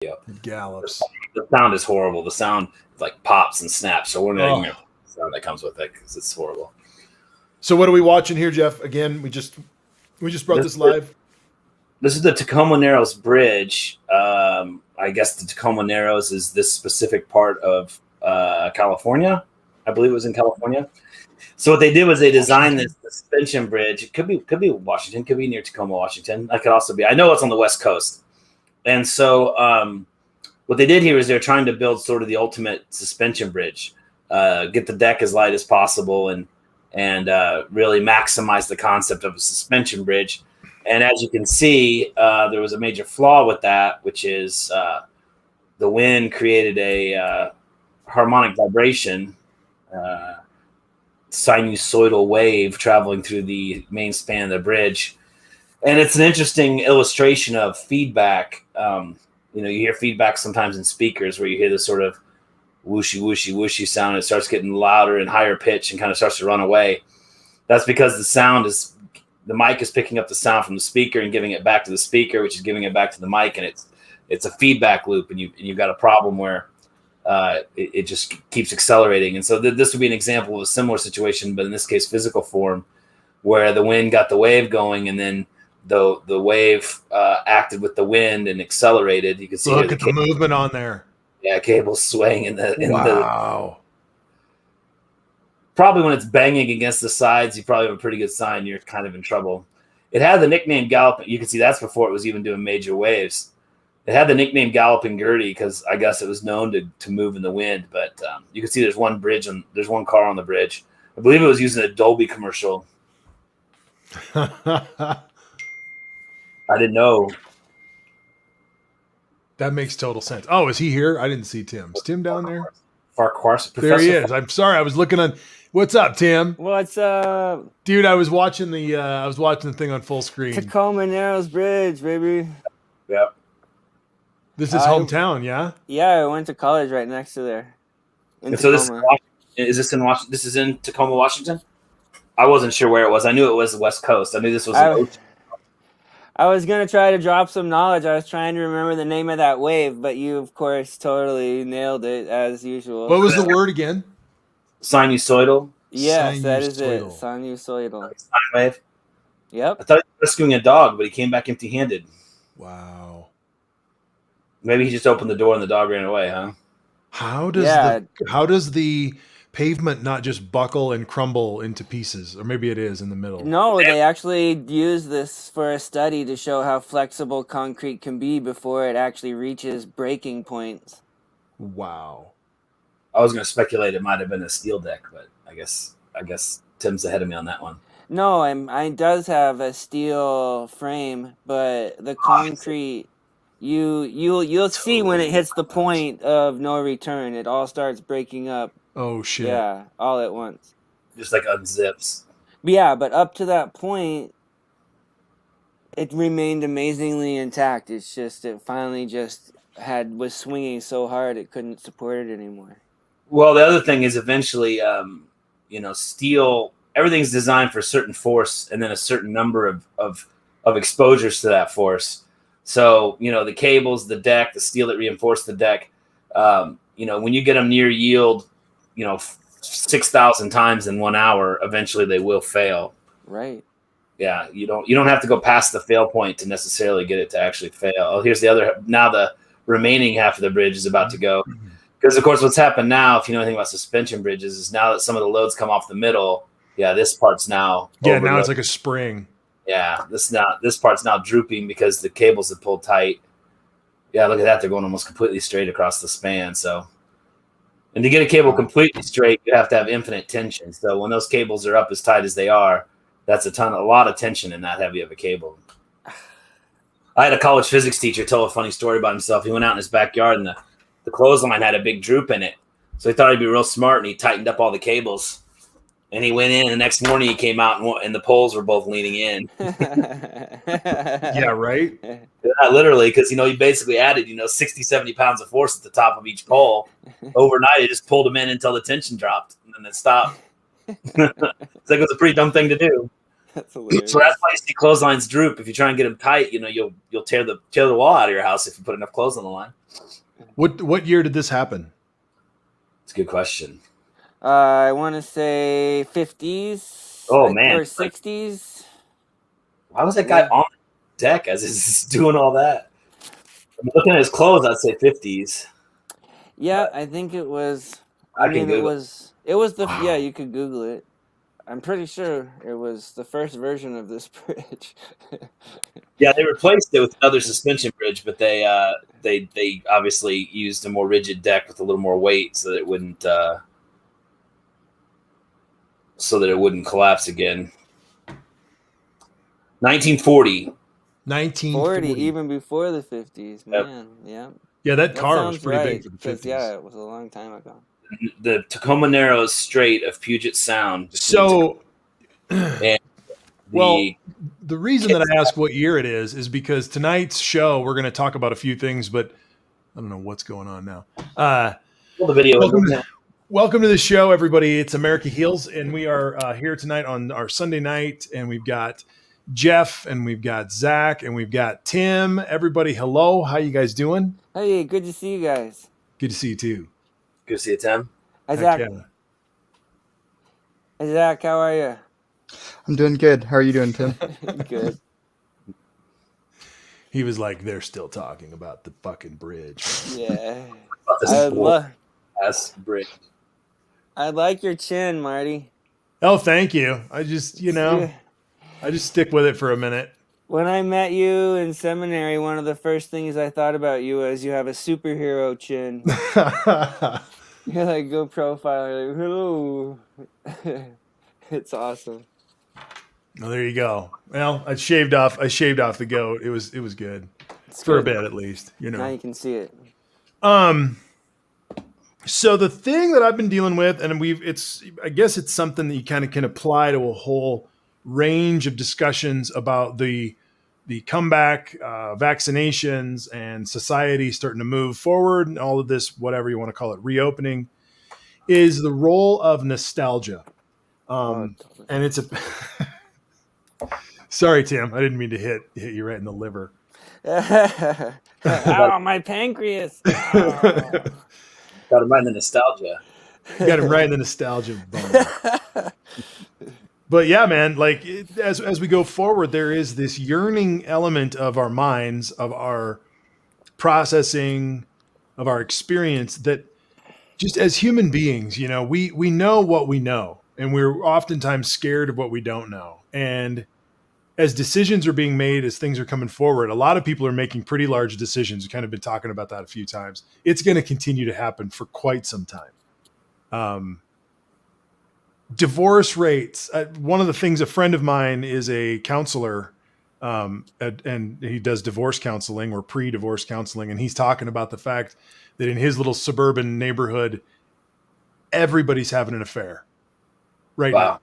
It gallops. The sound is horrible. The sound like pops and snaps. So we're not even going to the sound that comes with it because it's horrible. So what are we watching here, Jeff? Again, we just brought this live. This is the Tacoma Narrows Bridge. I guess the Tacoma Narrows is this specific part of California. I believe it was in California. So what they did was they designed this suspension bridge. It could be Washington, could be near Tacoma, Washington. That could also be. I know it's on the West Coast. And so what they did here is they're trying to build sort of the ultimate suspension bridge, get the deck as light as possible, and really maximize the concept of a suspension bridge. And as you can see, there was a major flaw with that, which is the wind created a harmonic vibration, sinusoidal wave traveling through the main span of the bridge. And it's an interesting illustration of feedback. You hear feedback sometimes in speakers where you hear this sort of whooshy, whooshy, whooshy sound. It starts getting louder and higher pitch and kind of starts to run away. That's because the mic is picking up the sound from the speaker and giving it back to the speaker, which is giving it back to the mic. And it's a feedback loop, and you've got a problem where it just keeps accelerating. And so this would be an example of a similar situation, but in this case, physical form, where the wind got the wave going, and then the wave acted with the wind and accelerated. You can see look at the movement on there. Yeah, cables swaying in the wow. Probably when it's banging against the sides, you probably have a pretty good sign you're kind of in trouble. It had the nickname Galloping. You can see that's before it was even doing major waves. It had the nickname Galloping Gertie because I guess it was known to move in the wind. But you can see there's one car on the bridge. I believe it was using a Dolby commercial. I didn't know. That makes total sense. Oh, is he here? I didn't see Tim. Is Tim down there? Farquhar. There he is. I'm sorry. I was looking on. What's up, Tim? What's up, dude? I was watching the thing on full screen. Tacoma Narrows Bridge, baby. Yep. This is hometown, yeah. Yeah, I went to college right next to there. And so this is in Washington. This is in Tacoma, Washington. I wasn't sure where it was. I knew it was the West Coast. I knew this was. I was gonna try to drop some knowledge. I was trying to remember the name of that wave, but you, of course, totally nailed it as usual. What was the word again? Sinusoidal. Yes, that is it. Sinusoidal. Sine wave. Yep. I thought he was rescuing a dog, but he came back empty-handed. Wow. Maybe he just opened the door and the dog ran away, huh? How does the pavement not just buckle and crumble into pieces? Or maybe it is in the middle. No, they actually use this for a study to show how flexible concrete can be before it actually reaches breaking points. Wow. I was going to speculate it might have been a steel deck, but I guess Tim's ahead of me on that one. No, it does have a steel frame, but the concrete, you'll see when it hits the point of no return, it all starts breaking up. Oh shit! Yeah, all at once. Just like unzips. Yeah, but up to that point, it remained amazingly intact. It's just it finally just was swinging so hard it couldn't support it anymore. Well, the other thing is eventually, steel. Everything's designed for a certain force and then a certain number of exposures to that force. So the cables, the deck, the steel that reinforced the deck. When you get them near yield, 6,000 times in 1 hour, eventually they will fail. Right. Yeah, you don't have to go past the fail point to necessarily get it to actually fail. Oh, here's the other. Now the remaining half of the bridge is about to go. Because, of course, what's happened now, if you know anything about suspension bridges, is now that some of the loads come off the middle, this part's now overloaded. Now it's like a spring. Yeah, this part's now drooping because the cables have pulled tight. Yeah, look at that. They're going almost completely straight across the span. So, and to get a cable completely straight, you have to have infinite tension. So when those cables are up as tight as they are, that's a lot of tension in that heavy of a cable. I had a college physics teacher tell a funny story about himself. He went out in his backyard and the clothesline had a big droop in it. So he thought he'd be real smart and he tightened up all the cables. And he went in, and the next morning he came out, and the poles were both leaning in. Yeah, right? Yeah, literally, because, he basically added, 60, 70 pounds of force at the top of each pole. Overnight, it just pulled them in until the tension dropped, and then it stopped. It's like it was a pretty dumb thing to do. That's hilarious. So that's why you see clotheslines droop. If you try and get them tight, you'll tear the wall out of your house if you put enough clothes on the line. What year did this happen? It's a good question. I want to say 50s. Oh, man. Or 60s. Why was that guy on the deck as he's doing all that? I'm looking at his clothes, I'd say 50s. Yeah, I think it was. It was the Wow. yeah. You could Google it. I'm pretty sure it was the first version of this bridge. Yeah, they replaced it with another suspension bridge, but they obviously used a more rigid deck with a little more weight so that it wouldn't collapse again. 1940. 1940. Even before the 50s, man. Yep. Yeah, that car was pretty big for the 50s. Yeah, it was a long time ago. The Tacoma Narrows Strait of Puget Sound. So, and the reason that I ask what year it is because tonight's show, we're going to talk about a few things, but I don't know what's going on now. The video. Welcome to the show, everybody. It's America Heals, and we are here tonight on our Sunday night, and we've got Jeff, and we've got Zach, and we've got Tim. Everybody, hello. How you guys doing? Hey, good to see you guys. Good to see you, too. Good to see you, Tim. Hi, Zach. Hey, Zach, how are you? I'm doing good. How are you doing, Tim? Good. He was like, they're still talking about the fucking bridge. Yeah. Bridge. I like your chin, Marty. Oh, thank you. I just, I just stick with it for a minute. When I met you in seminary, one of the first things I thought about you was you have a superhero chin. You're like, go profile. You're like, hello. It's awesome. Oh, there you go. Well, I shaved off the goat. It was good. It's for good. A bit at least. Now you can see it. So the thing that I've been dealing with, and I guess it's something that you kind of can apply to a whole range of discussions about the comeback, vaccinations, and society starting to move forward, and all of this, whatever you want to call it, reopening, is the role of nostalgia. And it's a sorry, Tim, I didn't mean to hit you right in the liver. Oh, my pancreas. Oh. Got him right in the nostalgia. Got him right in the nostalgia bone. But yeah, man, like as we go forward, there is this yearning element of our minds, of our processing, of our experience that just as human beings, we know what we know, and we're oftentimes scared of what we don't know. And as decisions are being made, as things are coming forward, a lot of people are making pretty large decisions. We've kind of been talking about that a few times. It's going to continue to happen for quite some time. Divorce rates. One of the things, a friend of mine is a counselor, and he does divorce counseling or pre-divorce counseling. And he's talking about the fact that in his little suburban neighborhood, everybody's having an affair right now.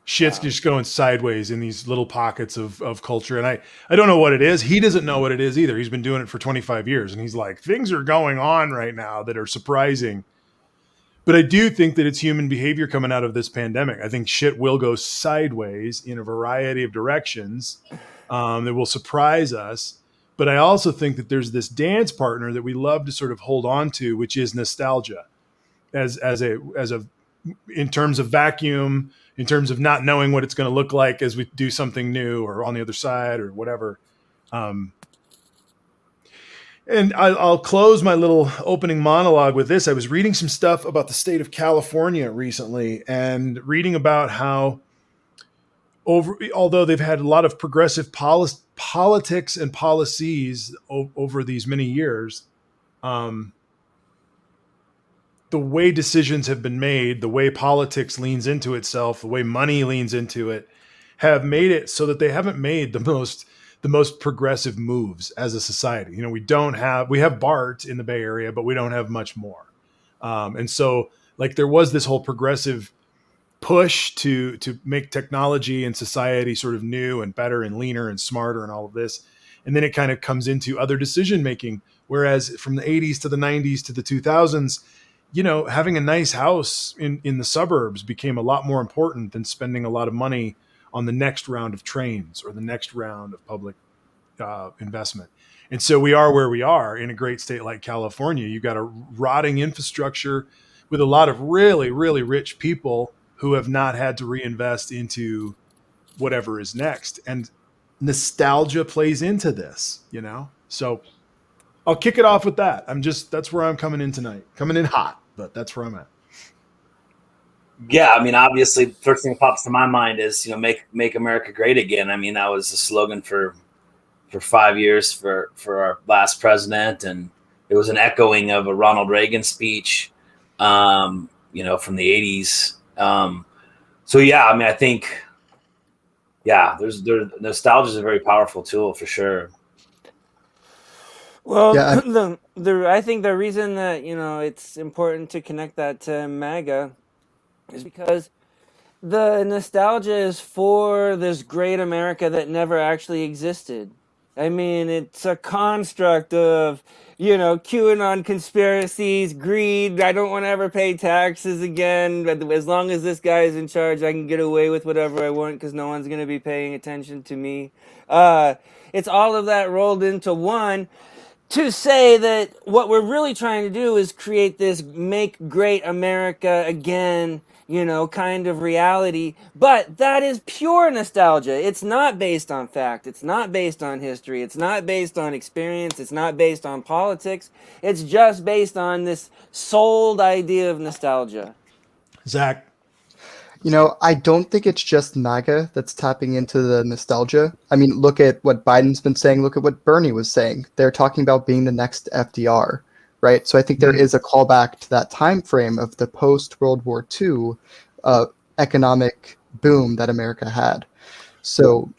Shit's just going sideways in these little pockets of culture. And I don't know what it is. He doesn't know what it is either. He's been doing it for 25 years. And he's like, things are going on right now that are surprising. But I do think that it's human behavior coming out of this pandemic. I think shit will go sideways in a variety of directions that will surprise us. But I also think that there's this dance partner that we love to sort of hold on to, which is nostalgia in terms of vacuum, in terms of not knowing what it's going to look like as we do something new or on the other side or whatever. And I'll close my little opening monologue with this. I was reading some stuff about the state of California recently and reading about how although they've had a lot of progressive politics and policies over these many years, the way decisions have been made, the way politics leans into itself, the way money leans into it, have made it so that they haven't made the most progressive moves as a society. We have BART in the Bay Area, but we don't have much more. And so like there was this whole progressive push to make technology and society sort of new and better and leaner and smarter and all of this. And then it kind of comes into other decision making. Whereas from the 80s to the 90s to the 2000s, having a nice house in the suburbs became a lot more important than spending a lot of money on the next round of trains or the next round of public investment. And so we are where we are in a great state like California. You've got a rotting infrastructure with a lot of really, really rich people who have not had to reinvest into whatever is next. And nostalgia plays into this, So I'll kick it off with that. That's where I'm coming in tonight. Coming in hot, but that's where I'm at. Yeah, I mean, obviously, first thing that pops to my mind is, make America great again. I mean, that was the slogan for 5 years for our last president, and it was an echoing of a Ronald Reagan speech, from the 80s. So yeah, I mean, I think, nostalgia is a very powerful tool for sure. Well, yeah. I think the reason that it's important to connect that to MAGA is because the nostalgia is for this great America that never actually existed. I mean, it's a construct of, QAnon conspiracies, greed. I don't want to ever pay taxes again. But as long as this guy is in charge, I can get away with whatever I want because no one's going to be paying attention to me. It's all of that rolled into one to say that what we're really trying to do is create this make great America again, kind of reality. But that is pure nostalgia. It's not based on fact. It's not based on history. It's not based on experience. It's not based on politics. It's just based on this sold idea of nostalgia. Zach? I don't think it's just MAGA that's tapping into the nostalgia. I mean, look at what Biden's been saying. Look at what Bernie was saying. They're talking about being the next FDR. Right, so I think there is a callback to that time frame of the post-World War II economic boom that America had. So,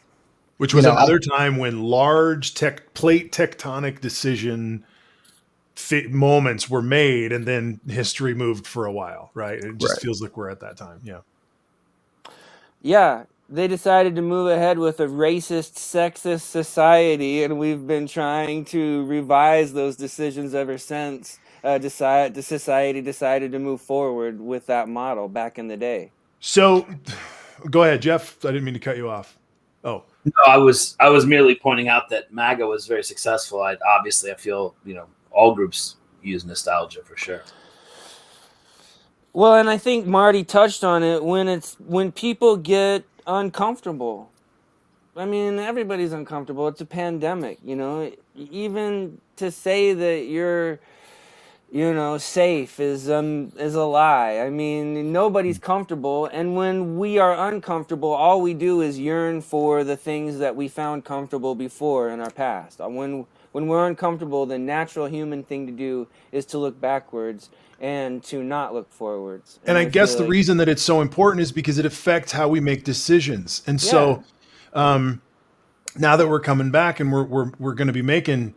which was another time when large plate tectonic decision moments were made, and then history moved for a while. Right, it just feels like we're at that time. Yeah. Yeah. They decided to move ahead with a racist, sexist society, and we've been trying to revise those decisions ever since. The society decided to move forward with that model back in the day. So, go ahead, Jeff. I didn't mean to cut you off. Oh, no, I was merely pointing out that MAGA was very successful. I feel all groups use nostalgia for sure. Well, and I think Marty touched on it when people get uncomfortable. I mean, everybody's uncomfortable. It's a pandemic, Even to say that you're, safe is a lie. I mean, nobody's comfortable, and when we are uncomfortable, all we do is yearn for the things that we found comfortable before in our past. When we're uncomfortable, the natural human thing to do is to look backwards and to not look forwards. And I guess the reason that it's so important is because it affects how we make decisions. And so now that we're coming back and we're going to be making,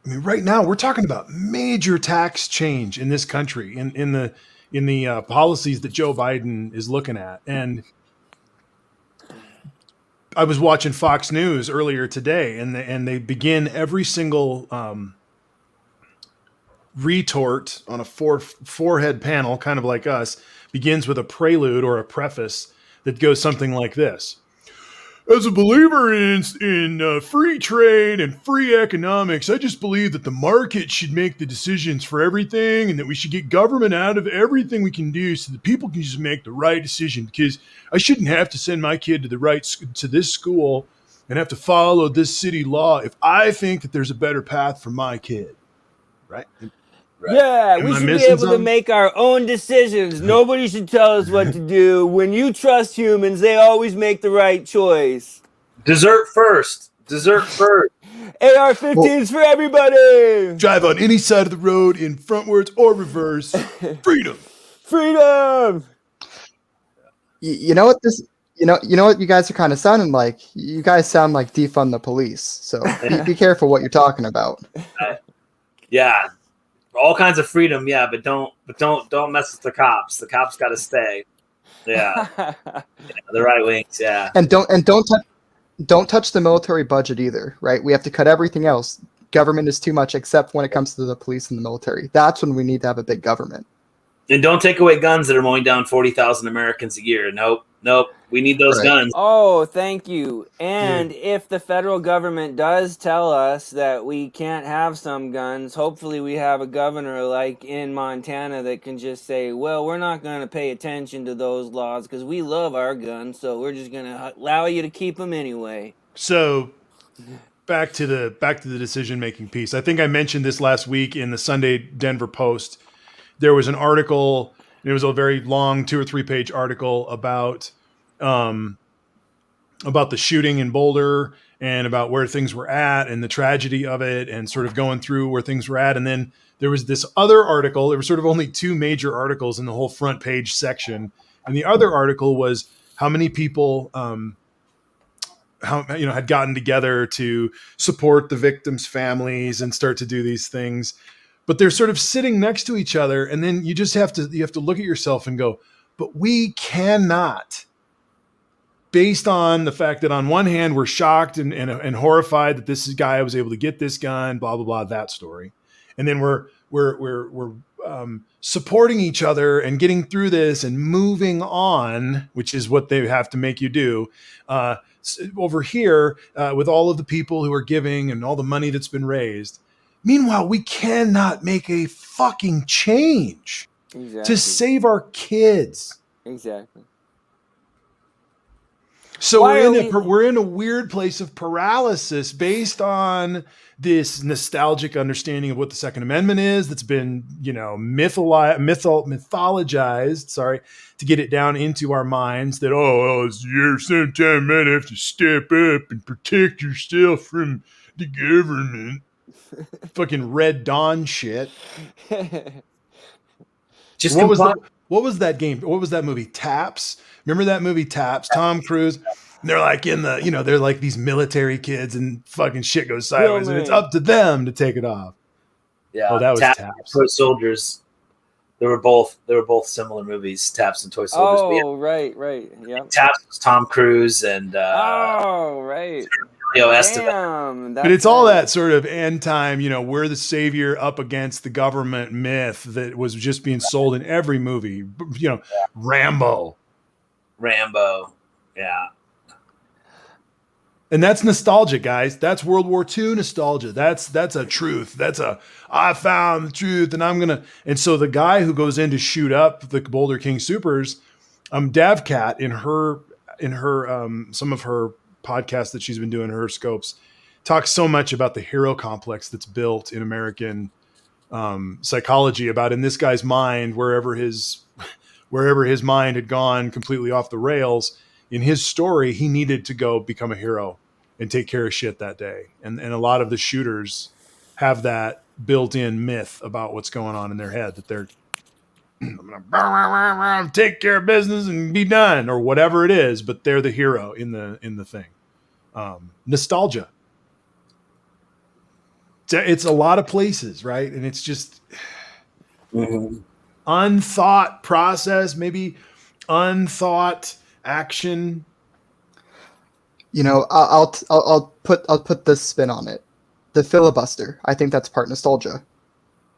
right now we're talking about major tax change in this country in the policies that Joe Biden is looking at. And I was watching Fox News earlier today, and they begin every single retort on a four-head panel, kind of like us, begins with a prelude or a preface that goes something like this. As a believer in free trade and free economics, I just believe that the market should make the decisions for everything, and that we should get government out of everything we can do so that people can just make the right decision, because I shouldn't have to send my kid to this school and have to follow this city law if I think that there's a better path for my kid. Right? Right. Yeah, we should be able to make our own decisions. Nobody should tell us what to do. When you trust humans, they always make the right choice. Dessert first. AR-15s for everybody. Drive on any side of the road in frontwards or reverse. Freedom. You know what you guys are kind of sounding like? You guys sound like defund the police. So be careful what you're talking about. Yeah. All kinds of freedom, yeah, but don't mess with the cops. The cops got to stay. Yeah. The right wings, yeah. And don't touch the military budget either, right? We have to cut everything else. Government is too much, except when it comes to the police and the military. That's when we need to have a big government. And don't take away guns that are mowing down 40,000 Americans a year. Nope. We need those Right. guns. Oh, thank you. And if the federal government does tell us that we can't have some guns, hopefully we have a governor like in Montana that can just say, well, we're not going to pay attention to those laws because we love our guns, so we're just going to allow you to keep them anyway. So back to the decision making piece. I think I mentioned this last week in the Sunday Denver Post. There was an article. It was a very long 2 or 3 page article about the shooting in Boulder and about where things were at and the tragedy of it and sort of going through where things were at. And then there was this other article. There were sort of only 2 major articles in the whole front page section. And the other article was how many people had gotten together to support the victims' families and start to do these things. But they're sort of sitting next to each other. And then you have to look at yourself and go, but we cannot, based on the fact that on one hand, we're shocked and horrified that this guy was able to get this gun, blah, blah, blah, that story. And then we're supporting each other and getting through this and moving on, which is what they have to make you do. Over here, with all of the people who are giving and all the money that's been raised. Meanwhile, we cannot make a fucking change to save our kids. Exactly. So we're in a weird place of paralysis based on this nostalgic understanding of what the Second Amendment is that's been, mythologized, to get it down into our minds that, sometime men have to step up and protect yourself from the government. Fucking Red Dawn shit. Just what was that game? What was that movie? Taps? Remember that movie Taps? Tom Cruise. And they're like they're like these military kids and fucking shit goes sideways and it's up to them to take it off. Yeah. Oh, that was Taps. Toy Soldiers. They were both similar movies, Taps and Toy Soldiers. Oh, right. Yeah. Taps was Tom Cruise and right. Damn, but it's all that sort of end time, we're the savior up against the government myth that was just being sold in every movie. Rambo. Yeah. And that's nostalgia, guys. That's World War II nostalgia. That's a truth. I found the truth and so the guy who goes in to shoot up the Boulder King Supers, Davcat in her some of her podcasts that she's been doing, her scopes, talks so much about the hero complex that's built in American psychology about in this guy's mind, wherever his mind had gone completely off the rails. In his story, he needed to go become a hero and take care of shit that day. And a lot of the shooters have that built-in myth about what's going on in their head, that they're I'm gonna take care of business and be done, or whatever it is, but they're the hero in the thing. Nostalgia. It's a lot of places, right? And it's just unthought process, maybe unthought action. I'll put this spin on it. The filibuster. I think that's part nostalgia,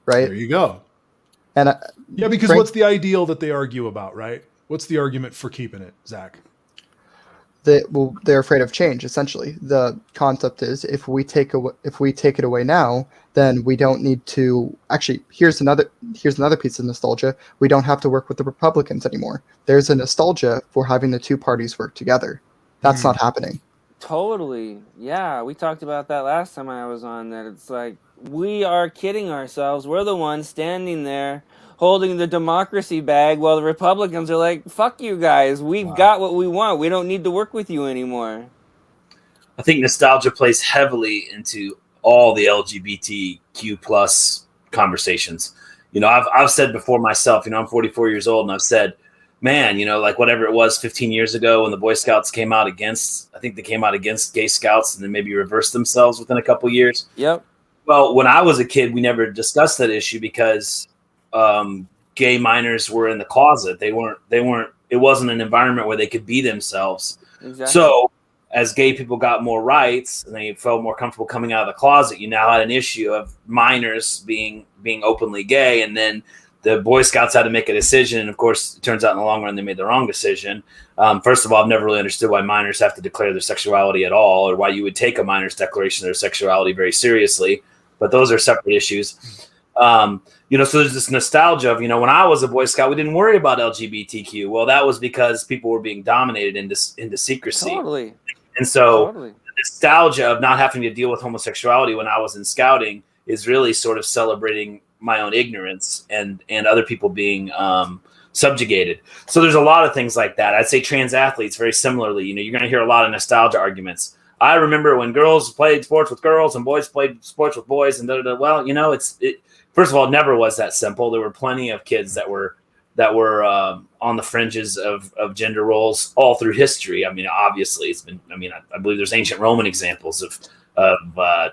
right? There you go. And because what's the ideal that they argue about, right? What's the argument for keeping it, Zach? They're afraid of change. Essentially, the concept is if we take it away now, then we don't need to. Actually, here's another piece of nostalgia. We don't have to work with the Republicans anymore. There's a nostalgia for having the two parties work together. That's not happening. Totally. Yeah, we talked about that last time I was on, that it's like we are kidding ourselves. We're the ones standing there holding the democracy bag while the Republicans are like, fuck you guys. We've got what we want. We don't need to work with you anymore. I think nostalgia plays heavily into all the LGBTQ plus conversations. I've said before myself, I'm 44 years old, and I've said, man, like whatever it was 15 years ago when the Boy Scouts came out against gay scouts and then maybe reversed themselves within a couple years. Yep. Well, when I was a kid, we never discussed that issue because gay minors were in the closet. They weren't, it wasn't an environment where they could be themselves. Exactly. So as gay people got more rights and they felt more comfortable coming out of the closet, you now had an issue of minors being openly gay. And then the Boy Scouts had to make a decision. And of course, it turns out in the long run, they made the wrong decision. First of all, I've never really understood why minors have to declare their sexuality at all, or why you would take a minor's declaration of their sexuality very seriously. But those are separate issues. You know, so there's this nostalgia of, you know, when I was a Boy Scout, we didn't worry about LGBTQ. Well, that was because people were being dominated into secrecy. Totally. And so Totally. the nostalgia of not having to deal with homosexuality when I was in scouting is really sort of celebrating my own ignorance and other people being subjugated. So there's a lot of things like that. I'd say trans athletes very similarly. You know, you're going to hear a lot of nostalgia arguments. I remember when girls played sports with girls and boys played sports with boys and well, you know, it first of all, it never was that simple. There were plenty of kids that were on the fringes of gender roles all through history. I mean, obviously it's been, I mean, I believe there's ancient Roman examples of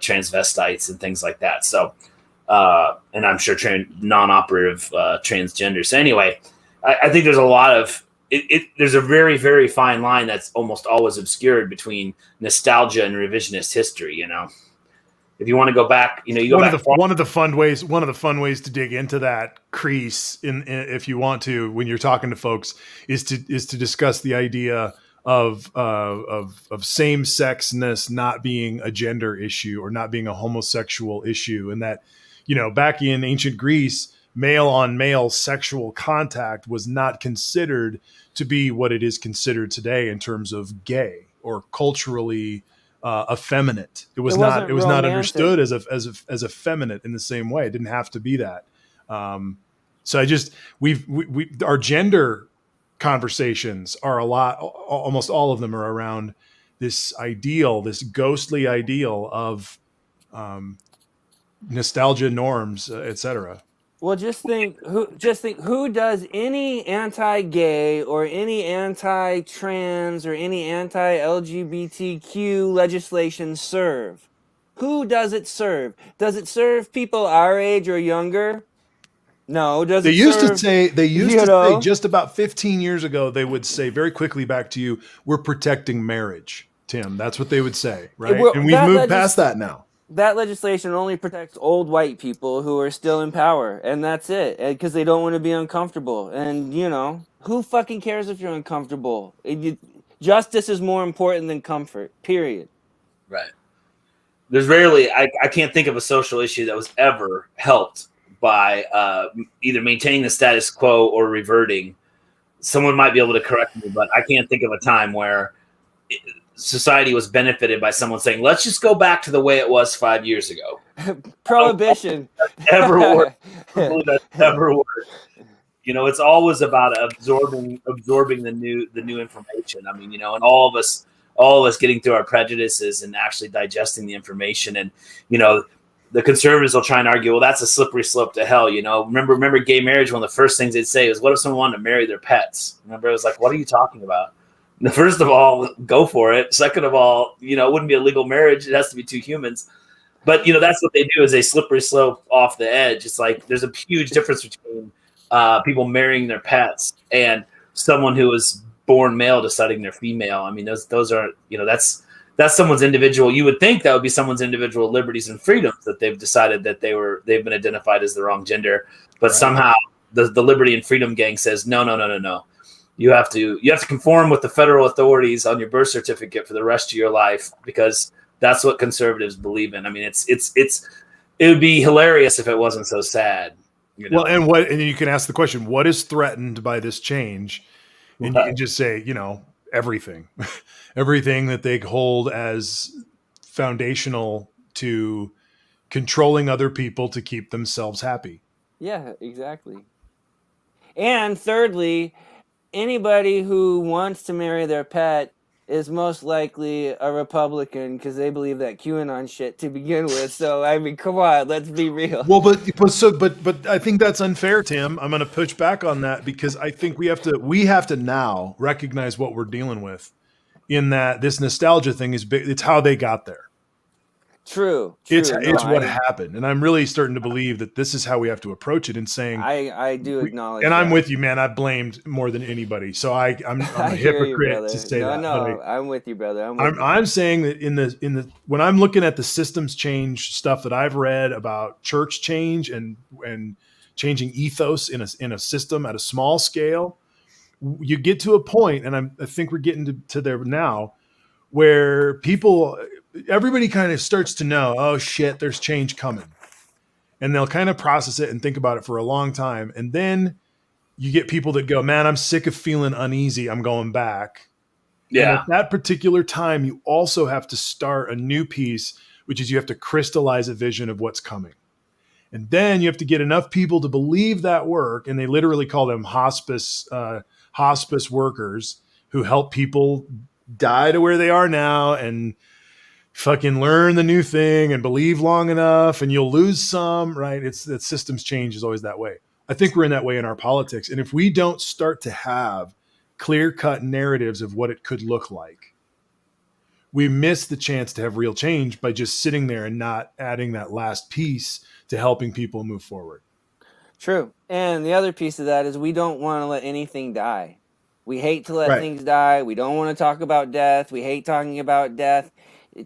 transvestites and things like that. So, and I'm sure non-operative transgender. So anyway, I think there's a lot of, there's a very, very fine line that's almost always obscured between nostalgia and revisionist history, you know. If you want to go back, you know, you go back. One of the fun ways to dig into that crease if you want to, when you're talking to folks, is to discuss the idea of same-sexness not being a gender issue or not being a homosexual issue. And that, you know, back in ancient Greece, male on male sexual contact was not considered to be what it is considered today in terms of gay or culturally effeminate. It was not understood as effeminate in the same way. It didn't have to be that. So our gender conversations are almost all of them are around this ghostly ideal of nostalgia norms, etc. Well, just think who does any anti-gay or any anti-trans or any anti-LGBTQ legislation serve? Who does it serve? Does it serve people our age or younger? No. They used to say just about 15 years ago, they would say very quickly back to you, we're protecting marriage, Tim. That's what they would say, right? And we've moved past that now. That legislation only protects old white people who are still in power, and that's it, because they don't want to be uncomfortable. And, you know, who fucking cares if you're uncomfortable? Justice is more important than comfort, period. Right. There's rarely, I can't think of a social issue that was ever helped by either maintaining the status quo or reverting. Someone might be able to correct me, but I can't think of a time where society was benefited by someone saying, let's just go back to the way it was 5 years ago. Prohibition. Never worked. That's never worked. You know, it's always about absorbing the new information. I mean, you know, and all of us getting through our prejudices and actually digesting the information. And, you know, the conservatives will try and argue, well, that's a slippery slope to hell. You know, remember gay marriage. One of the first things they'd say is, what if someone wanted to marry their pets? Remember, it was like, what are you talking about? First of all, go for it. Second of all, you know, it wouldn't be a legal marriage. It has to be two humans. But, you know, that's what they do, is a slippery slope off the edge. It's like there's a huge difference between people marrying their pets and someone who was born male deciding they're female. I mean, those are, you know, that's someone's individual. You would think that would be someone's individual liberties and freedoms that they've decided that they've been identified as the wrong gender. But right. Somehow the liberty and freedom gang says, no. You have to conform with the federal authorities on your birth certificate for the rest of your life, because that's what conservatives believe in. I mean, it would be hilarious if it wasn't so sad. You know? Well, and you can ask the question, what is threatened by this change? And you can just say, you know, everything that they hold as foundational to controlling other people to keep themselves happy. Yeah, exactly. And thirdly, anybody who wants to marry their pet is most likely a Republican, because they believe that QAnon shit to begin with. So, I mean, come on, let's be real. Well, but I think that's unfair, Tim. I'm going to push back on that, because I think we have to now recognize what we're dealing with, in that this nostalgia thing is big. It's how they got there. True. It's what happened, and I'm really starting to believe that this is how we have to approach it. And saying, I do acknowledge, and that. I'm with you, man. I've blamed more than anybody, so I'm a hypocrite to say that. No, I'm with you, brother. I'm saying that in the when I'm looking at the systems change stuff that I've read about church change and changing ethos in a system at a small scale, you get to a point, and I think we're getting to there now, where everybody kind of starts to know, oh shit, there's change coming. And they'll kind of process it and think about it for a long time. And then you get people that go, man, I'm sick of feeling uneasy. I'm going back. Yeah. And at that particular time, you also have to start a new piece, which is you have to crystallize a vision of what's coming. And then you have to get enough people to believe that work. And they literally call them hospice workers, who help people die to where they are now and fucking learn the new thing and believe long enough, and you'll lose some, right? It's that systems change is always that way. I think we're in that way in our politics. And if we don't start to have clear-cut narratives of what it could look like, we miss the chance to have real change by just sitting there and not adding that last piece to helping people move forward. True. And the other piece of that is we don't want to let anything die. We hate to let things die. We don't want to talk about death. We hate talking about death.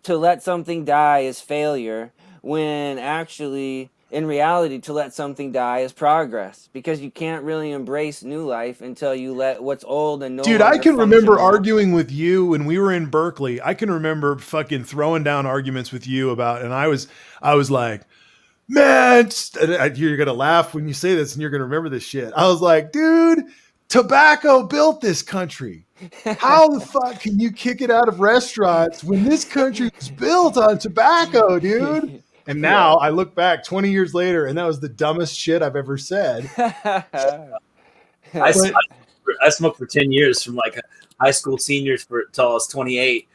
To let something die is failure, when actually, in reality, to let something die is progress, because you can't really embrace new life until you let what's old and no Dude, I can remember arguing with you when we were in Berkeley. I can remember fucking throwing down arguments with you about, and I was like, man, you're going to laugh when you say this and you're going to remember this shit. I was like, dude, tobacco built this country. How the fuck can you kick it out of restaurants when this country was built on tobacco, dude? And now I look back 20 years later, and that was the dumbest shit I've ever said. I smoked for 10 years, from like high school seniors till I was 28.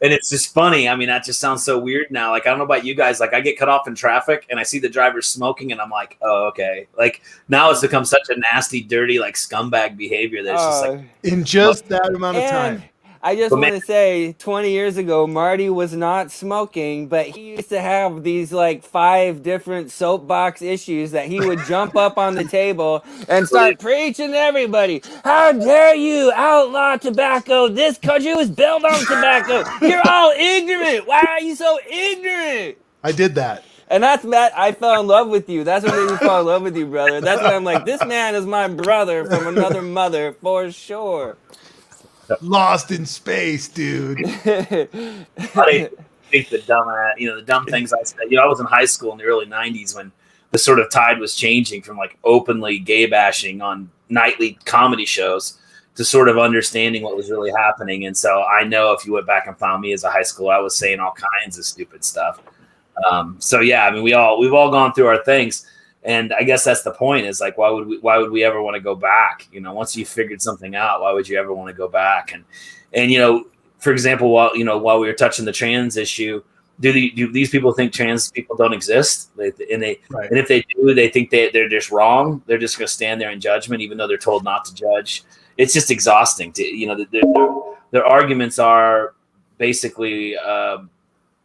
And it's just funny. I mean, that just sounds so weird now. Like, I don't know about you guys. Like, I get cut off in traffic and I see the driver smoking and I'm like, oh, okay. Like, now it's become such a nasty, dirty, like scumbag behavior that it's just like. In just that amount of time. I just want to say, 20 years ago, Marty was not smoking, but he used to have these like 5 different soapbox issues that he would jump up on the table and start preaching to everybody. How dare you outlaw tobacco? This country was built on tobacco. You're all ignorant. Why are you so ignorant? I did that. And that's Matt. I fell in love with you. That's what made me fall in love with you, brother. That's why I'm like, this man is my brother from another mother for sure. Lost in space, dude. I think the dumb things I said. I was in high school in the early 90s when the sort of tide was changing from like openly gay bashing on nightly comedy shows to sort of understanding what was really happening. And so I know if you went back and found me as a high schooler, I was saying all kinds of stupid stuff. So yeah, I mean, we've all gone through our things. And I guess that's the point, is like, why would we ever want to go back? Once you figured something out, why would you ever want to go back? And for example, while we were touching the trans issue, do these people think trans people don't exist? And if they do, they think they're just wrong. They're just going to stand there in judgment, even though they're told not to judge. It's just exhausting their arguments are basically,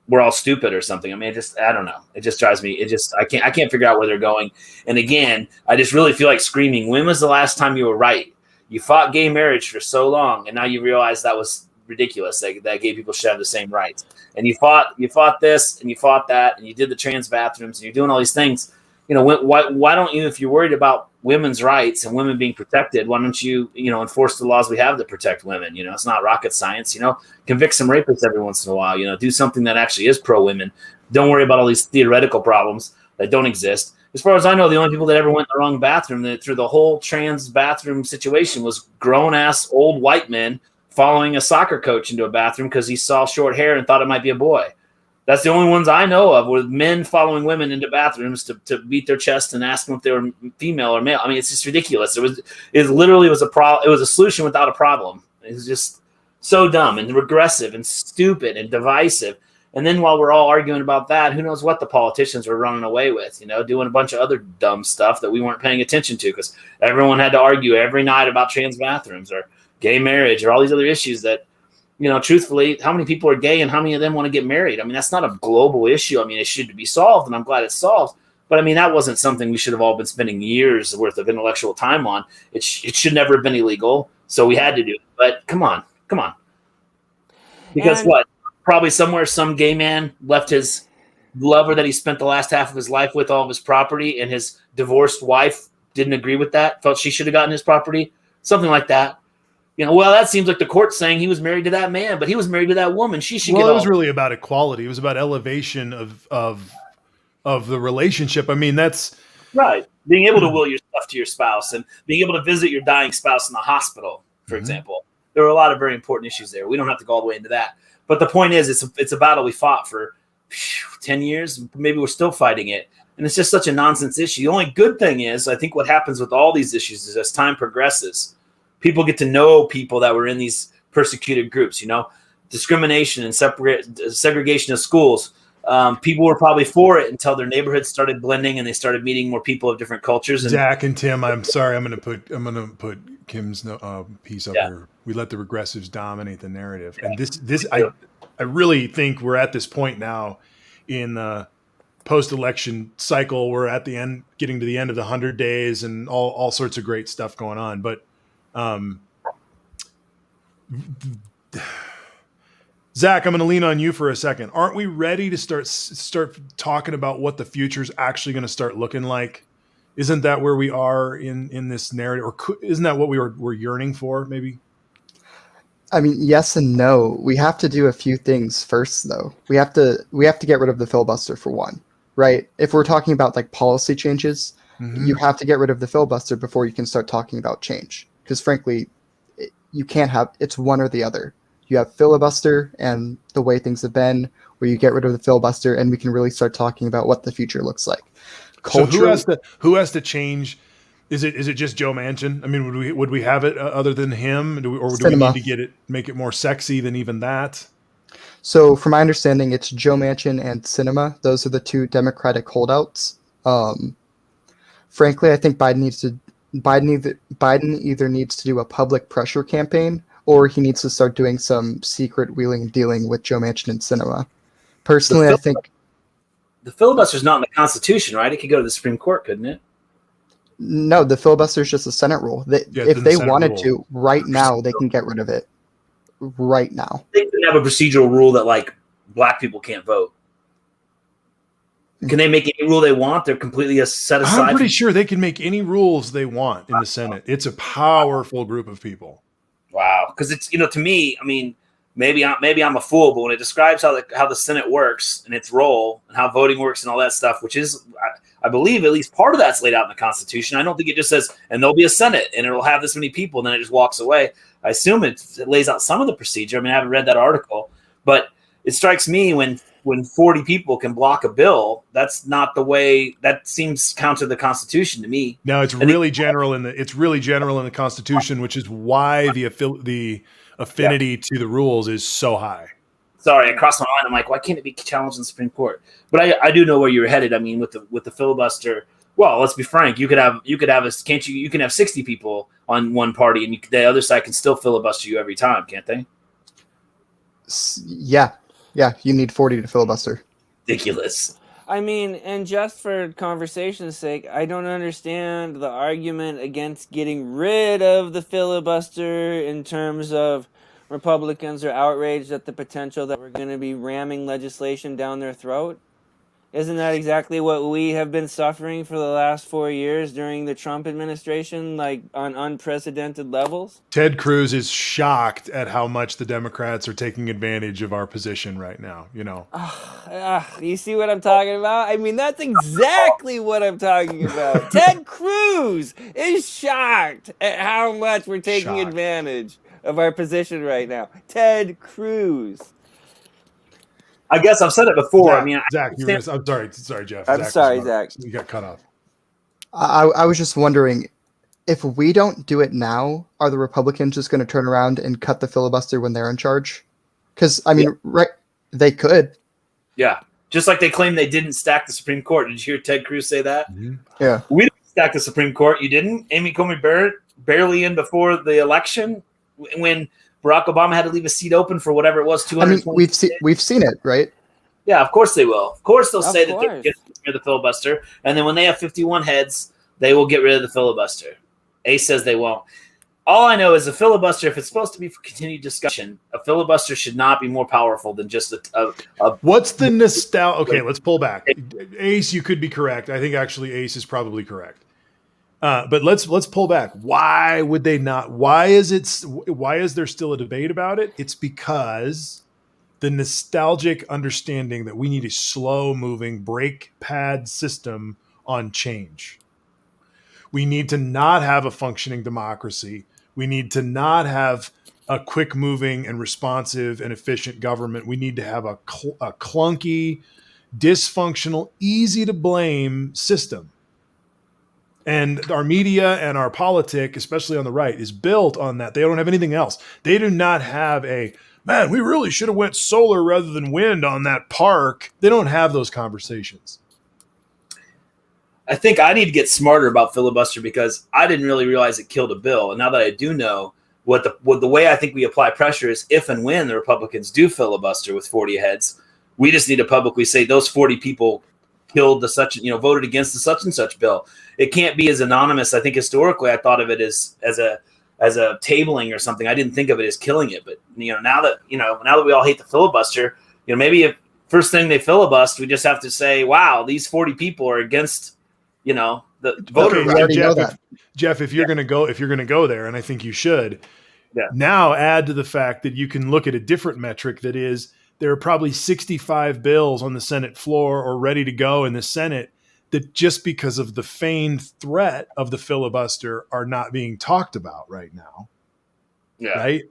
we're all stupid or something. I mean, I don't know. It just drives me. I can't figure out where they're going. And again, I just really feel like screaming, when was the last time you were right? You fought gay marriage for so long, and now you realize that was ridiculous. That gay people should have the same rights. And you fought this and you fought that, and you did the trans bathrooms, and you're doing all these things. Why don't you, if you're worried about women's rights and women being protected, why don't you, enforce the laws we have to protect women? It's not rocket science, convict some rapists every once in a while, do something that actually is pro-women. Don't worry about all these theoretical problems that don't exist. As far as I know, the only people that ever went in the wrong bathroom through the whole trans bathroom situation was grown-ass old white men following a soccer coach into a bathroom because he saw short hair and thought it might be a boy. That's the only ones I know of, were men following women into bathrooms to beat their chest and ask them if they were female or male. I mean, it's just ridiculous. It literally was a problem. It was a solution without a problem. It was just so dumb and regressive and stupid and divisive. And then while we're all arguing about that, who knows what the politicians were running away with, doing a bunch of other dumb stuff that we weren't paying attention to, because everyone had to argue every night about trans bathrooms or gay marriage or all these other issues that, truthfully, how many people are gay and how many of them want to get married? I mean, that's not a global issue. I mean, it should be solved, and I'm glad it's solved. But I mean, that wasn't something we should have all been spending years worth of intellectual time on. It should never have been illegal, so we had to do it. But come on. Because what? Probably somewhere some gay man left his lover that he spent the last half of his life with, all of his property, and his divorced wife didn't agree with that, felt she should have gotten his property, something like that. Well, that seems like the court saying he was married to that man, but he was married to that woman. She should get all. Well, it was really about equality. It was about elevation of the relationship. I mean, that's right. Being able to will your stuff to your spouse and being able to visit your dying spouse in the hospital, for example. There were a lot of very important issues there. We don't have to go all the way into that. But the point is, it's a battle we fought for 10 years. Maybe we're still fighting it. And it's just such a nonsense issue. The only good thing is, I think what happens with all these issues is as time progresses, people get to know people that were in these persecuted groups, discrimination and segregation of schools. People were probably for it until their neighborhoods started blending and they started meeting more people of different cultures. And Zach and Tim, I'm sorry, I'm gonna put Kim's piece up here. We let the regressives dominate the narrative, and I really think we're at this point now in the post-election cycle. We're at the end, getting to the end of the 100 days, and all sorts of great stuff going on. But Zach, I'm going to lean on you for a second. Aren't we ready to start talking about what the future is actually going to start looking like? Isn't that where we are in this narrative, or isn't that what we're yearning for? Maybe. I mean, yes and no. We have to do a few things first, though. We have to get rid of the filibuster for one, right? If we're talking about like policy changes, you have to get rid of the filibuster before you can start talking about change. Because frankly, you can't have it's one or the other. You have filibuster and the way things have been, where you get rid of the filibuster, and we can really start talking about what the future looks like. Culture. So who has to change? Is it just Joe Manchin? I mean, would we have it other than him, do we need to make it more sexy than even that? So, from my understanding, it's Joe Manchin and Sinema. Those are the two Democratic holdouts. Frankly, I think Biden either needs to do a public pressure campaign, or he needs to start doing some secret wheeling and dealing with Joe Manchin and Sinema. Personally, I think the filibuster is not in the Constitution, right? It could go to the Supreme Court, couldn't it? No, the filibuster is just a Senate rule. If they wanted to, right now, they can get rid of it. Right now. They can have a procedural rule that, like, black people can't vote. Can they make any rule they want? They're completely set aside. I'm pretty sure they can make any rules they want in the Senate. It's a powerful group of people. Wow. Because it's, to me, I mean, maybe I'm a fool, but when it describes how the Senate works and its role and how voting works and all that stuff, which is, I believe at least part of that's laid out in the Constitution. I don't think it just says, and there'll be a Senate and it'll have this many people, and then it just walks away. I assume it lays out some of the procedure. I mean, I haven't read that article, but it strikes me when 40 people can block a bill, that's not the way. That seems counter the Constitution to me. No, it's really general in the Constitution, which is why the affinity to the rules is so high. Sorry, I crossed my mind. I'm like, why can't it be challenged in the Supreme Court? But I do know where you're headed. I mean, with the filibuster. Well, let's be frank. You can have 60 people on one party, and the other side can still filibuster you every time, can't they? Yeah, you need 40 to filibuster. Ridiculous. I mean, and just for conversation's sake, I don't understand the argument against getting rid of the filibuster in terms of Republicans are outraged at the potential that we're going to be ramming legislation down their throat. Isn't that exactly what we have been suffering for the last 4 years during the Trump administration, like on unprecedented levels? Ted Cruz is shocked at how much the Democrats are taking advantage of our position right now, You see what I'm talking about? I mean, that's exactly what I'm talking about. Ted Cruz is shocked at how much we're taking advantage of our position right now. Ted Cruz. I guess I've said it before. Zach, I'm sorry, Jeff. I'm sorry, Zach. You got cut off. I was just wondering, if we don't do it now, are the Republicans just going to turn around and cut the filibuster when they're in charge? Because, right, they could. Yeah, just like they claim they didn't stack the Supreme Court. Did you hear Ted Cruz say that? Mm-hmm. Yeah. We didn't stack the Supreme Court. You didn't? Amy Coney Barrett barely in before the election when Barack Obama had to leave a seat open for whatever it was, 220. We've seen it, right? Yeah, of course they will. Of course they'll say that they're going to get rid of the filibuster, and then when they have 51 heads, they will get rid of the filibuster. Ace says they won't. All I know is a filibuster, if it's supposed to be for continued discussion, a filibuster should not be more powerful than just a What's the nostalgia? Okay, let's pull back. Ace, you could be correct. I think actually Ace is probably correct. But let's pull back. Why would they not? Why is there still a debate about it? It's because the nostalgic understanding that we need a slow moving brake pad system on change. We need to not have a functioning democracy. We need to not have a quick moving and responsive and efficient government. We need to have a clunky, dysfunctional, easy to blame system. And our media and our politic, especially on the right, is built on that. They don't have anything else. They do not have man, we really should have went solar rather than wind on that park. They don't have those conversations. I think I need to get smarter about filibuster because I didn't really realize it killed a bill. And now that I do know what the way I think we apply pressure is if and when the Republicans do filibuster with 40 heads, we just need to publicly say those 40 people killed voted against the such and such bill. It can't be as anonymous. I think historically I thought of it as a tabling or something. I didn't think of it as killing it. But now that we all hate the filibuster, maybe if first thing they filibust, we just have to say, wow, these 40 people are against the voter right. Jeff, if you're going to go there, and I think you should, now add to the fact that you can look at a different metric that is there are probably 65 bills on the Senate floor or ready to go in the Senate that just because of the feigned threat of the filibuster are not being talked about right now. Yeah. Right?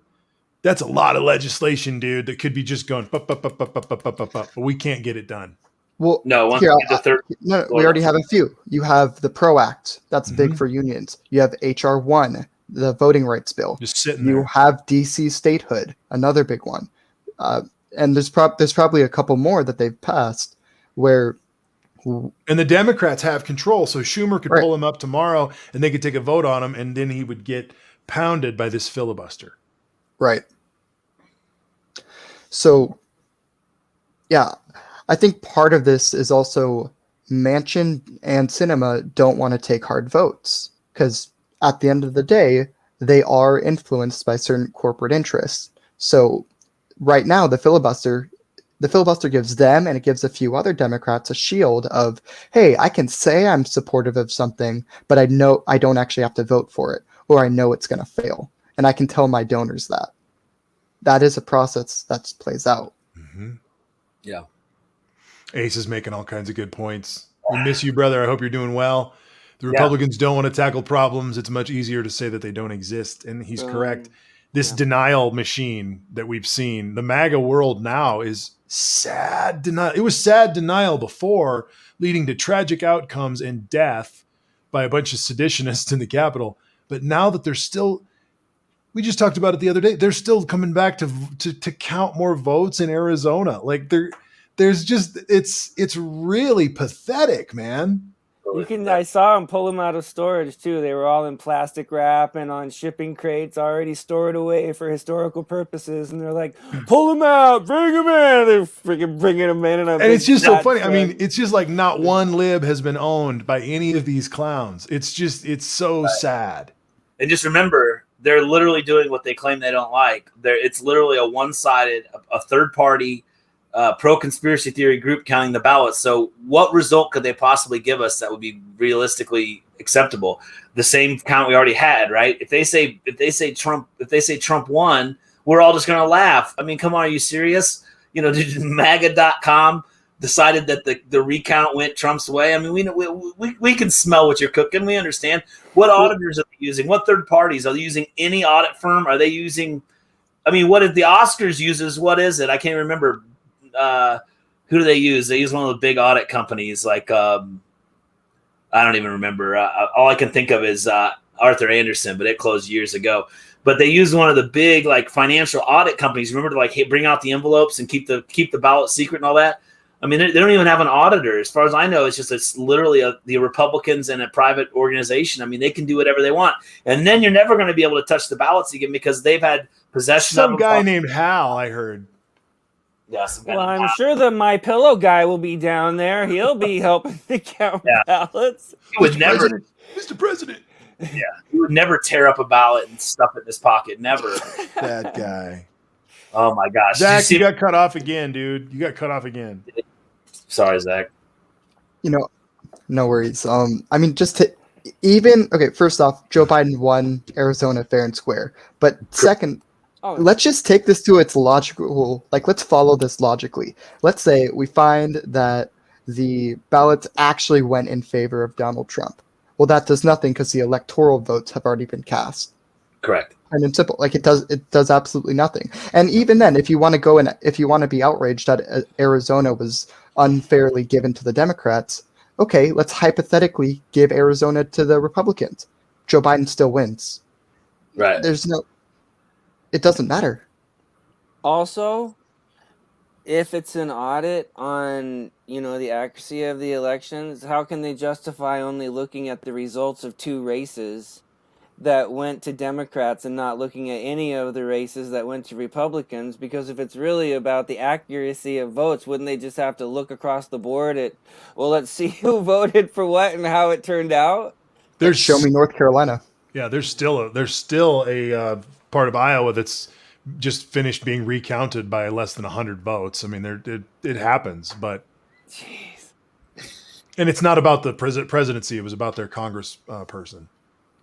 That's a lot of legislation, dude, that could be just going, but we can't get it done. Well, no, we already have a few. You have the PRO Act. That's big for unions. You have HR 1, the voting rights bill. Just sitting there. You have DC statehood, another big one. And there's probably a couple more that they've passed where. And the Democrats have control. So Schumer could pull him up tomorrow and they could take a vote on him and then he would get pounded by this filibuster. Right. So, yeah. I think part of this is also Manchin and Sinema don't want to take hard votes because at the end of the day, they are influenced by certain corporate interests. So right now, the filibuster gives them and it gives a few other Democrats a shield of, hey, I can say I'm supportive of something, but I know I don't actually have to vote for it, or I know it's going to fail. And I can tell my donors that. That is a process that plays out. Mm-hmm. Yeah. Ace is making all kinds of good points. We miss you, brother. I hope you're doing well. The Republicans don't want to tackle problems. It's much easier to say that they don't exist. And he's correct. This denial machine that we've seen, the MAGA world now is sad denial. It was sad denial before, leading to tragic outcomes and death by a bunch of seditionists in the Capitol. But now that they're still, we just talked about it the other day, they're still coming back to count more votes in Arizona. Like it's really pathetic, man. I saw them pull them out of storage too. They were all in plastic wrap and on shipping crates, already stored away for historical purposes. And they're like, "Pull them out, bring them in." They're freaking bringing them in, and it's just so funny. I mean, it's just like not one lib has been owned by any of these clowns. It's so sad. And just remember, they're literally doing what they claim they don't like. It's literally a one-sided, a third party. Pro-conspiracy theory group counting the ballots. So what result could they possibly give us that would be realistically acceptable? The same count we already had, right? If they say Trump won, we're all just going to laugh. I mean, come on, are you serious? Did MAGA.com decided that the recount went Trump's way? I mean, we can smell what you're cooking. We understand. What auditors are they using? What third parties? Are they using any audit firm? Are they using, I mean, what did the Oscars uses? What is it? I can't remember. Who do they use? They use one of the big audit companies, like I don't even remember. All I can think of is Arthur Anderson, but it closed years ago. But they use one of the big like financial audit companies. Remember to bring out the envelopes and keep the ballot secret and all that. I mean, they don't even have an auditor, as far as I know. It's literally the Republicans and a private organization. I mean, they can do whatever they want, and then you're never going to be able to touch the ballots again because they've had possession of them. Some guy named Hal, I heard. Yes. Well, I'm sure the My Pillow guy will be down there. He'll be helping to count ballots. He would never, Mr. President. He would never tear up a ballot and stuff it in his pocket. Never. That guy. Oh my gosh. Zach, you got cut off again, dude. You got cut off again. Sorry, Zach. No worries. I mean, just to okay, first off, Joe Biden won Arizona fair and square. But second, let's just take this to its logical, let's follow this logically. Let's say we find that the ballots actually went in favor of Donald Trump. Well, that does nothing because the electoral votes have already been cast. Correct. And it's simple. It does absolutely nothing. And even then, if you want to be outraged that Arizona was unfairly given to the Democrats, okay, let's hypothetically give Arizona to the Republicans. Joe Biden still wins. Right. It doesn't matter. Also, if it's an audit on, the accuracy of the elections, how can they justify only looking at the results of 2 races that went to Democrats and not looking at any of the races that went to Republicans? Because if it's really about the accuracy of votes, wouldn't they just have to look across the board at, well, let's see who voted for what and how it turned out? Show me North Carolina. Yeah, there's still a part of Iowa that's just finished being recounted by less than 100 votes. I mean, it happens, but Jeez. And it's not about the presidency; it was about their Congress person.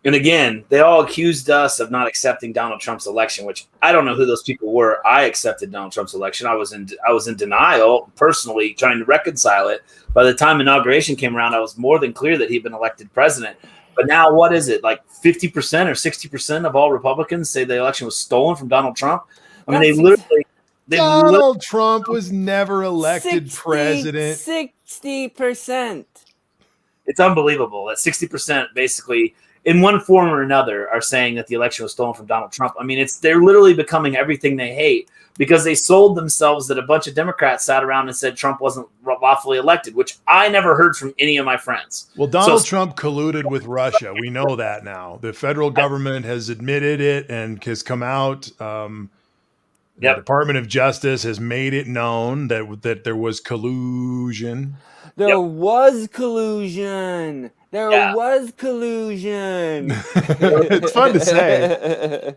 And again, they all accused us of not accepting Donald Trump's election, which I don't know who those people were. I accepted Donald Trump's election. I was in denial, personally trying to reconcile it. By the time inauguration came around, I was more than clear that he'd been elected president. But now, what is it? Like 50% or 60% of all Republicans say the election was stolen from Donald Trump. I mean, Donald Trump was never elected president. 60%. It's unbelievable that 60% basically, in one form or another, are saying that the election was stolen from Donald Trump. I mean, they're literally becoming everything they hate because they sold themselves that a bunch of Democrats sat around and said Trump wasn't lawfully elected, which I never heard from any of my friends. Well, Donald Trump colluded with Russia. We know that now. The federal government has admitted it and has come out. The Department of Justice has made it known that there was collusion. There was collusion. Was collusion. It's fun to say.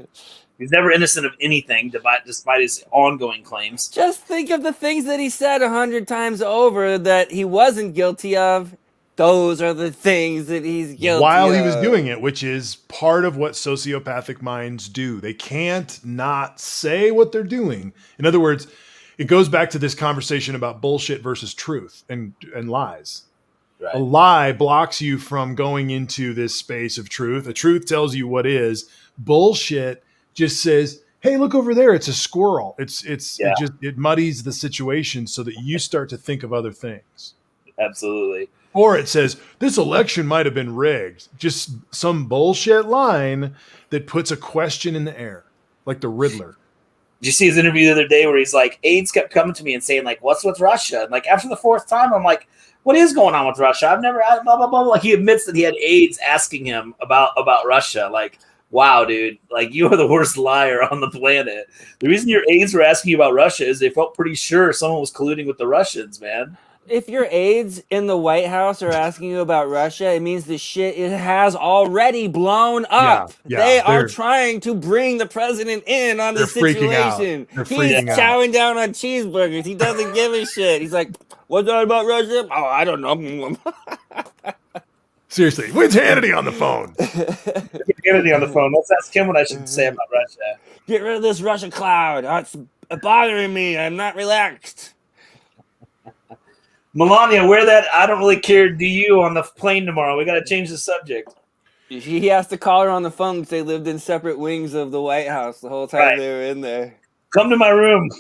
He's never innocent of anything, despite his ongoing claims. Just think of the things that he said 100 times over that he wasn't guilty of. Those are the things that he's guilty while of. he was doing it, which is part of what sociopathic minds do. They can't not say what they're doing. In other words, it goes back to this conversation about bullshit versus truth and lies. Right. A lie blocks you from going into this space of truth. A truth tells you what is. Bullshit just says, hey, look over there. It's a squirrel. It muddies the situation so that you start to think of other things. Absolutely. Or it says, this election might have been rigged. Just some bullshit line that puts a question in the air, like the Riddler. Did you see his interview the other day where he's like, aides kept coming to me and saying, like, what's with Russia? And like, after the 4th time, I'm like, what is going on with Russia? I've never, blah, blah, blah. Like, he admits that he had aides asking him about Russia. Like, wow, dude, like, you are the worst liar on the planet. The reason your aides were asking you about Russia is they felt pretty sure someone was colluding with the Russians, man. If your aides in the White House are asking you about Russia, it means the shit has already blown up. They are trying to bring the president in on the situation. He's chowing down on cheeseburgers. He doesn't give a shit. He's like, what's that about Russia? Oh, I don't know. Seriously, when's Hannity on the phone? Hannity on the phone. Let's ask him what I should say about Russia. Get rid of this Russia cloud. Oh, it's bothering me. I'm not relaxed. Melania, wear that I don't really care do you on the plane tomorrow. We got to change the subject. He has to call her on the phone because they lived in separate wings of the White House the whole time they were in there. Come to my room.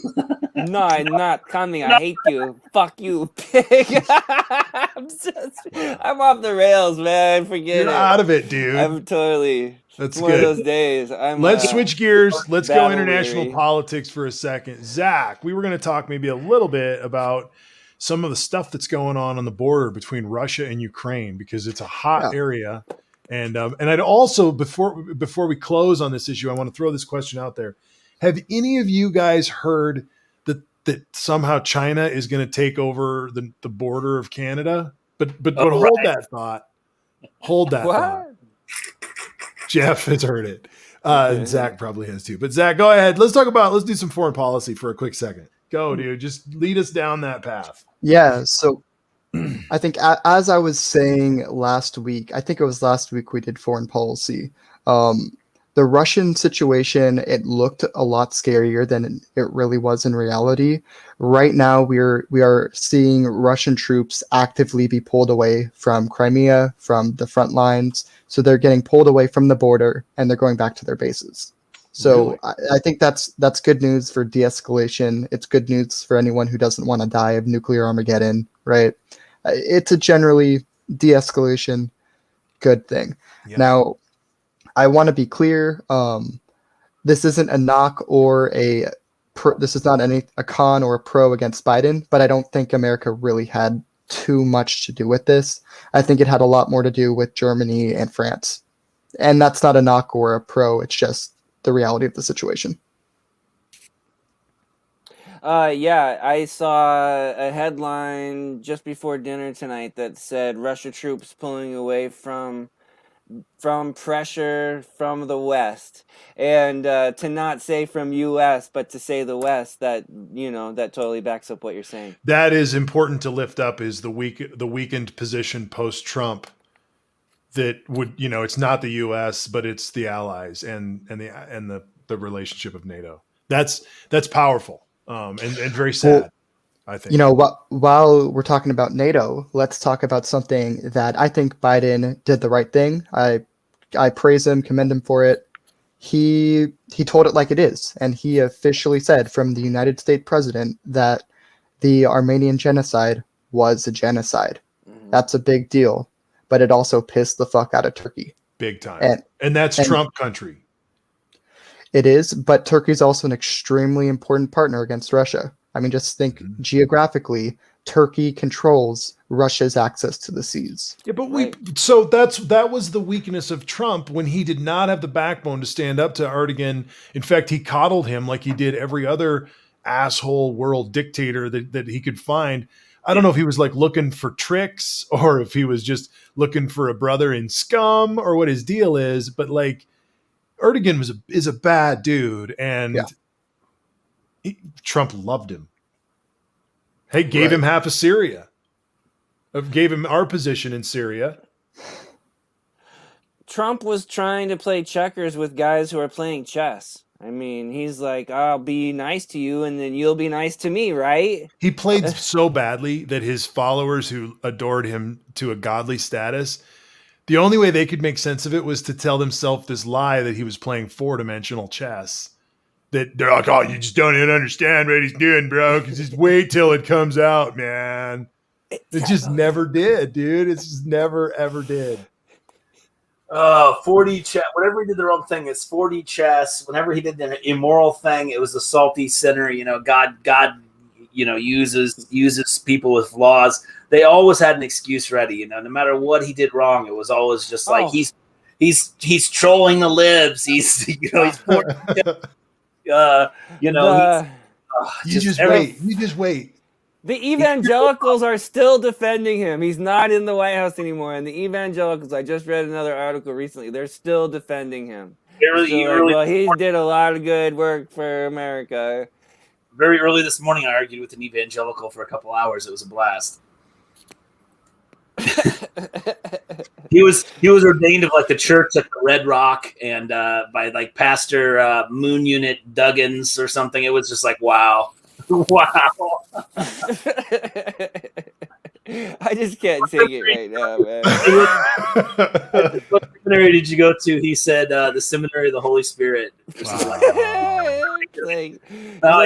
No, I'm not coming. I hate you. Fuck you, pig. I'm off the rails, man. Forget You're out of it, dude. I'm totally. That's one good. of those days. Let's switch gears. Let's go international politics for a second. Zach, we were going to talk maybe a little bit about some of the stuff that's going on the border between Russia and Ukraine, because it's a hot area. And I'd also, before we close on this issue, I want to throw this question out there. Have any of you guys heard that somehow China is going to take over the border of Canada? But hold that thought. Hold that thought. Jeff has heard it. And Zach probably has too. But Zach, go ahead. Let's do some foreign policy for a quick second. Go, dude. Just lead us down that path. Yeah. So I think as I was saying last week, I think it was last week we did foreign policy. The Russian situation, it looked a lot scarier than it really was in reality. Right now, we are seeing Russian troops actively be pulled away from Crimea, from the front lines. So they're getting pulled away from the border and they're going back to their bases. So Really? I think that's good news for de-escalation. It's good news for anyone who doesn't want to die of nuclear Armageddon, right? It's a generally de-escalation good thing. Yeah. Now, I want to be clear. This isn't a knock or this is not a con or a pro against Biden, but I don't think America really had too much to do with this. I think it had a lot more to do with Germany and France. And that's not a knock or a pro. It's just the reality of the situation. Yeah, I saw a headline just before dinner tonight that said Russia troops pulling away from pressure from the West, and to not say from U.S. but to say the West, that that totally backs up what you're saying. That is important to lift up, is the weakened position post Trump. That would, it's not the U.S. but it's the allies and the relationship of NATO. That's powerful and very sad. Well, I think. While we're talking about NATO, let's talk about something that I think Biden did the right thing. I praise him, commend him for it. He told it like it is, and he officially said from the United States president that the Armenian genocide was a genocide. Mm-hmm. That's a big deal, but it also pissed the fuck out of Turkey. Big time. And that's Trump country. It is, but Turkey's also an extremely important partner against Russia. I mean, just think geographically, Turkey controls Russia's access to the seas. Yeah, but that was the weakness of Trump, when he did not have the backbone to stand up to Erdogan. In fact, he coddled him like he did every other asshole world dictator that he could find. I don't know if he was like looking for tricks or if he was just looking for a brother in scum or what his deal is, but like Erdogan is a bad dude, and Trump loved him. Hey, gave him half of Syria. Gave him our position in Syria. Trump was trying to play checkers with guys who are playing chess. I mean, he's like, I'll be nice to you and then you'll be nice to me, right? He played so badly that his followers, who adored him to a godly status, the only way they could make sense of it was to tell themselves this lie that he was playing 4-dimensional chess. That they're like, oh, you just don't even understand what he's doing, bro. Just wait till it comes out, man. It just never did, dude. It just never, ever did. 40 chess. Whenever he did the wrong thing, it's 40 chess. Whenever he did the immoral thing, it was the salty sinner. God, uses people with flaws. They always had an excuse ready. No matter what he did wrong, it was always just like he's trolling the libs. He's you just wait. The evangelicals are still defending him. He's not in the White House anymore. And the evangelicals, I just read another article recently, they're still defending him. He did a lot of good work for America. Very early this morning, I argued with an evangelical for a couple hours. It was a blast. He was ordained of like the church at the Red Rock and by like Pastor Moon Unit Duggins or something. It was just like, wow. Wow. I just can't take it right now, man. What seminary did you go to? He said the Seminary of the Holy Spirit. Wow. Like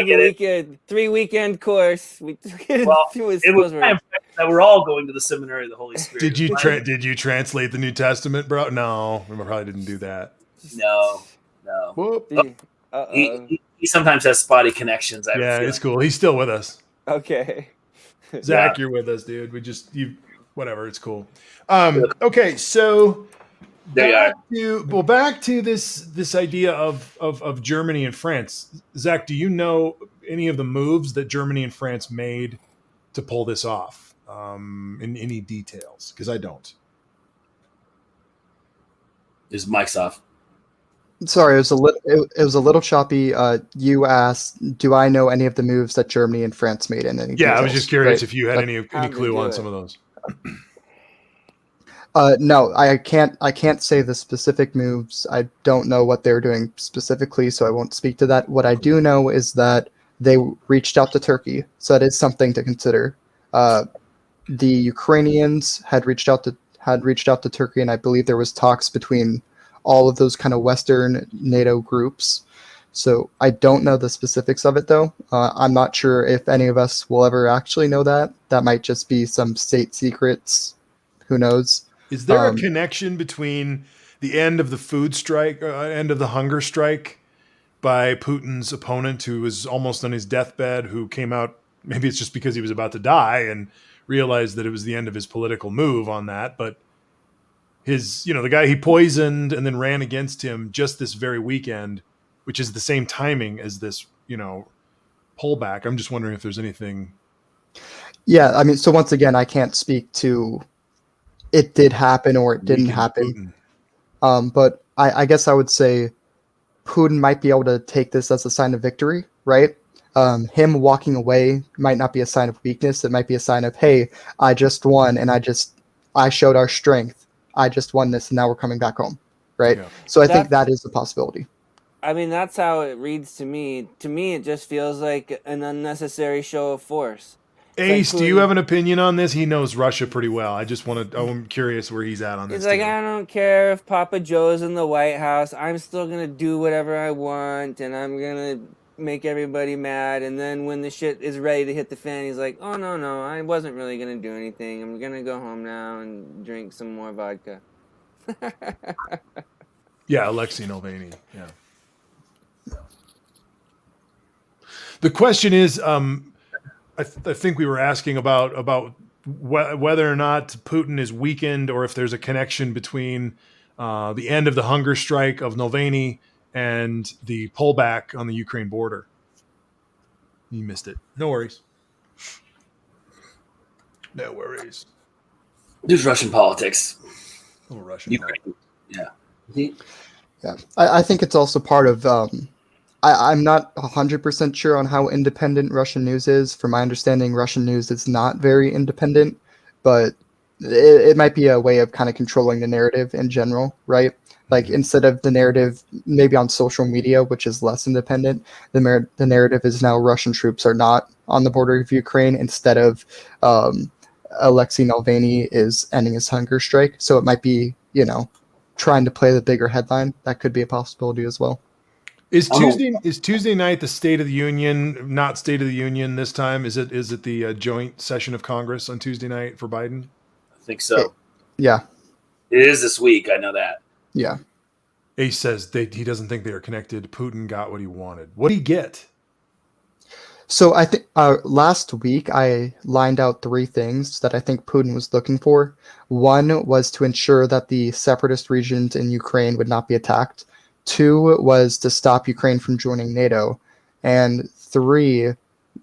a 3-weekend course. We took it. It was that we're all going to the Seminary of the Holy Spirit. Did you translate the New Testament, bro? No, we probably didn't do that. No. He sometimes has spotty connections. It's cool. He's still with us. Okay. Zach, you're with us, dude. Whatever. It's cool. Okay, so back to this idea of Germany and France. Zach, do you know any of the moves that Germany and France made to pull this off? In any details? Because I don't. His mic's off. Sorry, it was a little choppy. You asked, do I know any of the moves that Germany and France made in any Yeah, I details? was just curious Right. if you had any How'd they clue do on it? some of those. No, I can't say the specific moves. I don't know what they're doing specifically, so I won't speak to that. What I do know is that they reached out to Turkey, so that is something to consider. The Ukrainians had reached out to Turkey, and I believe there was talks between all of those kind of Western NATO groups. So I don't know the specifics of it, though. I'm not sure if any of us will ever actually know that. That might just be some state secrets. Who knows? Is there a connection between the end of the food strike, end of the hunger strike by Putin's opponent, who was almost on his deathbed, who came out, maybe it's just because he was about to die and realized that it was the end of his political move on that, but the guy he poisoned and then ran against him just this very weekend, which is the same timing as this, pullback. I'm just wondering if there's anything. Yeah, I mean, so once again, I can't speak to it did happen or it didn't happen. But I guess I would say Putin might be able to take this as a sign of victory, right? Him walking away might not be a sign of weakness. It might be a sign of, hey, I just won and I showed our strength. I just won this and now we're coming back home, right? Yeah. So I think that is a possibility. I mean, that's how it reads to me. To me, it just feels like an unnecessary show of force. Ace, do you have an opinion on this? He knows Russia pretty well. I'm curious where he's at on this. He's like, I don't care if Papa Joe's in the White House. I'm still going to do whatever I want, and I'm going to make everybody mad. And then when the shit is ready to hit the fan, he's like, oh, no, I wasn't really going to do anything. I'm going to go home now and drink some more vodka. Yeah, Alexei Navalny. Yeah. The question is, I think we were asking about whether or not Putin is weakened, or if there's a connection between the end of the hunger strike of Navalny and the pullback on the Ukraine border. You missed it. No worries. No worries. There's Russian politics. A little Russian. Ukraine. Yeah. Yeah, I think it's also part of. I'm not 100% sure on how independent Russian news is. From my understanding, Russian news is not very independent, but it might be a way of kind of controlling the narrative in general, right? Like instead of the narrative maybe on social media, which is less independent, the narrative is now Russian troops are not on the border of Ukraine instead of Alexei Navalny is ending his hunger strike. So it might be, trying to play the bigger headline. That could be a possibility as well. Is Tuesday night the State of the Union, not State of the Union this time? Is it the joint session of Congress on Tuesday night for Biden? I think so. Yeah. It is this week. I know that. Yeah. Ace says he doesn't think they are connected. Putin got what he wanted. What did he get? So I think last week I lined out 3 things that I think Putin was looking for. One was to ensure that the separatist regions in Ukraine would not be attacked. 2 was to stop Ukraine from joining NATO. And 3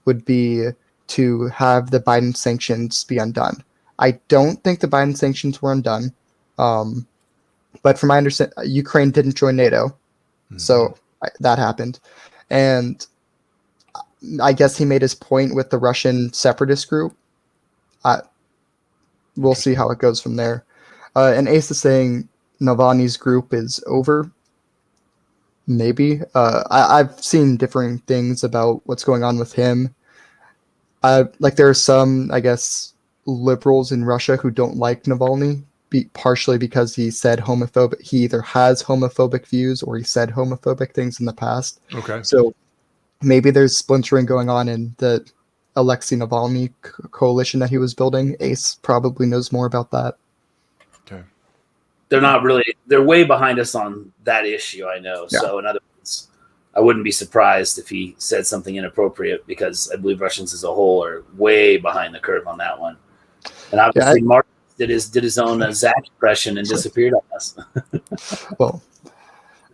would be to have the Biden sanctions be undone. I don't think the Biden sanctions were undone. But from my understanding, Ukraine didn't join NATO. Mm-hmm. So that happened. And I guess he made his point with the Russian separatist group. We'll see how it goes from there. And Ace is saying Navalny's group is over. Maybe. I've seen differing things about what's going on with him. There are some, I guess, liberals in Russia who don't like Navalny, partially because he said homophobic. He either has homophobic views or he said homophobic things in the past. Okay. So maybe there's splintering going on in the Alexei Navalny coalition that he was building. Ace probably knows more about that. Okay. They're way behind us on that issue, I know. Yeah. So in other words, I wouldn't be surprised if he said something inappropriate, because I believe Russians as a whole are way behind the curve on that one. And obviously Mark did his own Zach impression and disappeared on us. Well,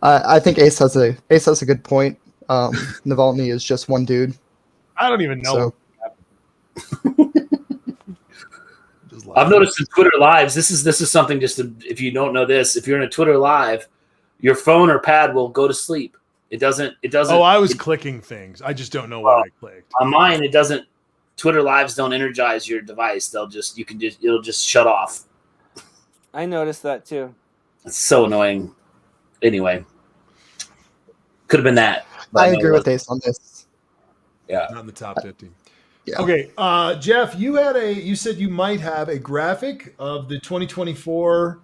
I think Ace has a good point. Navalny is just one dude. I don't even know. I've noticed in Twitter lives, this is something if you don't know this, if you're in a Twitter live, your phone or pad will go to sleep. It doesn't. Oh, I was clicking things. I just don't know what I clicked. On mine, it doesn't. Twitter lives don't energize your device. It'll just shut off. I noticed that too. It's so annoying. Anyway, could have been that. I agree with Ace on this. Yeah, not in the top 50. Yeah. Okay, Jeff, you said you might have a graphic of the 2024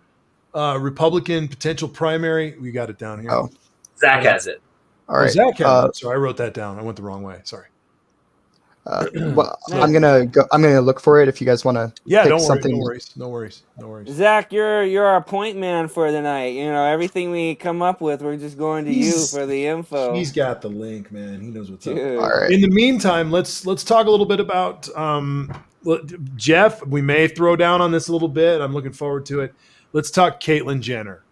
Republican potential primary. We got it down here. Oh, Zach has it. All right. Zach has it. Sorry, I wrote that down. I went the wrong way. Sorry. Well, I'm gonna look for it if you guys want to. Yeah, pick don't worry. something. No worries. Zach, you're our point man for the night. You know, everything we come up with, we're just going to you for the info. He's got the link, man. He knows what's up. Dude. All right. In the meantime, let's talk a little bit about Jeff. We may throw down on this a little bit. I'm looking forward to it. Let's talk Caitlyn Jenner.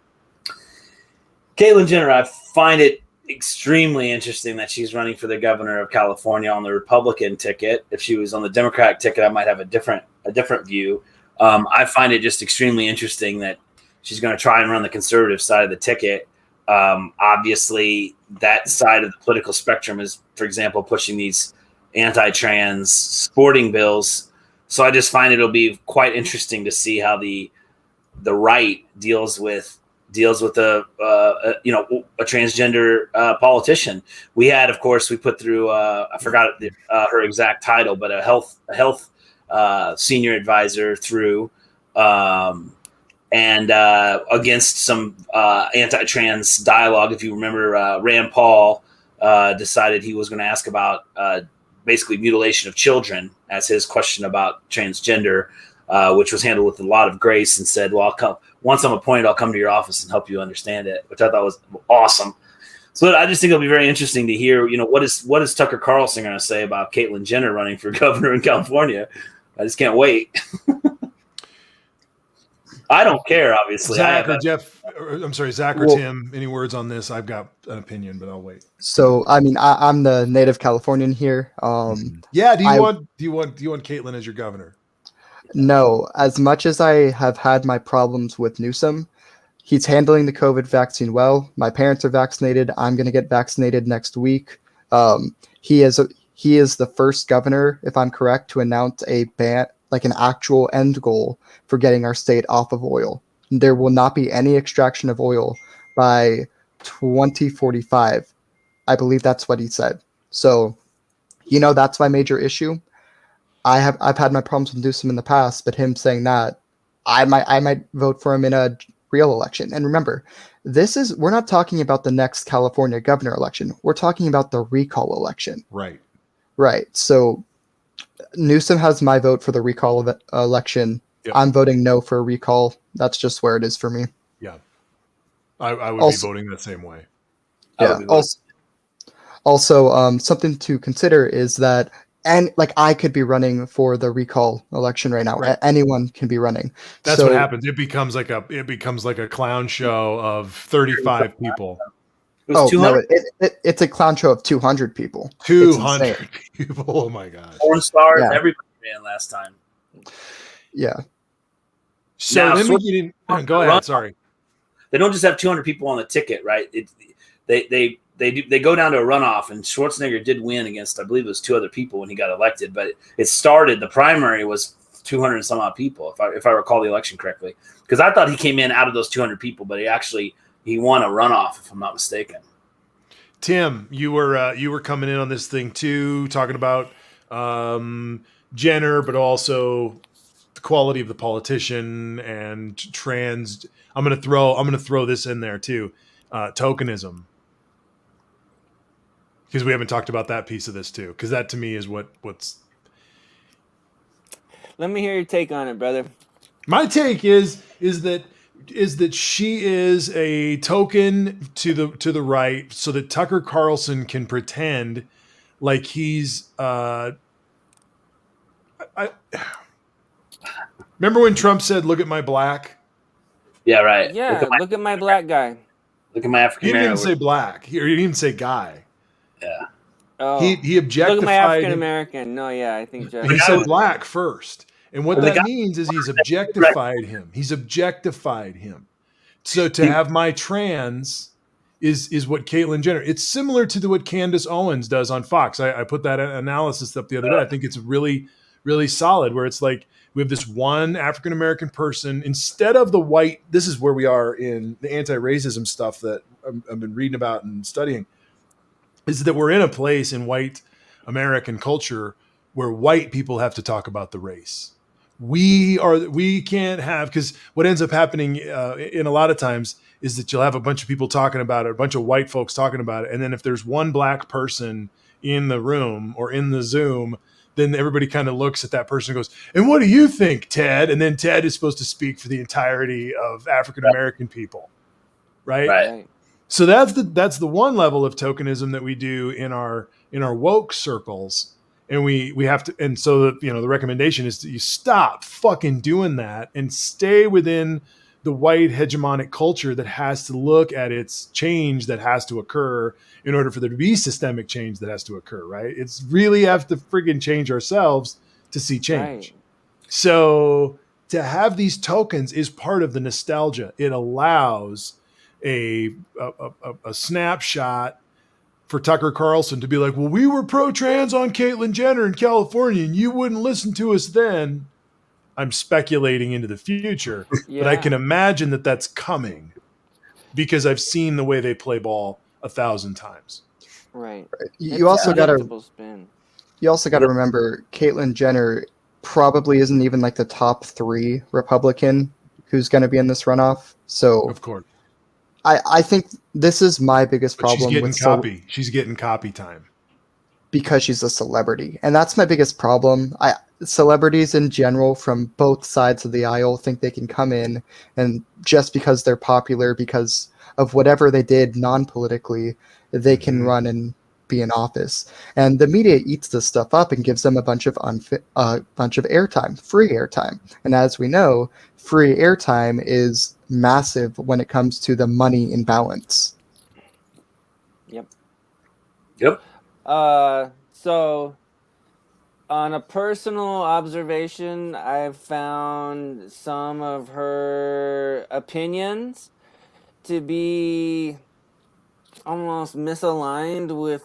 Caitlyn Jenner, I find it extremely interesting that she's running for the governor of California on the Republican ticket. If she was on the Democratic ticket, I might have a different view. I find it just extremely interesting that she's going to try and run the conservative side of the ticket. Obviously, that side of the political spectrum is, for example, pushing these anti-trans sporting bills. So I just find it'll be quite interesting to see how the right deals with a transgender politician. We had, of course, we put through I forgot her exact title, but a health senior advisor through and against some anti-trans dialogue. If you remember, Rand Paul decided he was going to ask about basically mutilation of children as his question about transgender, which was handled with a lot of grace, and said, well, once I'm appointed, I'll come to your office and help you understand it, which I thought was awesome. So I just think it'll be very interesting to hear, what is Tucker Carlson going to say about Caitlyn Jenner running for governor in California? I just can't wait. I don't care, obviously. Zach or Tim, any words on this? I've got an opinion, but I'll wait. So, I mean, I'm the native Californian here. Yeah. Do you want Caitlyn as your governor? No, as much as I have had my problems with Newsom, he's handling the COVID vaccine well. My parents are vaccinated. I'm going to get vaccinated next week. He is the first governor, if I'm correct, to announce a ban, like an actual end goal for getting our state off of oil. There will not be any extraction of oil by 2045. I believe that's what he said. So, that's my major issue. I've had my problems with Newsom in the past, but him saying that, I might vote for him in a real election. And remember, we're not talking about the next California governor election. We're talking about the recall election. Right. Right. So Newsom has my vote for the recall election. Yep. I'm voting no for a recall. That's just where it is for me. Yeah. I would be voting the same way. Yeah. Also, something to consider is that, and like, I could be running for the recall election right now. Right. Anyone can be running. That's what happens. It becomes like a clown show of 35 people. No, it's a clown show of 200 people. 200 people. Oh my gosh. Porn stars, everybody ran last time. Yeah. So let me get in. Go ahead. Sorry. They don't just have 200 people on the ticket, right? They go down to a runoff, and Schwarzenegger did win against, I believe it was 2 other people when he got elected. But the primary was 200 and some odd people, if I recall the election correctly. Because I thought he came in out of those 200 people, but he won a runoff, if I'm not mistaken. Tim, you were coming in on this thing too, talking about Jenner, but also the quality of the politician and trans. I'm gonna throw this in there too, tokenism, because we haven't talked about that piece of this too, because that to me is what's. Let me hear your take on it, brother. My take is that she is a token to the right, so that Tucker Carlson can pretend like he's. Remember when Trump said, "Look at my black"? Yeah, right. Yeah, look at my black guy. Look at my African. He didn't even say black. He didn't even say guy. Yeah. Oh, he objectified. Look at my African American. No, yeah, I think. He said black first. And what that means is he's objectified him. He's objectified him. So to have my trans is what Caitlyn Jenner. It's similar to what Candace Owens does on Fox. I put that analysis up the other day. I think it's really, really solid, where it's like we have this one African American person instead of the white. This is where we are in the anti-racism stuff that I've been reading about and studying, is that we're in a place in white American culture where white people have to talk about the race. We can't have, because what ends up happening in a lot of times is that you'll have a bunch of people talking about it, a bunch of white folks talking about it. And then if there's one black person in the room or in the Zoom, then everybody kind of looks at that person and goes, and what do you think, Ted? And then Ted is supposed to speak for the entirety of African-American people. Right. So that's the one level of tokenism that we do in our woke circles. And we have to, and so the recommendation is that you stop fucking doing that and stay within the white hegemonic culture that has to look at its change that has to occur in order for there to be systemic change that has to occur, right? It's really have to friggin' change ourselves to see change. Right. So to have these tokens is part of the nostalgia. It allows a snapshot for Tucker Carlson to be like, well, we were pro-trans on Caitlyn Jenner in California and you wouldn't listen to us then. I'm speculating into the future, but I can imagine that that's coming because I've seen the way they play ball 1,000 times. Right. You also got to remember Caitlyn Jenner probably isn't even like the top 3 Republican who's going to be in this runoff. So of course, I think this is my biggest problem. She's getting copy time because she's a celebrity, and that's my biggest problem. Celebrities in general from both sides of the aisle think they can come in and just because they're popular, because of whatever they did non-politically, they can run and be in office. And the media eats this stuff up and gives them a bunch of airtime, free airtime. And as we know, free airtime is massive when it comes to the money imbalance. Yep. So on a personal observation, I've found some of her opinions to be almost misaligned with,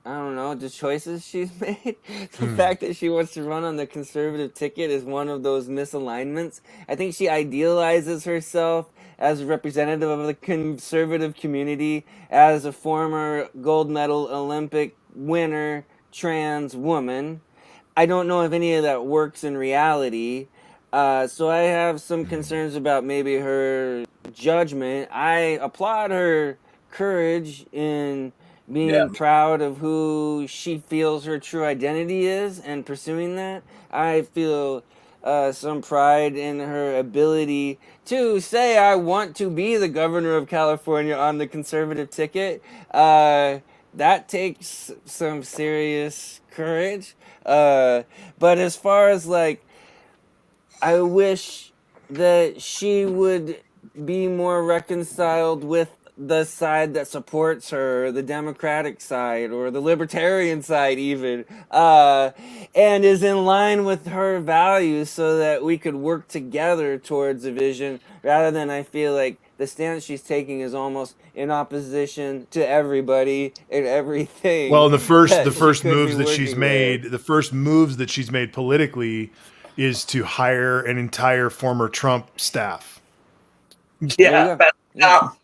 I don't know, the choices she's made. The fact that she wants to run on the conservative ticket is one of those misalignments. I think she idealizes herself as a representative of the conservative community, as a former gold medal Olympic winner, trans woman. I don't know if any of that works in reality. So I have some concerns about maybe her judgment. I applaud her courage in being proud of who she feels her true identity is and pursuing that. I feel some pride in her ability to say, I want to be the governor of California on the conservative ticket. That takes some serious courage. But as far as like, I wish that she would be more reconciled with the side that supports her, the Democratic side or the Libertarian side even, and is in line with her values so that we could work together towards a vision, rather than I feel like the stance she's taking is almost in opposition to everybody and everything. Well, the first moves that she's made politically is to hire an entire former Trump staff. Yeah, Pascal.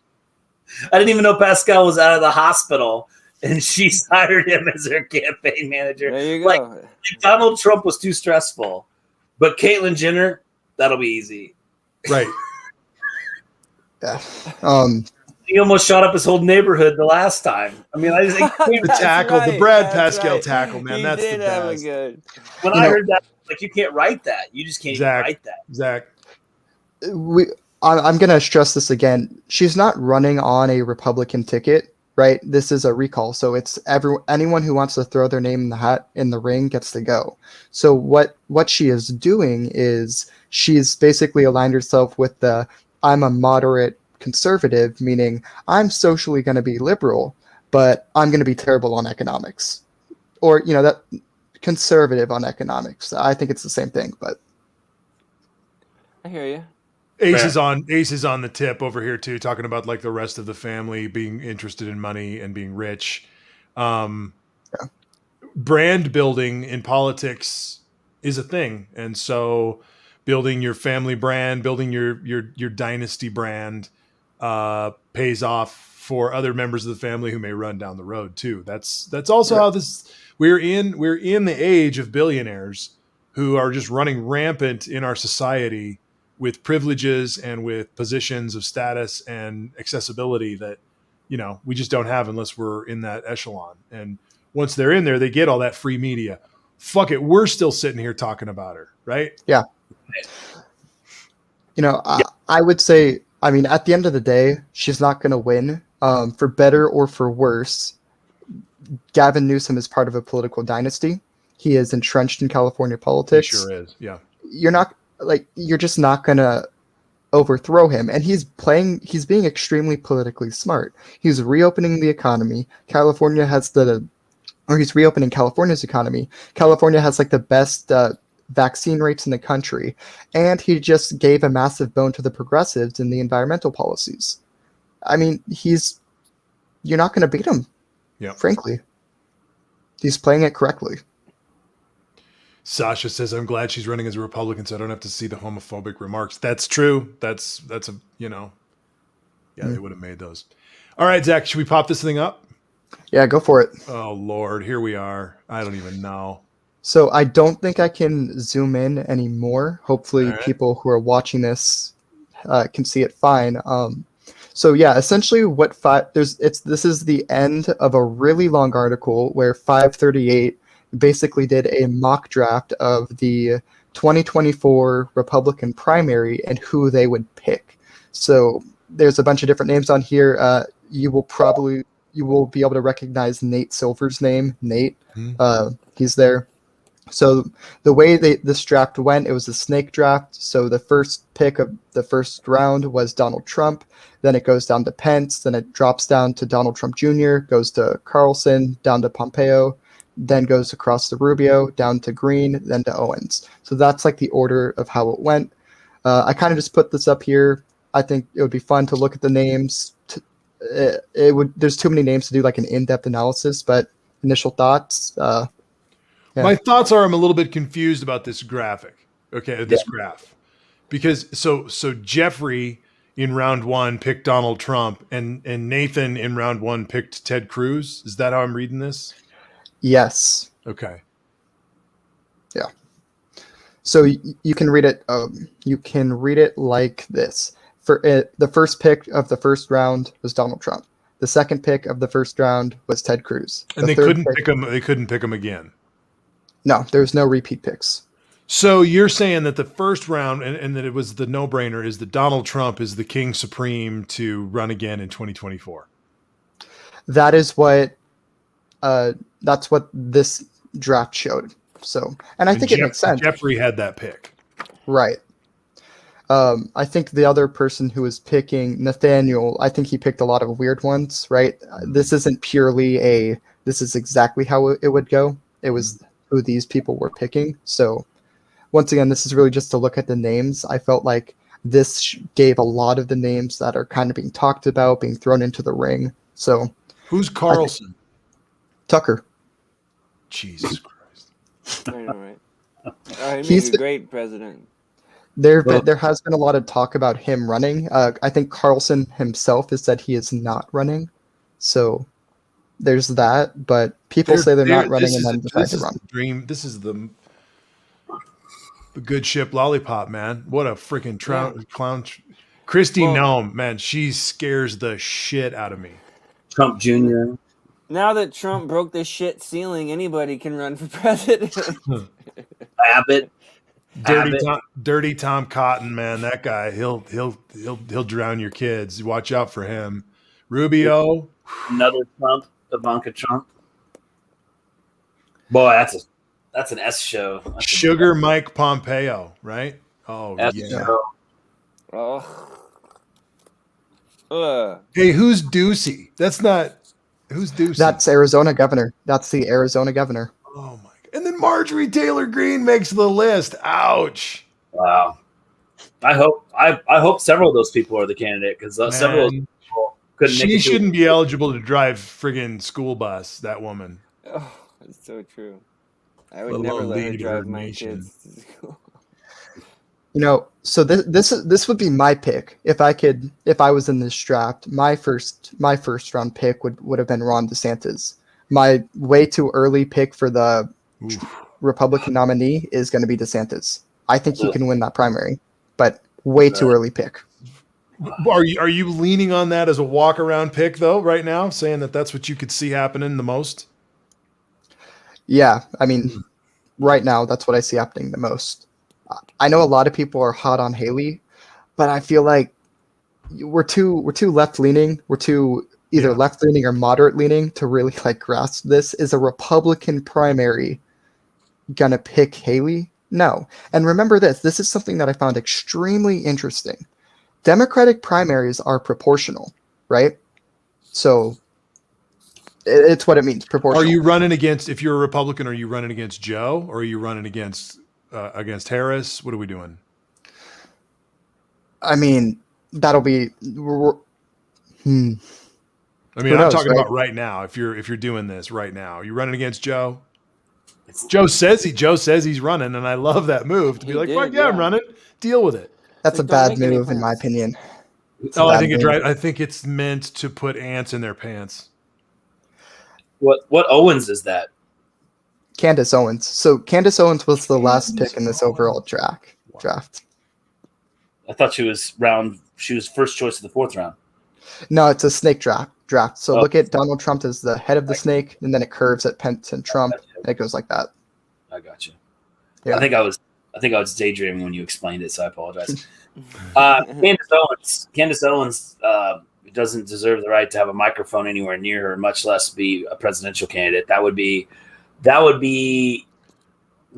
I didn't even know Pascal was out of the hospital, and she's hired him as her campaign manager. There you go. Like Donald Trump was too stressful, but Caitlyn Jenner, that'll be easy. Right. He almost shot up his whole neighborhood the last time. I mean, I just the tackle, right, the Brad Pascal tackle, man. That's the best. When I heard that, like, you can't write that. You just can't even write that. Zach. I'm going to stress this again. She's not running on a Republican ticket, right? This is a recall. So it's anyone who wants to throw their name in the hat in the ring gets to go. So what she is doing is she's basically aligned herself with I'm a moderate conservative, meaning I'm socially going to be liberal, but I'm going to be terrible on economics. Or, that conservative on economics. I think it's the same thing, but I hear you. Ace is on the tip over here too, talking about like the rest of the family being interested in money and being rich. Brand building in politics is a thing, and so building your family brand, building your dynasty brand, pays off for other members of the family who may run down the road too. That's also how this we're in the age of billionaires who are just running rampant in our society with privileges and with positions of status and accessibility that, you know, we just don't have unless we're in that echelon. And once they're in there, they get all that free media. Fuck it. We're still sitting here talking about her, right? Yeah. You know, I would say, I mean, at the end of the day, she's not going to win. For better or for worse, Gavin Newsom is part of a political dynasty. He is entrenched in California politics. He sure is. Yeah. You're just not going to overthrow him. And he's being extremely politically smart. He's reopening the economy. He's reopening California's economy. California has like the best vaccine rates in the country. And he just gave a massive bone to the progressives in the environmental policies. I mean, you're not going to beat him. Yeah. Frankly. He's playing it correctly. Sasha says, I'm glad she's running as a Republican, so I don't have to see the homophobic remarks. That's true. That's a, you know, they would have made those. All right, Zach, should we pop this thing up? Yeah, go for it. Oh, Lord, here we are. I don't even know. So I don't think I can zoom in anymore. Hopefully people who are watching this can see it fine. So yeah, essentially this is the end of a really long article where 538 basically did a mock draft of the 2024 Republican primary and who they would pick. So there's a bunch of different names on here. You will be able to recognize Nate Silver's name. Nate, he's there. So the way this draft went, it was a snake draft. So the first pick of the first round was Donald Trump. Then it goes down to Pence. Then it drops down to Donald Trump Jr., goes to Carlson, down to Pompeo, then goes across to Rubio, down to Green, then to Owens. So that's like the order of how it went. I kind of just put this up here. I think it would be fun to look at the names. There's too many names to do like an in-depth analysis, but initial thoughts. Yeah. My thoughts are I'm a little bit confused about this graphic. Okay, this graph. Because so Jeffrey in round 1 picked Donald Trump and Nathan in round 1 picked Ted Cruz. Is that how I'm reading this? Yes. Okay. Yeah. So you can read it. You can read it like this. The first pick of the first round was Donald Trump. The second pick of the first round was Ted Cruz. And they couldn't pick him. They couldn't pick him again. No, there's no repeat picks. So you're saying that the first round and that it was the no-brainer is that Donald Trump is the king supreme to run again in 2024. That is what. That's what this draft showed. So, and I think it makes sense. Jeffrey had that pick. Right. I think the other person who was picking Nathaniel, I think he picked a lot of weird ones, right? This isn't purely this is exactly how it would go. It was who these people were picking. So once again, this is really just to look at the names. I felt like this gave a lot of the names that are kind of being talked about, being thrown into the ring. So who's Carlson? Tucker. Jesus Christ. I know, right? He's a great president. There has been a lot of talk about him running. I think Carlson himself has said he is not running. So there's that, but people say they're not running and then decide to run. Dream. This is the good ship lollipop, man. What a freaking clown. Christy Nome, man, she scares the shit out of me. Trump Jr. Now that Trump broke the shit ceiling, anybody can run for president. Abbott. Dirty Tom Cotton, man. That guy, he'll drown your kids. Watch out for him. Rubio. Another Trump, Ivanka Trump. Boy, that's an S show. Sugar Mike Pompeo, right? Oh, S yeah. Show. Oh. Hey, who's Ducey? Who's Ducey? That's Arizona governor. That's the Arizona governor. Oh my God. And then Marjorie Taylor Greene makes the list. Ouch. Wow. I hope several of those people are the candidate because several of those Man, people couldn't make she it. shouldn't be eligible to drive friggin' school bus. That woman, Oh, it's so true. I would let never alone let her lead her drive my nation. kids to school. So this would be my pick if I was in this draft. My first round pick would have been Ron DeSantis. My way too early pick for the Oof. Republican nominee is going to be DeSantis. I think he Ugh. can win that primary, but way too early pick. Are you leaning on that as a walk around pick though right now, saying that that's what you could see happening the most? Yeah, I mean, right now that's what I see happening the most. I know a lot of people are hot on Haley, but I feel like we're too left leaning. We're too either Yeah. left leaning or moderate leaning to really like grasp this. Is a Republican primary gonna pick Haley? No. And remember this. This is something that I found extremely interesting. Democratic primaries are proportional, right? So it's what it means, proportional. Are you running against, if you're a Republican, are you running against Joe or are you running against Harris? What are we doing? I mean, that'll be. I mean, Who I'm knows, talking right? about right now. If you're doing this right now, are you running against Joe? Joe says he's running, and I love that move to be He like, did, fuck yeah, I'm yeah. running. Deal with it. That's a Like, don't bad make any move, in my plans. opinion. It's a Oh, I bad think it's move. right. I think it's meant to put ants in their pants. What Owens is that? Candace Owens. So Candace Owens was the last pick in this overall draft. I thought she was first choice of the fourth round. No, it's a snake draft. So Oh. look at Donald Trump as the head of the snake, and then it curves at Pence and Trump, and it goes like that. I got you. Yeah. I think I was daydreaming when you explained it, so I apologize. Candace Owens doesn't deserve the right to have a microphone anywhere near her, much less be a presidential candidate. That would be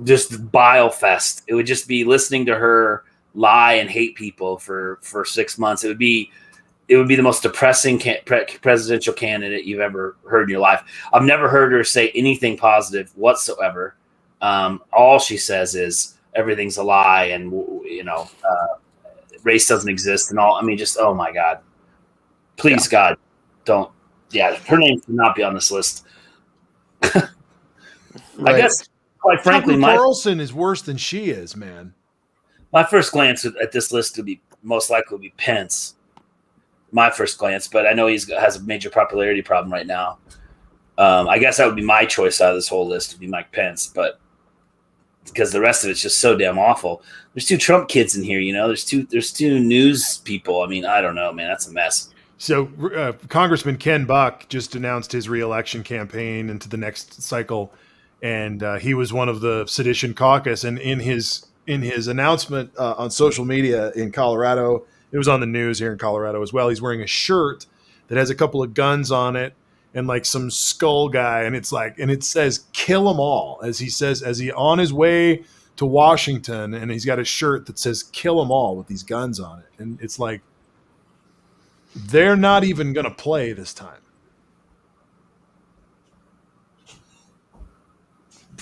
just bile fest. It would just be listening to her lie and hate people for 6 months. It would be the most depressing presidential candidate you've ever heard in your life. I've never heard her say anything positive whatsoever. All she says is everything's a lie, and race doesn't exist, and all. I mean, just oh my God, please God, don't. Yeah, her name should not be on this list. Right. I guess, quite frankly, Tucker Carlson is worse than she is, man. my first glance at this list would be most likely be Pence. My first glance, but I know he has a major popularity problem right now. I guess that would be my choice out of this whole list, to be Mike Pence, but because the rest of it's just so damn awful. There's 2 Trump kids in here, There's two news people. I mean, I don't know, man. That's a mess. So Congressman Ken Buck just announced his reelection campaign into the next cycle, and he was one of the Sedition Caucus. And in his announcement on social media in Colorado, it was on the news here in Colorado as well. He's wearing a shirt that has a couple of guns on it and like some skull guy, and it says "kill 'em all" as he on his way to Washington, and he's got a shirt that says "kill 'em all" with these guns on it, and it's like they're not even going to play this time.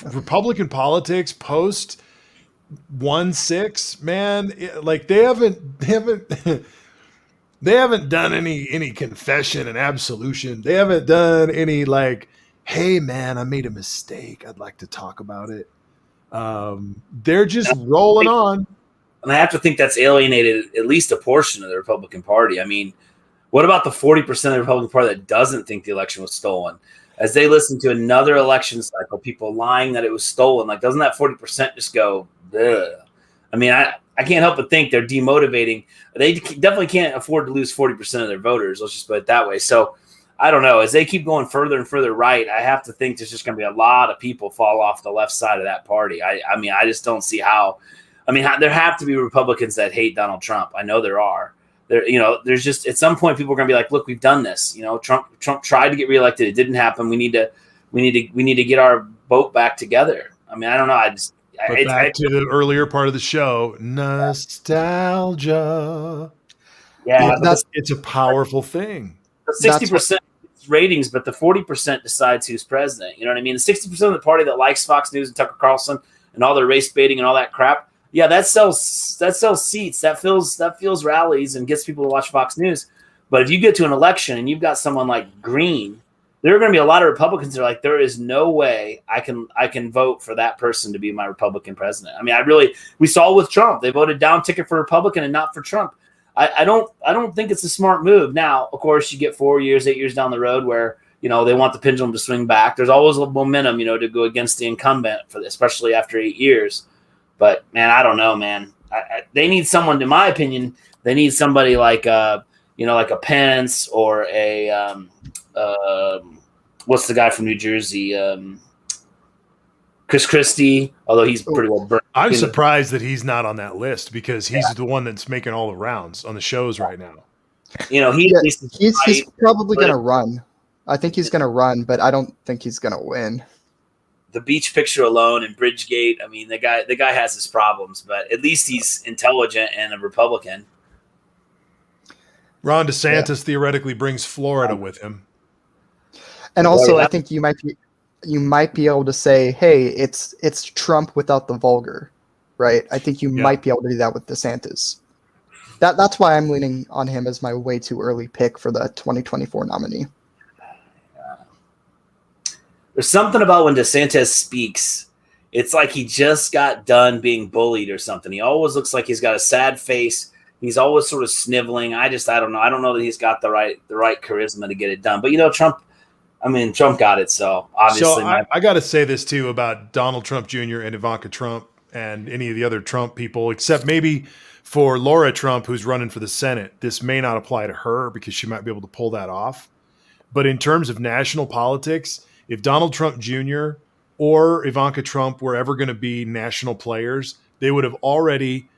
Republican politics post 1-6, man, like they haven't done any confession and absolution. They haven't done any like, hey man, I made a mistake, I'd like to talk about it. They're just rolling on. And I have to think that's alienated at least a portion of the Republican Party. I mean, what about the 40% of the Republican Party that doesn't think the election was stolen? As they listen to another election cycle, people lying that it was stolen, like doesn't that 40% just go, ugh? I mean, I can't help but think they're demotivating. They definitely can't afford to lose 40% of their voters. Let's just put it that way. So I don't know. As they keep going further and further right, I have to think there's just going to be a lot of people fall off the left side of that party. I mean, I just don't see how. I mean, there have to be Republicans that hate Donald Trump. I know there are. There's just at some point people are going to be like, look, we've done this. Trump tried to get reelected. It didn't happen. We need to get our boat back together. I mean, I don't know. Back to the earlier part of the show, nostalgia. Yeah, it's a powerful thing. The 60% ratings, but the 40% decides who's president. You know what I mean? The 60% of the party that likes Fox News and Tucker Carlson and all their race baiting and all that crap, Yeah, that sells seats, that fills rallies and gets people to watch Fox News. But if you get to an election and you've got someone like Green, there are going to be a lot of Republicans that are like, there is no way I can vote for that person to be my Republican president. I mean, we saw with Trump, they voted down ticket for Republican and not for Trump. I don't think it's a smart move. Now, of course, you get 4 years, 8 years down the road where, you know, they want the pendulum to swing back. There's always a momentum, you know, to go against the incumbent especially after 8 years. But man, I don't know, man. They need someone, in my opinion, they need somebody like like a Pence or a what's the guy from New Jersey? Chris Christie, although he's pretty well burnt. I'm surprised that he's not on that list because he's the one that's making all the rounds on the shows right now. You know, he's probably going to run. I think he's going to run, but I don't think he's going to win. The beach picture alone and Bridgegate. I mean, the guy has his problems, but at least he's intelligent and a Republican. Ron DeSantis theoretically brings Florida with him. And also, I think you might be able to say, hey, it's Trump without the vulgar, right? I think you might be able to do that with DeSantis. That's why I'm leaning on him as my way too early pick for the 2024 nominee. There's something about when DeSantis speaks, it's like he just got done being bullied or something. He always looks like he's got a sad face. He's always sort of sniveling. I don't know. I don't know that he's got the right charisma to get it done. But you know, Trump got it. So obviously, I got to say this too about Donald Trump Jr. and Ivanka Trump and any of the other Trump people, except maybe for Laura Trump, who's running for the Senate. This may not apply to her because she might be able to pull that off. But in terms of national politics, if Donald Trump Jr. or Ivanka Trump were ever going to be national players, they would have already,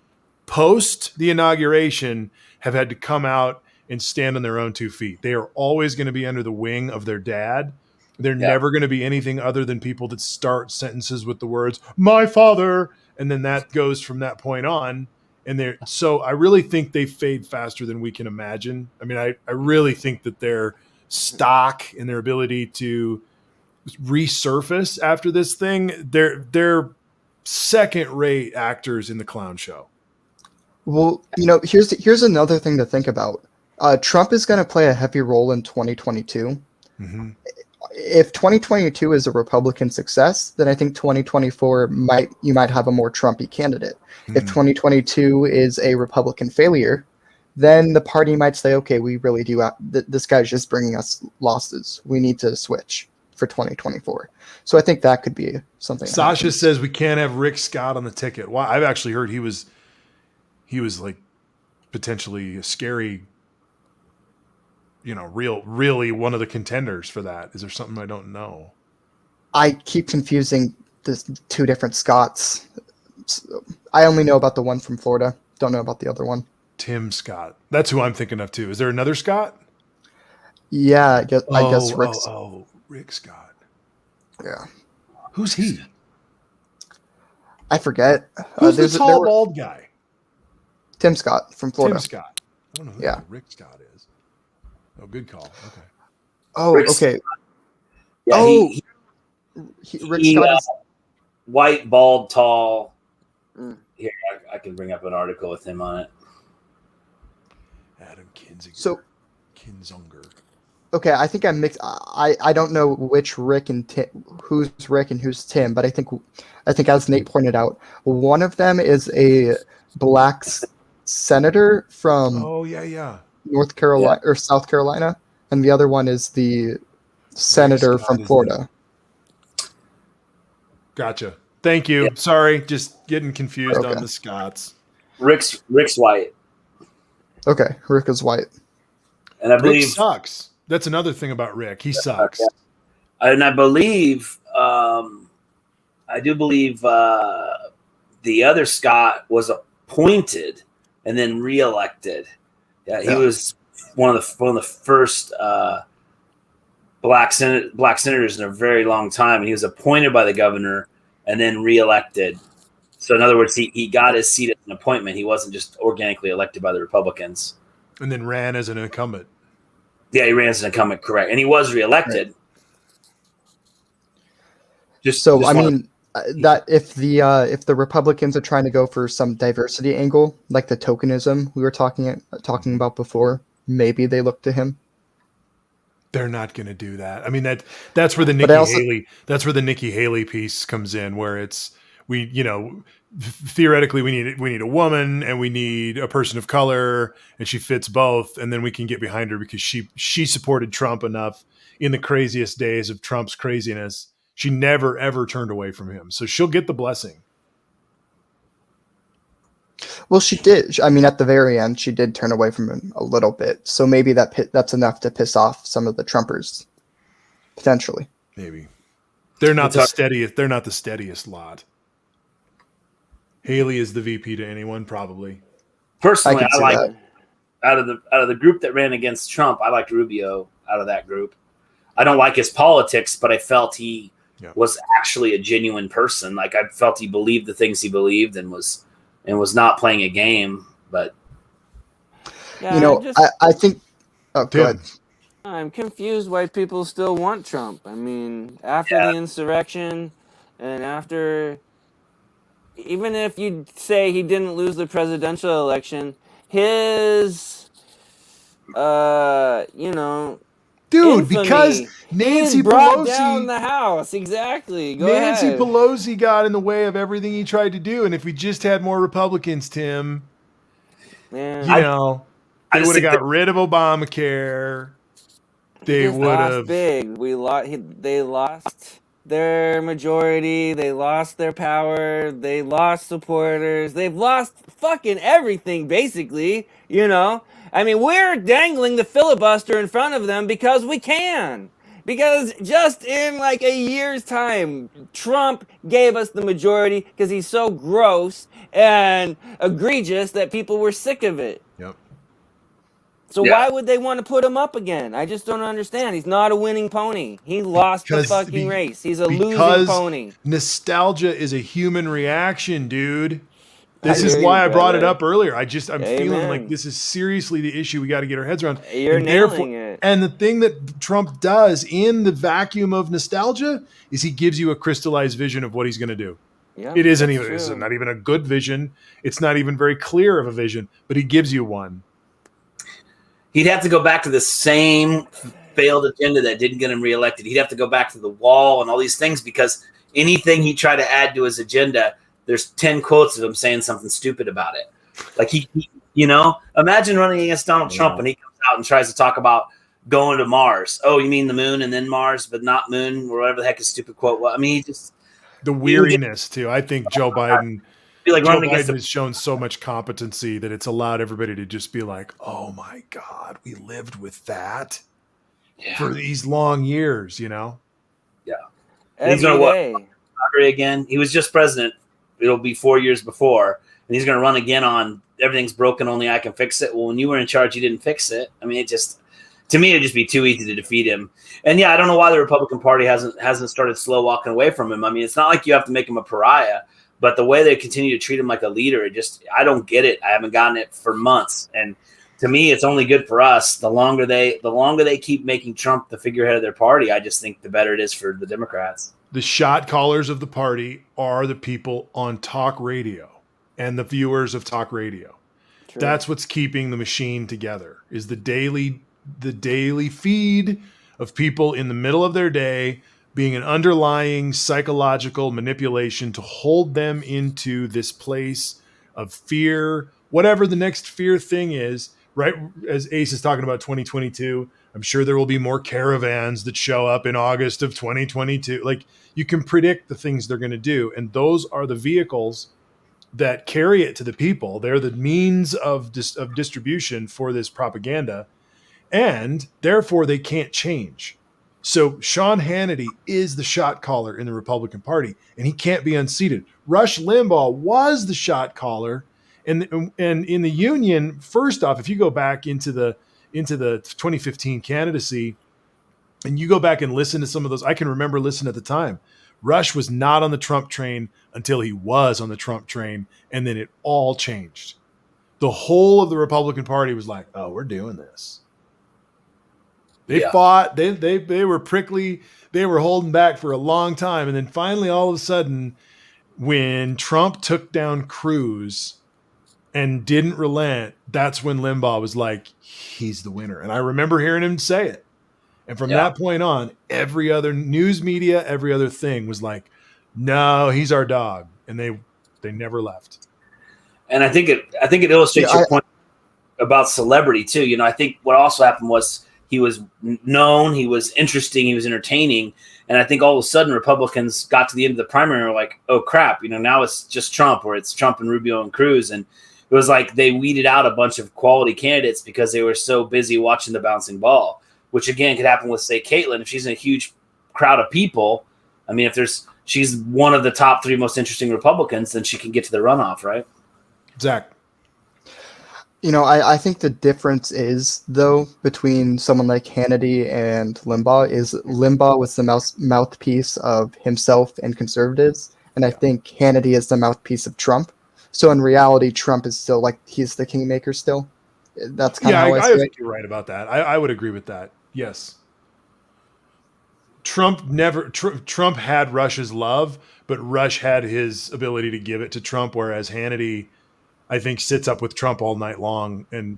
post the inauguration, have had to come out and stand on their own 2 feet. They are always going to be under the wing of their dad. They're never going to be anything other than people that start sentences with the words, my father, and then that goes from that point on. And so I really think they fade faster than we can imagine. I mean, I really think that their stock and their ability to resurface after this thing, they're second-rate actors in the clown show. Well, you know, here's another thing to think about. Trump is going to play a heavy role in 2022. Mm-hmm. If 2022 is a Republican success, then I think 2024 you might have a more Trumpy candidate. Mm-hmm. If 2022 is a Republican failure, then the party might say, okay, we really do. This guy's just bringing us losses. We need to switch for 2024. So I think that could be something. Sasha says we can't have Rick Scott on the ticket. Well, I've actually heard he was like potentially a scary, you know, really one of the contenders for that. Is there something I don't know? I keep confusing the two different Scotts. I only know about the one from Florida. Don't know about the other one. Tim Scott. That's who I'm thinking of too. Is there another Scott? Yeah, I guess Rick's. Rick Scott. Yeah. Who's he? I forget. Who's the tall, bald guy? Tim Scott from Florida. Tim Scott. I don't know who Rick Scott is. Oh, good call. Okay. Oh, okay. Yeah, Rick Scott is white, bald, tall. Here, I can bring up an article with him on it. Adam Kinzinger. So, Kinzunger. Okay, I think I mixed. I don't know which Rick and Tim, who's Rick and who's Tim, but I think as Nate pointed out, one of them is a black senator from North Carolina or South Carolina, and the other one is the senator from Florida. Gotcha. Thank you. Yeah. Sorry, just getting confused on the Scots. Rick's white. Okay, Rick is white. And I believe Rick sucks. That's another thing about Rick. He sucks. And I believe, I do believe the other Scott was appointed and then reelected. Yeah, he was one of the first black senators in a very long time, and he was appointed by the governor and then reelected. So in other words, he got his seat as an appointment. He wasn't just organically elected by the Republicans. And then ran as an incumbent. Yeah, he ran as an incumbent, correct. And he was reelected. Right. I mean, that if the Republicans are trying to go for some diversity angle, like the tokenism we were talking about before, maybe they look to him. They're not going to do that. I mean, that's where the But I also Nikki Haley piece comes in, where it's theoretically we need a woman and we need a person of color, and she fits both, and then we can get behind her because she supported Trump enough in the craziest days of Trump's craziness. She never ever turned away from him, so she'll get the blessing. Well, she did. I mean, at the very end, she did turn away from him a little bit. So maybe that's enough to piss off some of the Trumpers, potentially. Maybe they're not the steadiest. They're not the steadiest lot. Haley is the VP to anyone, probably. Personally, I like that. out of the group that ran against Trump, I liked Rubio out of that group. I don't like his politics, but I felt he was actually a genuine person. Like I felt he believed the things he believed and was not playing a game. But I think. Oh, go ahead. I'm confused why people still want Trump. I mean, after the insurrection, and after, even if you say he didn't lose the presidential election, his, Dude, infamy, because Nancy brought Pelosi down the House. Exactly. Nancy ahead. Pelosi got in the way of everything he tried to do, and if we just had more Republicans, Tim, Man, they would have got rid of Obamacare. They would have. Big. They lost their majority. They lost their power. They lost supporters. They've lost fucking everything, basically. I mean, we're dangling the filibuster in front of them because we can. Because just in like a year's time, Trump gave us the majority because he's so gross and egregious that people were sick of it. Yep. So why would they want to put him up again? I just don't understand. He's not a winning pony. He lost the fucking race. He's a losing pony. Nostalgia is a human reaction, dude. This is why I brought it up earlier. I'm feeling like this is seriously the issue we got to get our heads around. You're nailing it. And the thing that Trump does in the vacuum of nostalgia is he gives you a crystallized vision of what he's going to do. Yeah, it's not even a good vision. It's not even very clear of a vision, but he gives you one. He'd have to go back to the same failed agenda that didn't get him reelected. He'd have to go back to the wall and all these things because anything he tried to add to his agenda, there's 10 quotes of him saying something stupid about it. Like he imagine running against Donald Trump and he comes out and tries to talk about going to Mars. Oh, you mean the moon and then Mars, but not moon or whatever the heck his stupid quote was. I mean, the weariness too. I think Joe Biden has shown so much competency that it's allowed everybody to just be like, oh my God, we lived with that for these long years, Yeah. And he's going to again. He was just president. It'll be 4 years before, and he's going to run again on everything's broken, only I can fix it. Well, when you were in charge, you didn't fix it. I mean, to me, it'd just be too easy to defeat him. And I don't know why the Republican Party hasn't started slow walking away from him. I mean, it's not like you have to make him a pariah, but the way they continue to treat him like a leader, I don't get it. I haven't gotten it for months. And to me, it's only good for us. The longer they keep making Trump the figurehead of their party, I just think the better it is for the Democrats. The shot callers of the party are the people on talk radio and the viewers of talk radio. True. That's what's keeping the machine together, is the daily feed of people in the middle of their day being an underlying psychological manipulation to hold them into this place of fear, whatever the next fear thing is, right? As Ace is talking about 2022, I'm sure there will be more caravans that show up in August of 2022. Like, you can predict the things they're going to do. And those are the vehicles that carry it to the people. They're the means of distribution for this propaganda. And therefore they can't change. So Sean Hannity is the shot caller in the Republican Party, and he can't be unseated. Rush Limbaugh was the shot caller. And in the Union, first off, if you go back into the 2015 candidacy and you go back and listen to some of those, I can remember listening at the time. Rush was not on the Trump train until he was on the Trump train, and then it all changed. The whole of the Republican Party was like, oh, we're doing this. They fought. They were prickly. They were holding back for a long time, and then finally, all of a sudden, when Trump took down Cruz and didn't relent, that's when Limbaugh was like, "He's the winner." And I remember hearing him say it. And from that point on, every other news media, every other thing was like, "No, he's our dog," and they never left. And I think it illustrates your point about celebrity too. You know, I think what also happened was he was known, he was interesting, he was entertaining, and I think all of a sudden Republicans got to the end of the primary and were like, "Oh crap!" You know, now it's just Trump, or it's Trump and Rubio and Cruz, and it was like they weeded out a bunch of quality candidates because they were so busy watching the bouncing ball. Which again could happen with, say, Caitlyn, if she's in a huge crowd of people. I mean, she's one of the top 3 most interesting Republicans, then she can get to the runoff, right? Zach. You know, I think the difference is, though, between someone like Hannity and Limbaugh is Limbaugh was the mouthpiece of himself and conservatives, and I think Hannity is the mouthpiece of Trump. So in reality, Trump is still like he's the kingmaker still. That's kind of how I think you're right about that. I would agree with that. Yes. Trump had Rush's love, but Rush had his ability to give it to Trump, whereas Hannity, I think, sits up with Trump all night long and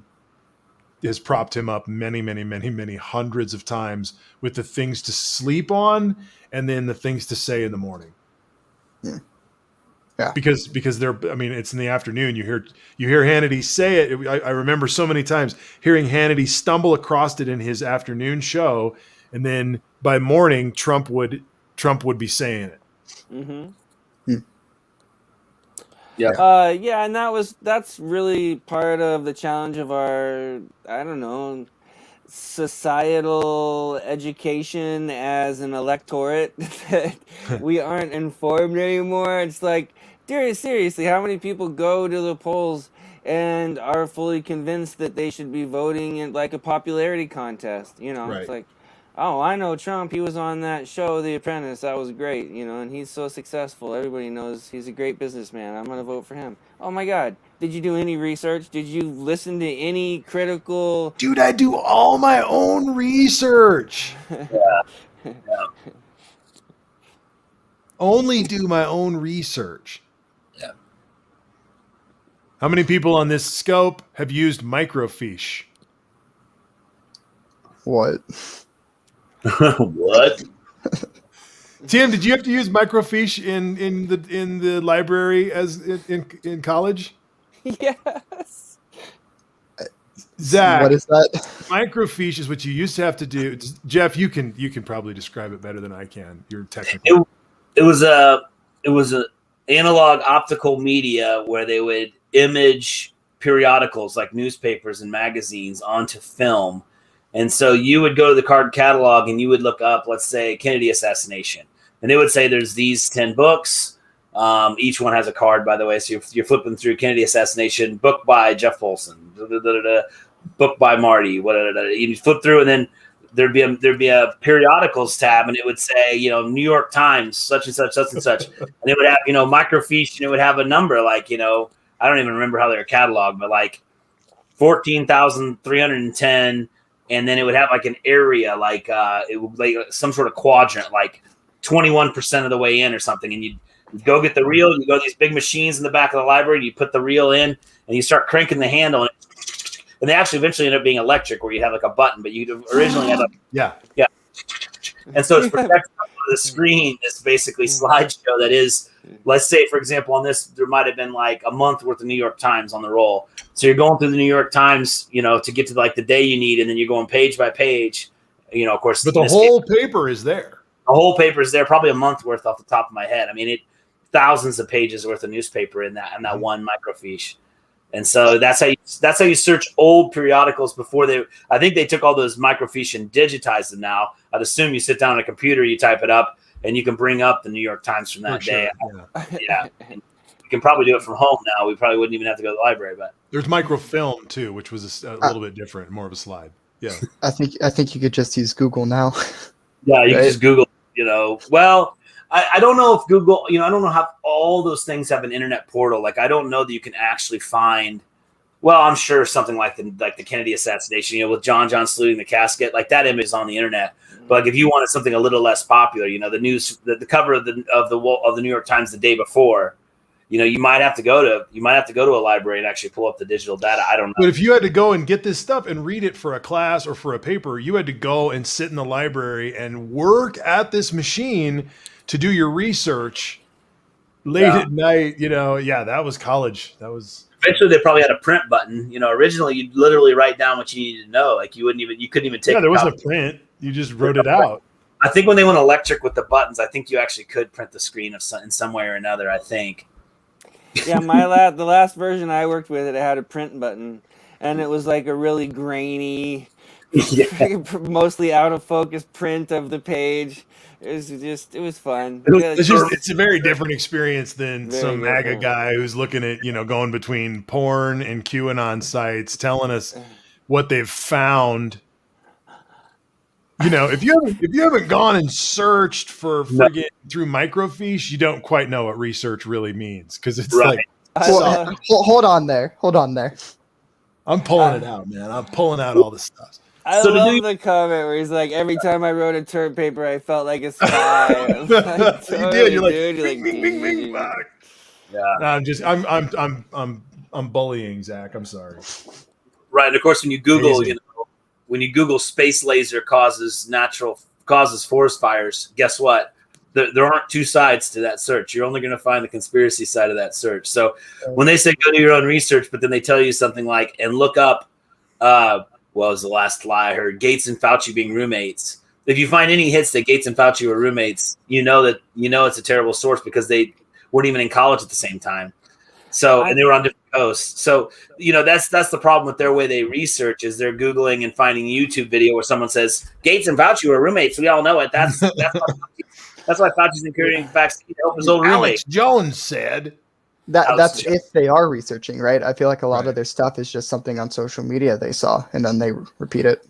has propped him up many, many, many, many hundreds of times with the things to sleep on and then the things to say in the morning. Yeah. Because it's in the afternoon. You hear Hannity say it. I remember so many times hearing Hannity stumble across it in his afternoon show, and then by morning Trump would be saying it. Mm-hmm. Yeah. And that's really part of the challenge of our, I don't know, societal education as an electorate, that we aren't informed anymore. It's like, seriously, how many people go to the polls and are fully convinced that they should be voting in like a popularity contest? You know, It's like, oh, I know Trump. He was on that show, The Apprentice. That was great, you know, and he's so successful. Everybody knows he's a great businessman. I'm going to vote for him. Oh, my God. Did you do any research? Did you listen to any critical... Dude, I do all my own research. Yeah. Only do my own research. Yeah. How many people on this scope have used microfiche? What? What? Tim, did you have to use microfiche in the library as in college? Yes. Zach, what is that? Microfiche is what you used to have to do. Jeff, you can probably describe it better than I can. You're technical. It was a analog optical media where they would image periodicals like newspapers and magazines onto film. And so you would go to the card catalog and you would look up, let's say, Kennedy assassination. And they would say there's these 10 books. Each one has a card, by the way. So you're flipping through Kennedy assassination, book by Jeff Polson, book by Marty. You flip through, and then there'd be a periodicals tab, and it would say, you know, New York Times, such and such, such and such. And it would have, you know, microfiche, and it would have a number like, you know, I don't even remember how they were cataloged, but like 14,310. And then it would have like an area, like it would like some sort of quadrant, like 21% of the way in or something. And you'd go get the reel. You go to these big machines in the back of the library. You put the reel in, and you start cranking the handle. And they actually eventually end up being electric, where you have like a button, but you originally had a yeah. And so it's protected on the screen. This basically slideshow that is, let's say, for example, on this, there might have been like a month worth of New York Times on the roll. So you're going through the New York Times, you know, to get to like the day you need, and then you're going page by page, you know, of course. But the whole paper is there. The whole paper is there, probably a month worth off the top of my head. I mean, thousands of pages worth of newspaper in that one microfiche. And so that's how you search old periodicals before I think they took all those microfiche and digitized them now. I'd assume you sit down on a computer, you type it up, and you can bring up the New York Times from that day. Yeah. And you can probably do it from home now. We probably wouldn't even have to go to the library, but there's microfilm too, which was a little bit different, more of a slide. Yeah. I think you could just use Google now. Yeah, you can just Google, you know. Well, I don't know if Google, you know, I don't know how all those things have an internet portal. Like, I don't know that you can actually find Well, I'm sure something like the Kennedy assassination, with John saluting the casket, like that image is on the internet. But like if you wanted something a little less popular, the news, the cover of the New York Times the day before, you might have to go to a library and actually pull up the digital data. I don't know. But if you had to go and get this stuff and read it for a class or for a paper, you had to go and sit in the library and work at this machine to do your research late at night. That was college. That was. Eventually, they probably had a print button. Originally, you'd literally write down what you needed to know. Like you couldn't even take. Yeah, there wasn't a print. You just wrote it out. I think when they went electric with the buttons, I think you actually could print the screen in some way or another. I think. Yeah, the last version I worked with, it had a print button, and it was like a really grainy, mostly out of focus print of the page. It was fun. It's a very different experience than some MAGA guy who's looking at, going between porn and QAnon sites, telling us what they've found. If you haven't gone and searched for friggin' through microfiche, you don't quite know what research really means, because it's right. Hold on there. I'm pulling it out, man. I'm pulling out all the stuff. I love the comment where he's like, every time I wrote a term paper, I felt like a spy. I'm like, you did. You're like, dude. bing, bing, bing, fuck. Yeah. No, I'm bullying Zach. I'm sorry. Right, and of course, when you Google space laser causes forest fires, guess what? There aren't two sides to that search. You're only going to find the conspiracy side of that search. So when they say go do your own research, but then they tell you something like, and look up, what was the last lie I heard? Gates and Fauci being roommates. If you find any hits that Gates and Fauci were roommates, it's a terrible source, because they weren't even in college at the same time. So, and they were on different coasts. So, that's the problem with their way they research, is they're Googling and finding a YouTube video where someone says Gates and Fauci were roommates. We all know it. That's why Fauci's encouraging vaccine to help his old roommate. Alex Jones said. That's if they are researching, right? I feel like a lot of their stuff is just something on social media they saw, and then they repeat it.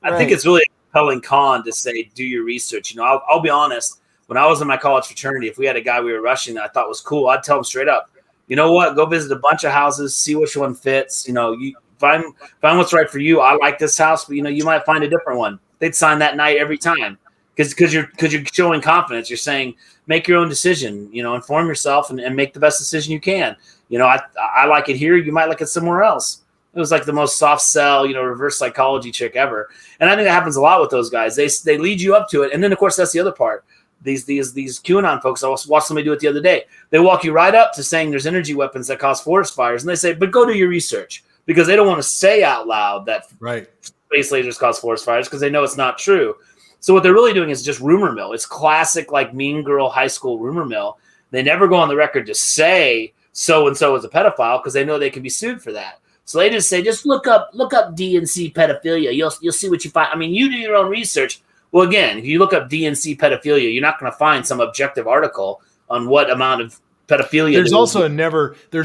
I think it's really a compelling con to say, do your research. I'll be honest. When I was in my college fraternity, if we had a guy we were rushing that I thought was cool, I'd tell him straight up, you know what? Go visit a bunch of houses, see which one fits. You find what's right for you. I like this house, but you might find a different one. They'd sign that night every time, because you're showing confidence. You're saying, make your own decision. Inform yourself and make the best decision you can. I like it here. You might like it somewhere else. It was like the most soft sell, reverse psychology trick ever. And I think that happens a lot with those guys. They lead you up to it, and then of course that's the other part. These QAnon folks, I watched somebody do it the other day. They walk you right up to saying there's energy weapons that cause forest fires. And they say, but go do your research, because they don't want to say out loud that space lasers cause forest fires, because they know it's not true. So what they're really doing is just rumor mill. It's classic, like Mean Girl high school rumor mill. They never go on the record to say so-and-so is a pedophile, because they know they can be sued for that. So they just say, just look up DNC pedophilia. You'll see what you find. I mean, you do your own research. Well, again, if you look up DNC pedophilia, you're not going to find some objective article on what amount of pedophilia. There's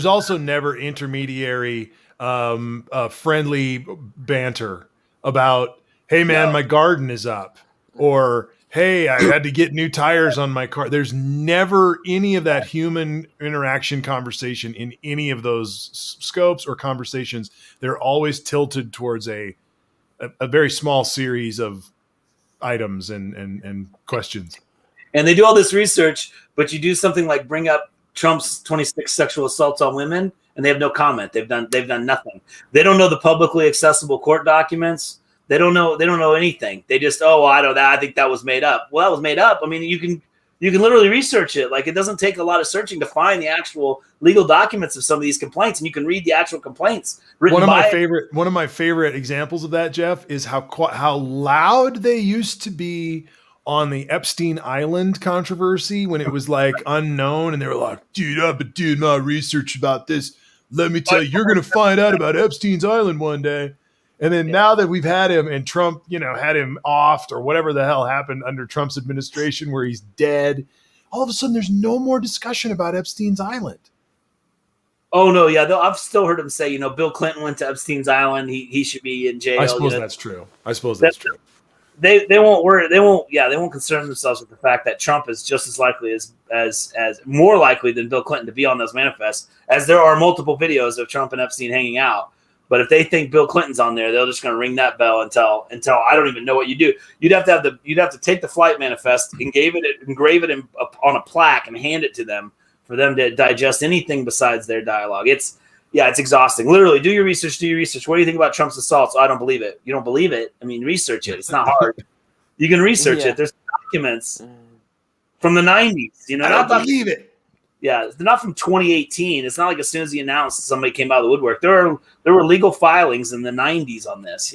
also never intermediary friendly banter about, hey man, my garden is up, or hey, I had to get new tires on my car. There's never any of that human interaction conversation in any of those scopes or conversations. They're always tilted towards a very small series of items and questions. And they do all this research, but you do something like bring up Trump's 26 sexual assaults on women, and they have no comment. They've done nothing. They don't know the publicly accessible court documents. They don't know anything. They just, I don't know. I think that was made up. Well, that was made up. I mean, you can literally research it. Like, it doesn't take a lot of searching to find the actual legal documents of some of these complaints, and you can read the actual complaints written by One of my favorite examples of that, Jeff, is how loud they used to be on the Epstein Island controversy when it was like unknown, and they were like, dude, I've been doing my research about this. Let me tell you, you're going to find out about Epstein's Island one day. And then now that we've had him, and Trump, had him offed, or whatever the hell happened under Trump's administration where he's dead, all of a sudden there's no more discussion about Epstein's Island. Oh no, yeah, I've still heard him say, Bill Clinton went to Epstein's Island. He should be in jail. I suppose that's true. That's true. They won't worry. They won't concern themselves with the fact that Trump is just as likely as more likely than Bill Clinton to be on those manifests, as there are multiple videos of Trump and Epstein hanging out. But if they think Bill Clinton's on there, they're just going to ring that bell until I don't even know what you do. You'd have to take the flight manifest, engrave it on a plaque, and hand it to them for them to digest anything besides their dialogue. It's exhausting. Literally, do your research. What do you think about Trump's assaults? Oh, I don't believe it. You don't believe it? I mean, research it. It's not hard. You can research it. There's documents from the 90s. I don't believe it. Yeah, they're not from 2018. It's not like as soon as he announced, somebody came out of the woodwork. There were legal filings in the 90s on this.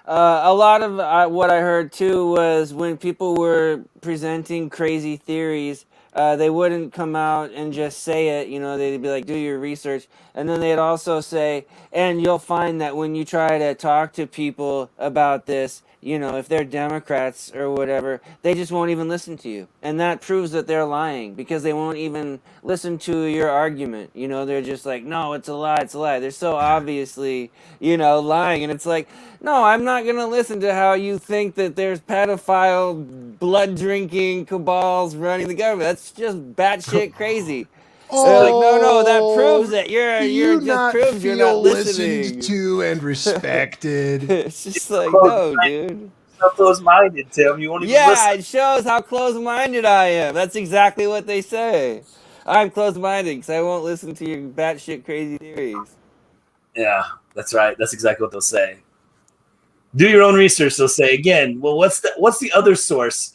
A lot of what I heard too was when people were presenting crazy theories, they wouldn't come out and just say it. They'd be like, do your research. And then they'd also say, and you'll find that when you try to talk to people about this, if they're Democrats or whatever, they just won't even listen to you. And that proves that they're lying because they won't even listen to your argument. They're just like, no, it's a lie. They're so obviously, lying. And it's like, no, I'm not going to listen to how you think that there's pedophile, blood-drinking cabals running the government. That's just batshit crazy. No, that proves that you're just proves you're not listening. Listened to and respected. It's just like, no, dude. So close-minded, Tim. You won't even listen. It shows how close-minded I am. That's exactly what they say. I'm close-minded because I won't listen to your batshit crazy theories. Yeah, that's right. That's exactly what they'll say. Do your own research. They'll say again. Well, what's the other source?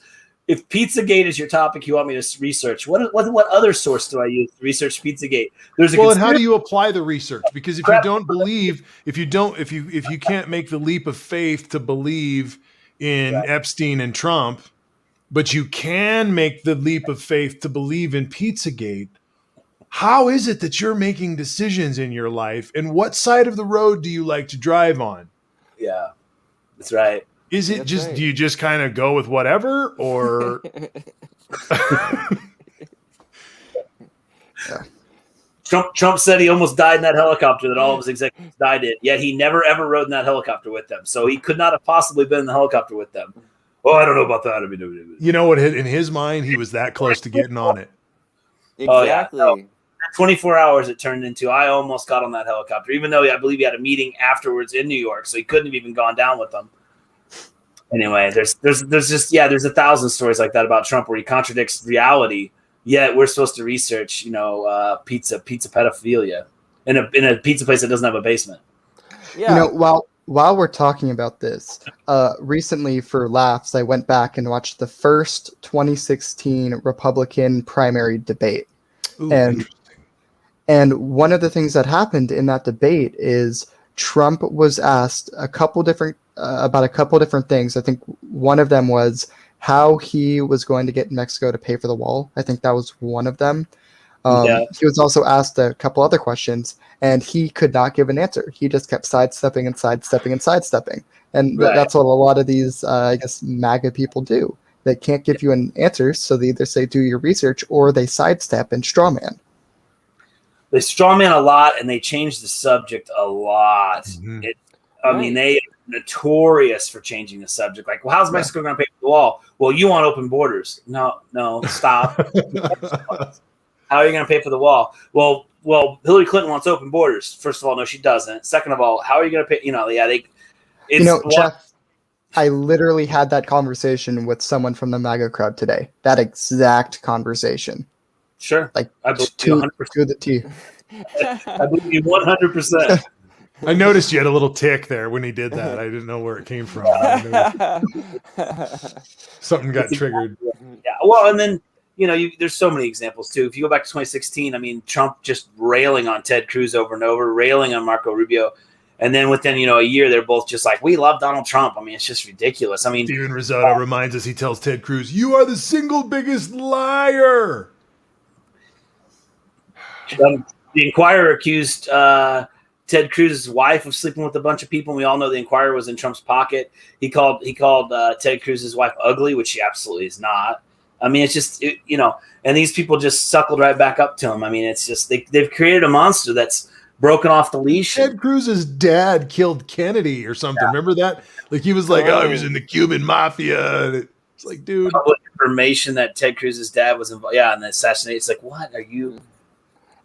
If Pizzagate is your topic, you want me to research. What other source do I use to research Pizzagate? And how do you apply the research? Because if you don't believe, if you can't make the leap of faith to believe in Epstein and Trump, but you can make the leap of faith to believe in Pizzagate, how is it that you're making decisions in your life, and what side of the road do you like to drive on? Yeah, that's right. Is it just, do you just kind of go with whatever, or? Trump said he almost died in that helicopter that all of his executives died in, yet he never ever rode in that helicopter with them. So he could not have possibly been in the helicopter with them. Oh, I don't know about that. You know what? In his mind, he was that close to getting on it. Exactly. Oh, yeah. No. 24 hours it turned into. I almost got on that helicopter, even though I believe he had a meeting afterwards in New York, so he couldn't have even gone down with them. Anyway, there's 1,000 stories like that about Trump where he contradicts reality. Yet we're supposed to research, pizza pedophilia in a pizza place that doesn't have a basement. Yeah. While we're talking about this, recently for laughs, I went back and watched the first 2016 Republican primary debate. Ooh, and one of the things that happened in that debate is Trump was asked about a couple different things. I think one of them was how he was going to get Mexico to pay for the wall. I think that was one of them. He was also asked a couple other questions, and he could not give an answer. He just kept sidestepping. And that's what a lot of these, MAGA people do. They can't give you an answer, so they either say do your research or they sidestep and strawman. They strawman a lot, and they change the subject a lot. Mm-hmm. I mean, they are notorious for changing the subject. Like, well, how's Mexico going to pay for the wall? Well, you want open borders. No, stop. How are you going to pay for the wall? Well, Hillary Clinton wants open borders. First of all, no, she doesn't. Second of all, how are you going to pay? Jeff, I literally had that conversation with someone from the MAGA crowd today. That exact conversation. Sure. Like, I believe to 100%. the T. I believe you 100%. I noticed you had a little tick there when he did that. I didn't know where it came from. Something got triggered. Yeah. Well, and then, there's so many examples too. If you go back to 2016, I mean, Trump just railing on Ted Cruz over and over, railing on Marco Rubio. And then within, a year, they're both just like, we love Donald Trump. I mean, it's just ridiculous. I mean, Steven Risotto reminds us, he tells Ted Cruz, you are the single biggest liar. The Inquirer accused Ted Cruz's wife of sleeping with a bunch of people. And we all know the Inquirer was in Trump's pocket. He called Ted Cruz's wife ugly, which she absolutely is not. I mean, it's just, and these people just suckled right back up to him. I mean, it's just, they've created a monster that's broken off the leash. Ted Cruz's dad killed Kennedy or something. Yeah. Remember that? Like, he was like, he was in the Cuban mafia. And it's like, dude. Public information that Ted Cruz's dad was involved. Yeah, and the assassination. It's like, what are you?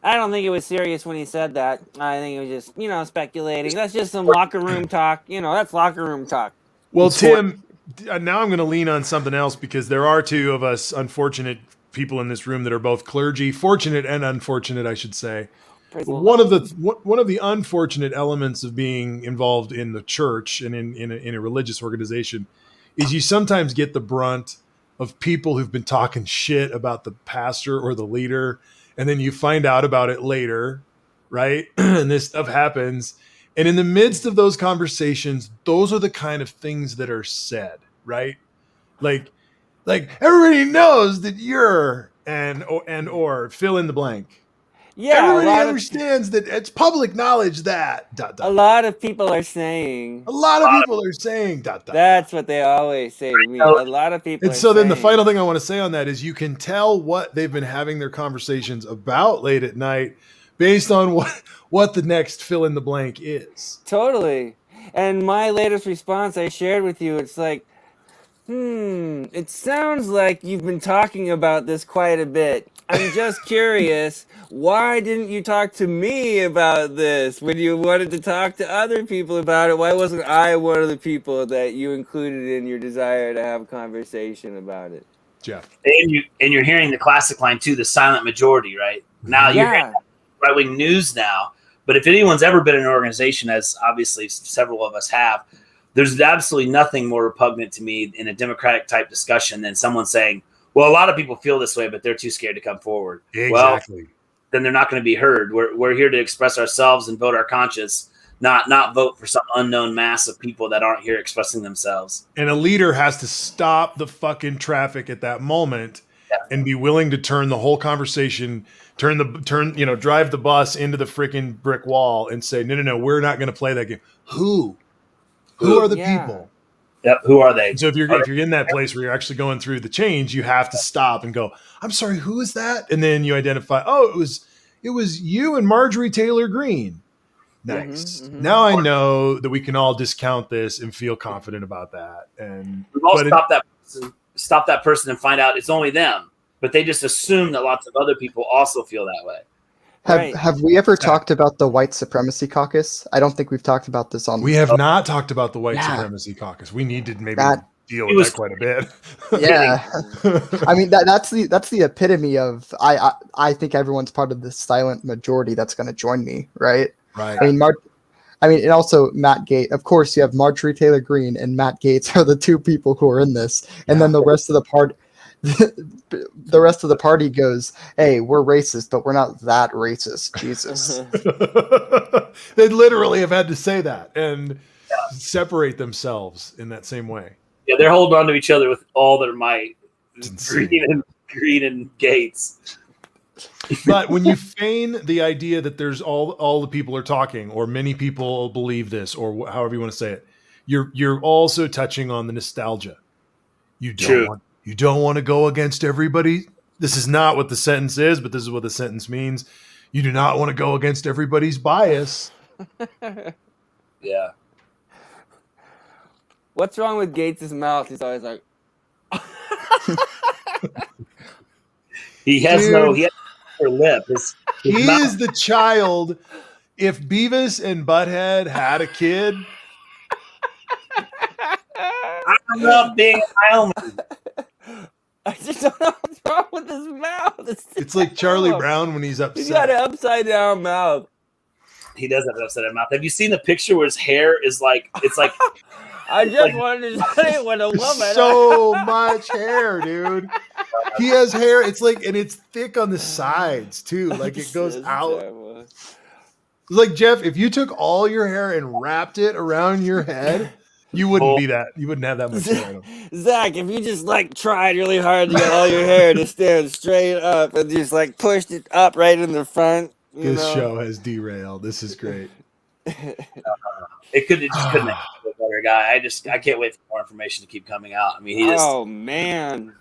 I don't think it was serious when he said that. I think it was just, speculating. That's just some locker room talk. That's locker room talk. Well, Tim, now I'm going to lean on something else because there are two of us unfortunate people in this room that are both clergy, fortunate and unfortunate, I should say. Praise the One of Lord. one of the unfortunate elements of being involved in the church and in a religious organization is you sometimes get the brunt of people who've been talking shit about the pastor or the leader, and then you find out about it later, right? And this stuff happens. And in the midst of those conversations, those are the kind of things that are said, right? Like everybody knows that you're or fill in the blank. Yeah, Everybody understands that it's public knowledge that a lot of people are saying. A lot of people are saying That's what they always say to me. A lot of people. And so then the final thing I want to say on that is you can tell what they've been having their conversations about late at night based on what the next fill in the blank is. Totally. And my latest response I shared with you, it's like, it sounds like you've been talking about this quite a bit. I'm just curious, why didn't you talk to me about this when you wanted to talk to other people about it? Why wasn't I one of the people that you included in your desire to have a conversation about it? Jeff. And you're hearing the classic line too, the silent majority, right? Now you're hearing right-wing news now, but if anyone's ever been in an organization, as obviously several of us have, there's absolutely nothing more repugnant to me in a democratic type discussion than someone saying, well, a lot of people feel this way, but they're too scared to come forward. Exactly. Well, then they're not going to be heard. We're here to express ourselves and vote our conscience, not vote for some unknown mass of people that aren't here expressing themselves. And a leader has to stop the fucking traffic at that moment and be willing to turn the whole conversation, drive the bus into the freaking brick wall and say, no, we're not going to play that game. Who are the people? Yep. Who are they? And so if you're in that place where you're actually going through the change, you have to stop and go, I'm sorry, who is that? And then you identify, it was you and Marjorie Taylor Greene. Nice. Mm-hmm. Now I know that we can all discount this and feel confident about that. And we've all stop that person and find out it's only them, but they just assume that lots of other people also feel that way. Have we ever talked about the White Supremacy Caucus? I don't think we've talked about this on. We have not talked about the White Supremacy Caucus. We need to maybe deal with that quite a bit. Yeah, I mean that's the epitome of I think everyone's part of this silent majority that's going to join me, right? Right. And also Matt Gaetz. Of course, you have Marjorie Taylor Greene and Matt Gaetz are the two people who are in this, and then the rest of the part. The rest of the party goes, hey, we're racist, but we're not that racist. Jesus. They literally have had to say that and separate themselves in that same way. Yeah, they're holding on to each other with all their might. Greene and Gaetz. But when you feign the idea that there's all the people are talking, or many people believe this, or however you want to say it, you're also touching on the nostalgia. You don't want to go against everybody. This is not what the sentence is, but this is what the sentence means. You do not want to go against everybody's bias. Yeah. What's wrong with Gates' mouth? He's always like... he has no lip. He is the child. If Beavis and Butthead had a kid... I love being Heilman. I just don't know what's wrong with his mouth. It's like Charlie Brown when he's upset. He's got an upside down mouth. He does have an upside down mouth. Have you seen the picture where his hair is like it's like? I just wanted to say when a woman. So much hair, dude. He has hair. It's like, and it's thick on the sides too. Like it goes out. It's like, Jeff, if you took all your hair and wrapped it around your head. You wouldn't be that. You wouldn't have that much hair. Zach, if you just tried really hard to get all your hair to stand straight up and just pushed it up right in the front. This show has derailed. This is great. It couldn't have a better guy. I can't wait for more information to keep coming out. I mean, he just man,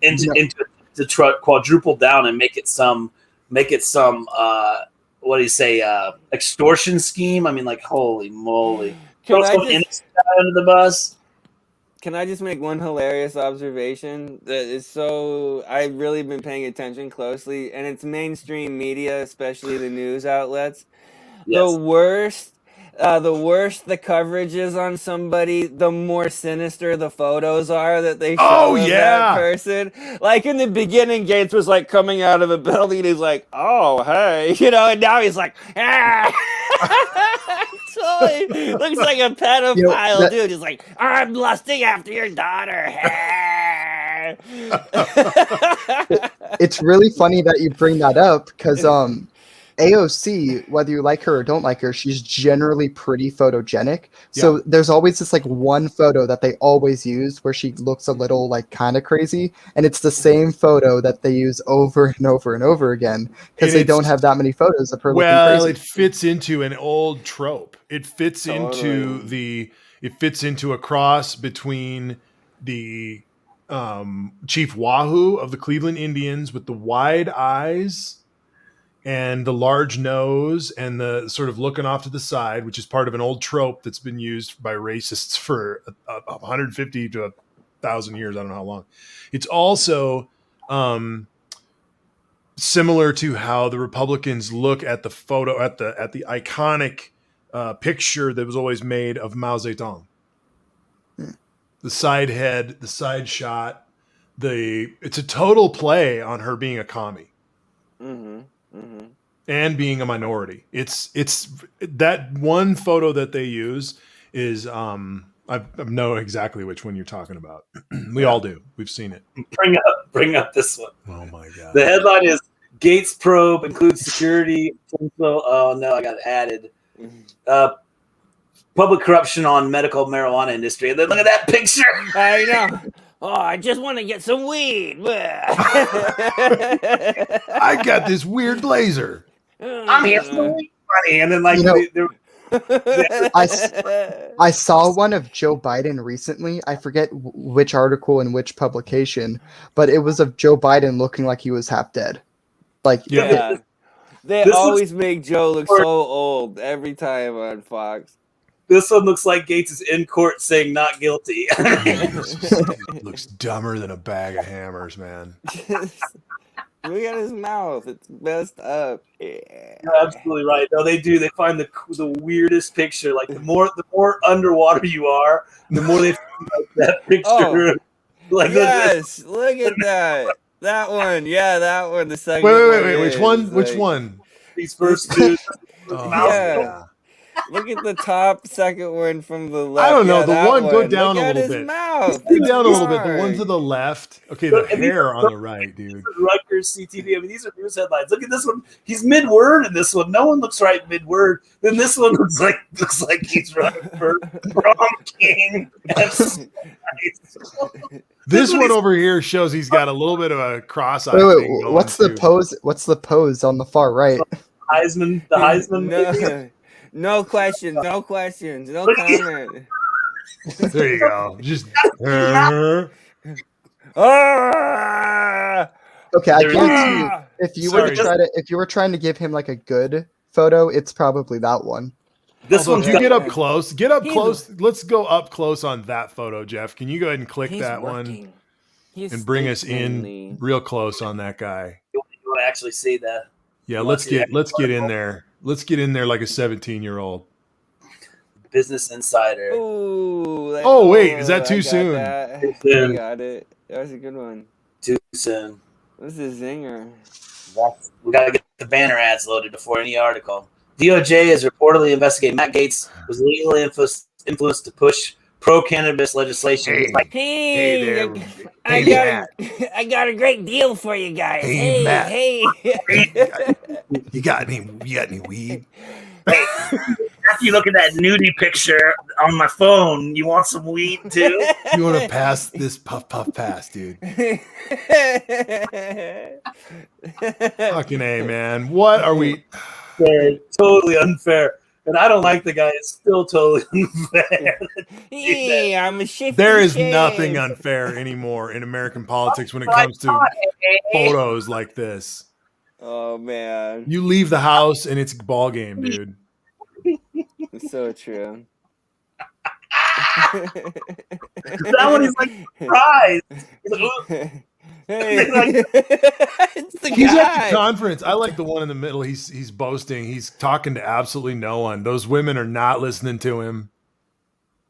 and to quadruple down and make it some what do you say extortion scheme? I mean, holy moly. Throw some innocent guy under the bus. Can I just make one hilarious observation that is so I've really been paying attention closely, and it's mainstream media, especially the news outlets. The Yes. worst, the worse the coverage is on somebody, the more sinister the photos are that they show Oh, of that yeah. person. Like in the beginning, Gates was like coming out of a building, and he's like, "Oh, hey," you know, and now he's like, "Ah." Totally looks like a pedophile dude. He's like, "I'm lusting after your daughter." It's really funny that you bring that up because AOC, whether you like her or don't like her, she's generally pretty photogenic. So there's always this like one photo that they always use where she looks a little like kind of crazy, and it's the same photo that they use over and over and over again because they don't have that many photos of her looking Well, crazy. it fits into an old trope. It fits into a cross between the Chief Wahoo of the Cleveland Indians with the wide eyes and the large nose and the sort of looking off to the side, which is part of an old trope that's been used by racists for 150 to 1,000 years. I don't know how long. It's also similar to how the Republicans look at the photo at the iconic picture that was always made of Mao Zedong. The side head, the side shot, it's a total play on her being a commie. Mm-hmm. Mm-hmm. And being a minority. It's that one photo that they use is I know exactly which one you're talking about. We all do. We've seen it. Bring up this one. Oh my god. The headline is Gates probe includes security. Oh no, I got it added. Public corruption on medical marijuana industry. And then look at that picture. I know. Oh, I just want to get some weed. I got this weird blazer. I'm here for the weed money. And then like I saw one of Joe Biden recently. I forget which article and which publication, but it was of Joe Biden looking like he was half dead. Like they always make Joe look so old every time on Fox. This one looks like Gates is in court saying not guilty. Looks dumber than a bag of hammers, man. Look at his mouth; it's messed up. Yeah. You're absolutely right. No, they do. They find the weirdest picture. Like the more underwater you are, the more they find that picture. Oh, like yes, look at that. That one, yeah, that one. The second. Wait. Which one? Which one? These first two. Yeah. Look at the top second one from the left. I don't know. Yeah, the one, go down look a little at his bit. Mouth. Go down a little bit. The one to the left. Okay, the hair on the right, dude. Rutgers CTV. I mean, these are news headlines. Look at this one. He's mid-word in this one. No one looks right mid-word. Then this one looks like he's running for prom king. This one over here shows he's got a little bit of a cross-eye. Wait, what's the pose? What's the pose on the far right? Heisman. The Heisman. No questions. No questions. No comment. There you go. Just. Okay, I guarantee you, if you were trying to give him like a good photo, it's probably that one. This one, you get up close. Get up close. Let's go up close on that photo, Jeff. Can you go ahead and click that one and bring us in real close on that guy? You want to actually see that? Yeah, let's get in there. Let's get in there like a 17-year-old. Business Insider. Ooh, wait, is that too soon? I got it. That was a good one. Too soon. This is a zinger. We got to get the banner ads loaded before any article. DOJ is reportedly investigating Matt Gaetz was legally influenced to push pro-cannabis legislation. Hey there. I got a great deal for you guys. Hey, Matt. Hey. You got any weed? Hey, after you look at that nudie picture on my phone, you want some weed too? You want to pass this puff pass, dude? Fucking A, man. What are we? Totally unfair. And I don't like the guy. It's still totally unfair. Hey, I'm a shifty There is shave. nothing unfair anymore in American politics when it comes to photos like this. Oh man, You leave the house and it's a ball game, dude. it's so true. That one he's like surprised. He's like, "Ooh." Hey, Like- it's the He's at guy. the conference. I like the one in the middle. He's boasting. He's talking to absolutely no one. Those women are not listening to him.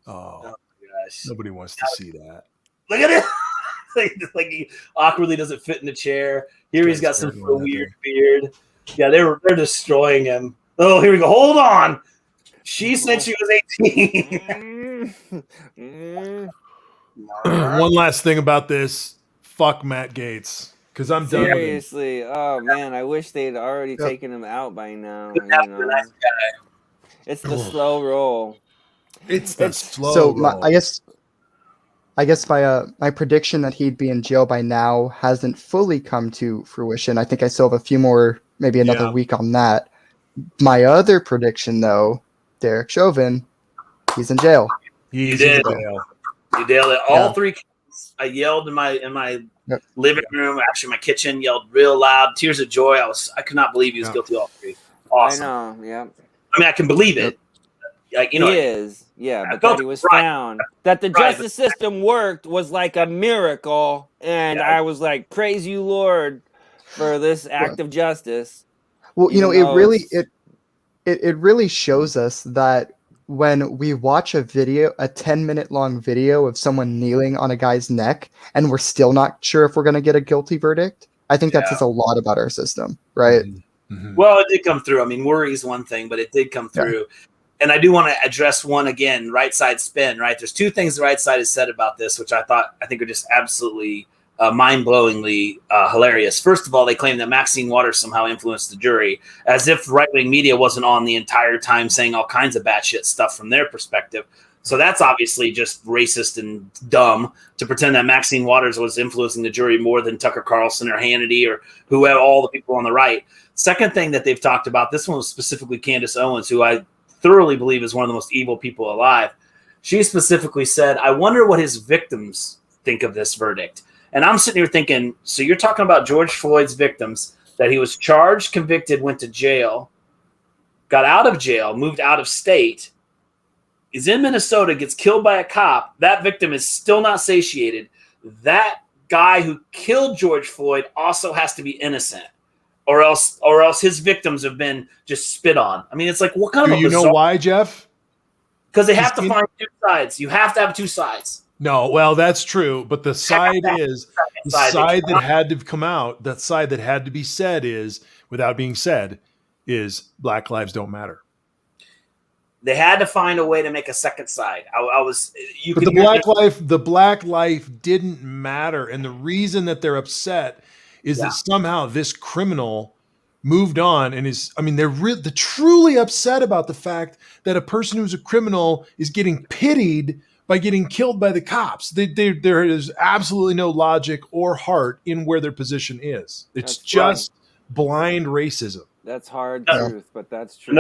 Oh, Gosh. nobody wants to see that. Look at it. Like he awkwardly doesn't fit in the chair. Here he's got some Terrible, weird beard. Yeah, they're destroying him. Oh, here we go. Hold on. She said she was 18. One last thing about this. Fuck Matt Gaetz. Because I'm done with him. Seriously, oh man, I wish they'd already Yep. taken him out by now. Good You enough know? for that guy. It's the slow roll. It's the It's- slow So roll. I guess my prediction that he'd be in jail by now hasn't fully come to fruition. I think I still have a few more, maybe another Yeah. week on that. My other prediction, though, Derek Chauvin, he's in jail. He's did. in jail. You nailed it. All Yeah. 3 kids. I yelled in my Yep. living room, actually my kitchen, yelled real loud, tears of joy. I could not believe he was Yeah. guilty of all 3. Awesome. I know, yeah. I mean, I can believe it. Like, you know, he is, yeah, but felt that he was right. found. That the Right. justice system worked was like a miracle, and Yeah. I was like, praise you, Lord, for this act of justice. Well, you know, Even it though really it's- it really shows us that when we watch a 10-minute long video of someone kneeling on a guy's neck, and we're still not sure if we're going to get a guilty verdict, I think that Yeah. says a lot about our system, right? Mhm. well, it did come through. I mean, worry is one thing, but it did come Yeah. through. And I do want to address one again, right side spin, right? There's 2 things the right side has said about this, which I think are just absolutely mind-blowingly hilarious. First of all, they claim that Maxine Waters somehow influenced the jury, as if right-wing media wasn't on the entire time saying all kinds of batshit stuff from their perspective. So that's obviously just racist and dumb to pretend that Maxine Waters was influencing the jury more than Tucker Carlson or Hannity or whoever, all the people on the right. Second thing that they've talked about, this one was specifically Candace Owens, who I thoroughly believe is one of the most evil people alive. She specifically said, I wonder what his victims think of this verdict. And I'm sitting here thinking, so you're talking about George Floyd's victims, that he was charged, convicted, went to jail, got out of jail, moved out of state, is in Minnesota, gets killed by a cop. That victim is still not satiated. That guy who killed George Floyd also has to be innocent, or else his victims have been just spit on. I mean, it's like, what kind Do of a you know bizarre? why, Jeff? Because they have to Christine? find 2 sides. You have to have 2 sides. No, well, that's true. But the side is the Side side that- that had to come out, that side that had to be said is, without being said, is Black Lives Don't Matter. They had to find a way to make a second side. I was, you But could the hear black life didn't matter. And the reason that they're upset is Yeah. that somehow this criminal moved on and is, I mean, they're truly upset about the fact that a person who's a criminal is getting pitied by getting killed by the cops. There is absolutely no logic or heart in where their position is. It's That's just blind racism. That's hard Yeah. truth, but that's true.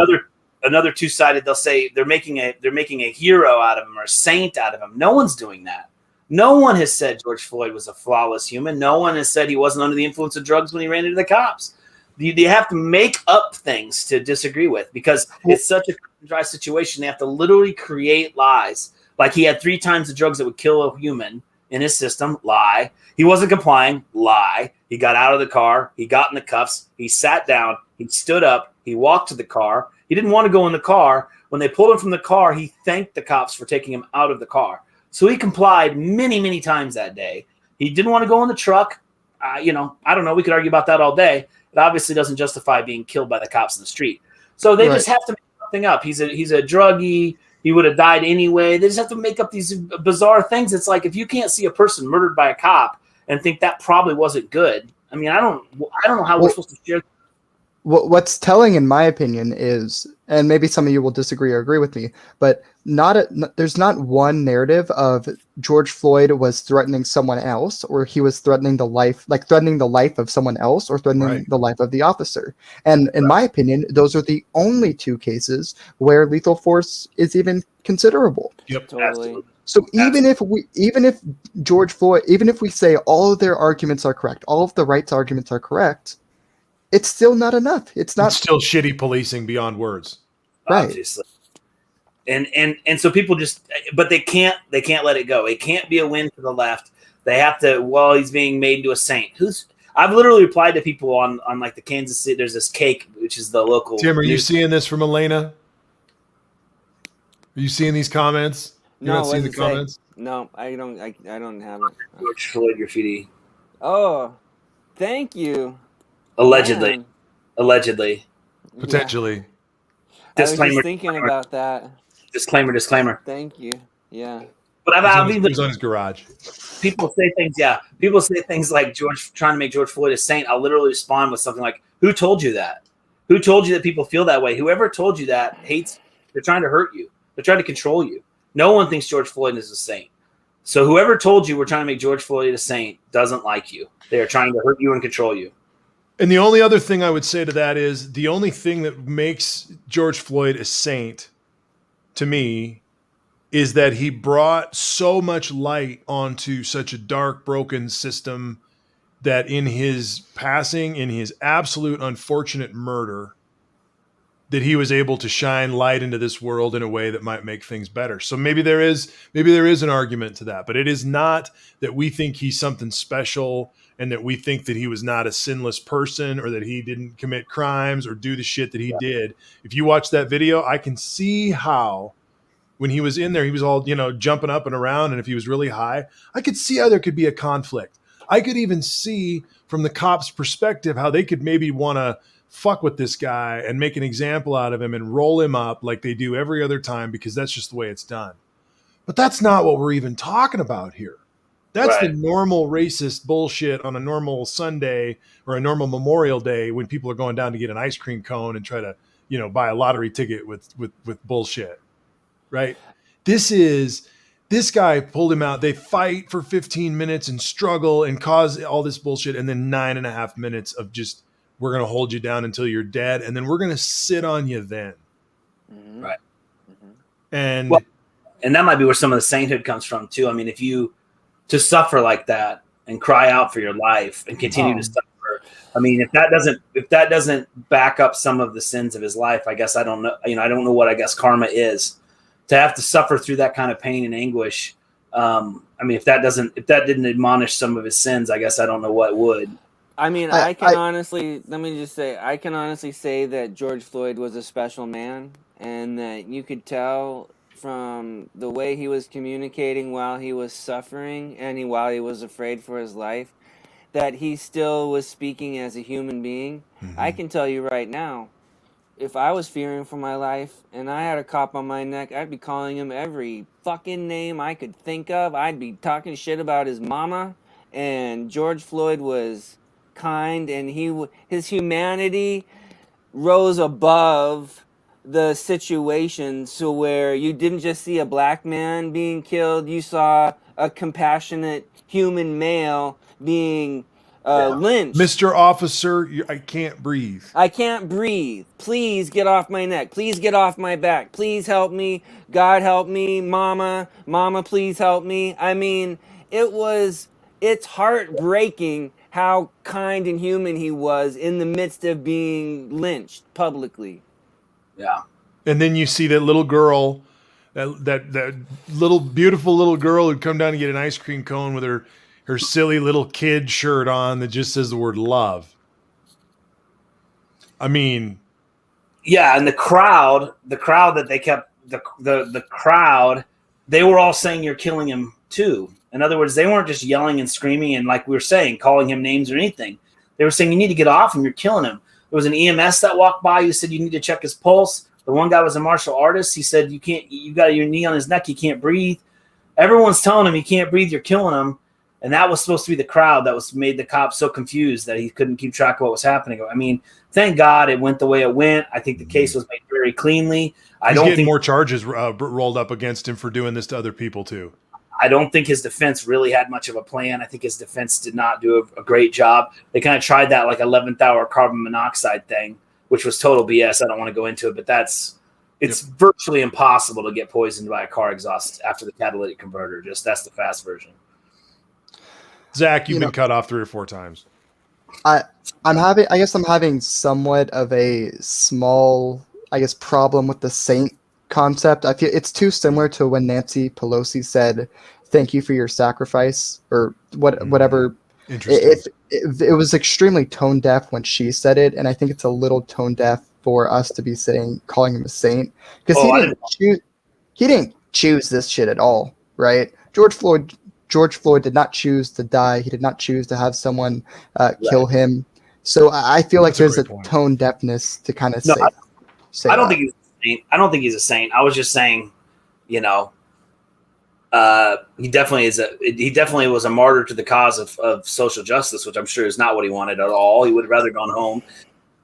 another 2-sided. They'll say they're making a hero out of him or a saint out of him. No one's doing that. No one has said George Floyd was a flawless human. No one has said he wasn't under the influence of drugs when he ran into the cops. You have to make up things to disagree with because it's such a dry situation. They have to literally create lies. Like he had 3 times the drugs that would kill a human in his system. Lie. He wasn't complying. Lie. He got out of the car. He got in the cuffs. He sat down. He stood up. He walked to the car. He didn't want to go in the car. When they pulled him from the car, he thanked the cops for taking him out of the car. So he complied many, many times that day. He didn't want to go in the truck. I don't know. We could argue about that all day. It obviously doesn't justify being killed by the cops in the street. So they just have to make something up. He's a druggie. He would have died anyway. They just have to make up these bizarre things. It's like if you can't see a person murdered by a cop and think that probably wasn't good. I mean, I don't know how we're supposed to share. What's telling, in my opinion, is, and maybe some of you will disagree or agree with me, but there's not one narrative of George Floyd was threatening someone else, or he was threatening the life of someone else, or threatening the life of the officer. And in my opinion, those are the only 2 cases where lethal force is even considerable. Yep. Totally. Absolutely. So even if George Floyd, even if we say all of their arguments are correct, all of the rights arguments are correct, it's still not enough. It's not It's still shitty policing beyond words. Right. Obviously. And so people just, but they can't let it go. It can't be a win for the left. They have to, well, he's being made into a saint. I've literally replied to people on like the Kansas City, there's this Cake, which is the local. Tim, are you seeing this from Elena? Are you seeing these comments? You're No, not seeing the what's it say? comments? No, I don't have it. George Floyd graffiti. Oh, thank you. Allegedly. Man. Allegedly. Potentially. I was Disclaimer. just thinking about that. Disclaimer. Thank you. Yeah. But It was on his garage. people say things. Yeah, people say things like trying to make George Floyd a saint. I'll literally respond with something like, "Who told you that? Who told you that people feel that way? Whoever told you that hates. They're trying to hurt you. They're trying to control you. No one thinks George Floyd is a saint. So whoever told you we're trying to make George Floyd a saint doesn't like you. They are trying to hurt you and control you." And the only other thing I would say to that is the only thing that makes George Floyd a saint to me is that he brought so much light onto such a dark, broken system that in his passing, in his absolute unfortunate murder, that he was able to shine light into this world in a way that might make things better. So maybe there is an argument to that, but it is not that we think he's something special and that we think that he was not a sinless person or that he didn't commit crimes or do the shit that he did. If you watch that video, I can see how when he was in there, he was all, jumping up and around. And if he was really high, I could see how there could be a conflict. I could even see from the cops' perspective how they could maybe want to fuck with this guy and make an example out of him and roll him up like they do every other time because that's just the way it's done. But that's not what we're even talking about here. That's Right. the normal racist bullshit on a normal Sunday or a normal Memorial Day when people are going down to get an ice cream cone and try to, buy a lottery ticket with bullshit. Right? This guy pulled him out. They fight for 15 minutes and struggle and cause all this bullshit. And then 9.5 minutes of just, we're going to hold you down until you're dead. And then we're going to sit on you then. Mm-hmm. Right. And, And that might be where some of the sainthood comes from too. I mean, to suffer like that and cry out for your life and continue to suffer. I mean, if that doesn't back up some of the sins of his life, I guess I don't know. I don't know what I guess karma is. To have to suffer through that kind of pain and anguish. I mean, if that didn't admonish some of his sins, I guess I don't know what would. I mean, I can honestly say that George Floyd was a special man, and that you could tell from the way he was communicating while he was suffering and while he was afraid for his life, that he still was speaking as a human being. Mm-hmm. I can tell you right now, if I was fearing for my life and I had a cop on my neck, I'd be calling him every fucking name I could think of. I'd be talking shit about his mama. And George Floyd was kind, and his humanity rose above the situation, so where you didn't just see a black man being killed, you saw a compassionate human male being lynched. Mr. Officer, I can't breathe. I can't breathe. Please get off my neck. Please get off my back. Please help me. God help me. Mama, please help me. I mean, it's heartbreaking how kind and human he was in the midst of being lynched publicly. Yeah. And then you see that little girl, that little beautiful little girl who'd come down to get an ice cream cone with her silly little kid shirt on that just says the word love. I mean, yeah, and the crowd that they kept the crowd, they were all saying you're killing him too. In other words, they weren't just yelling and screaming and, like we were saying, calling him names or anything. They were saying you need to get off him, you're killing him. There was an EMS that walked by who said you need to check his pulse. The one guy was a martial artist. He said you got your knee on his neck, he can't breathe. Everyone's telling him he can't breathe, you're killing him. And that was supposed to be the crowd that was made the cop so confused that he couldn't keep track of what was happening. I mean, thank God it went the way it went. I think the case was made very cleanly. He's getting more charges rolled up against him for doing this to other people too. I don't think his defense really had much of a plan. I think his defense did not do a great job. They kind of tried that like 11th hour carbon monoxide thing, which was total BS. I don't want to go into it, but it's virtually impossible to get poisoned by a car exhaust after the catalytic converter. That's the fast version. Zach, you've been cut off 3 or 4 times. I'm having somewhat of a small, problem with the saint concept. I feel it's too similar to when Nancy Pelosi said, "Thank you for your sacrifice," or whatever. Interesting. It was extremely tone deaf when she said it, and I think it's a little tone deaf for us to be calling him a saint, because he didn't choose this shit at all, right? George Floyd did not choose to die. He did not choose to have someone kill him. So I feel like That's a there's a great point. tone deafness to kind of No, say I don't that. think he's a saint. I don't think he's a saint. I was just saying, you know, he definitely was a martyr to the cause of social justice, which I'm sure is not what he wanted at all. He would have rather gone home.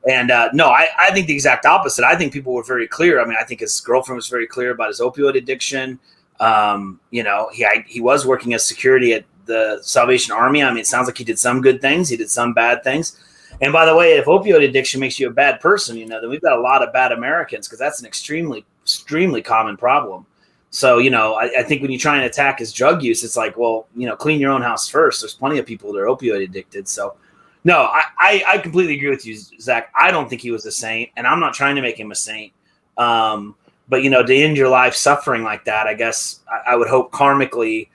And no, I think the exact opposite. I think people were very clear. I mean, I think his girlfriend was very clear about his opioid addiction. You know, he was working as security at the Salvation Army. I mean, it sounds like he did some good things. He did some bad things. And by the way, if opioid addiction makes you a bad person, you know, then we've got a lot of bad Americans, because that's an extremely, extremely common problem. So, you know, I think when you try and attack his drug use, it's like, well, you know, clean your own house first. There's plenty of people that are opioid addicted. So, no, I completely agree with you, Zach. I don't think he was a saint, and I'm not trying to make him a saint. But, you know, to end your life suffering like that, I guess I would hope karmically,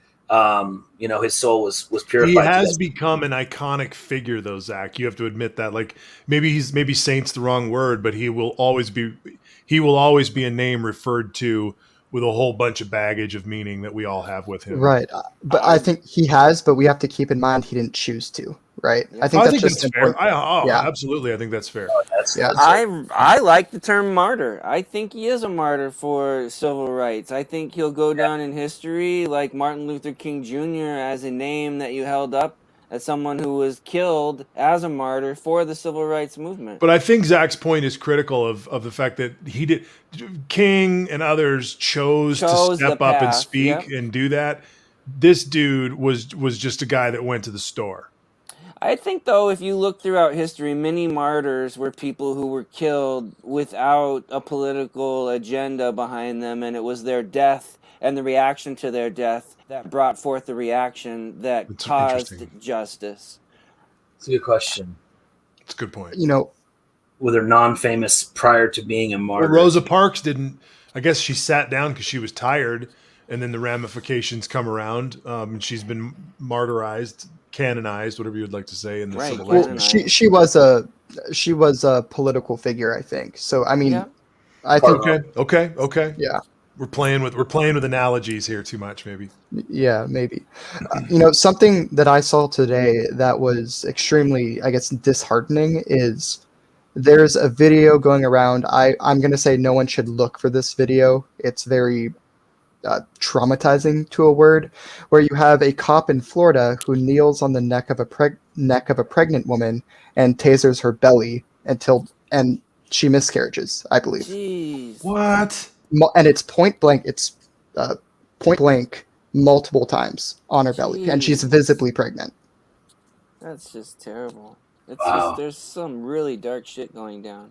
you know, his soul was purified. He has become an iconic figure, though, Zach. You have to admit that. Like, maybe saint's the wrong word, but he will always be a name referred to with a whole bunch of baggage of meaning that we all have with him. Right. But I think he has, but we have to keep in mind he didn't choose to, right? Yeah. I think that's just fair. important. Yeah. Absolutely. I think that's fair. Yeah. I like the term martyr. I think he is a martyr for civil rights. I think he'll go down in history like Martin Luther King Jr. as a name that you held up as someone who was killed as a martyr for the civil rights movement. But I think Zach's point is critical of the fact that King and others chose to step up and speak and do that. This dude was just a guy that went to the store. I think, though, if you look throughout history, many martyrs were people who were killed without a political agenda behind them, and it was their death and the reaction to their death that brought forth the reaction that caused justice. It's a good question. It's a good point. You know, were they non-famous prior to being a martyr? Well, Rosa Parks didn't. I guess she sat down because she was tired, and then the ramifications come around. And she's been martyrized, canonized, whatever you would like to say, in the civil rights. Well, she was a political figure, I think. So I mean, I think okay. Yeah. We're playing with analogies here too much, maybe. Yeah, maybe. You know, something that I saw today that was extremely, I guess, disheartening is there's a video going around. I'm going to say no one should look for this video. It's very traumatizing to a word, where you have a cop in Florida who kneels on the neck of a pregnant woman and tasers her belly and she miscarriages, I believe. Jeez. What? And it's point blank. It's point blank multiple times on her belly, and she's visibly pregnant. That's just terrible. It's wow. Just, there's some really dark shit going down.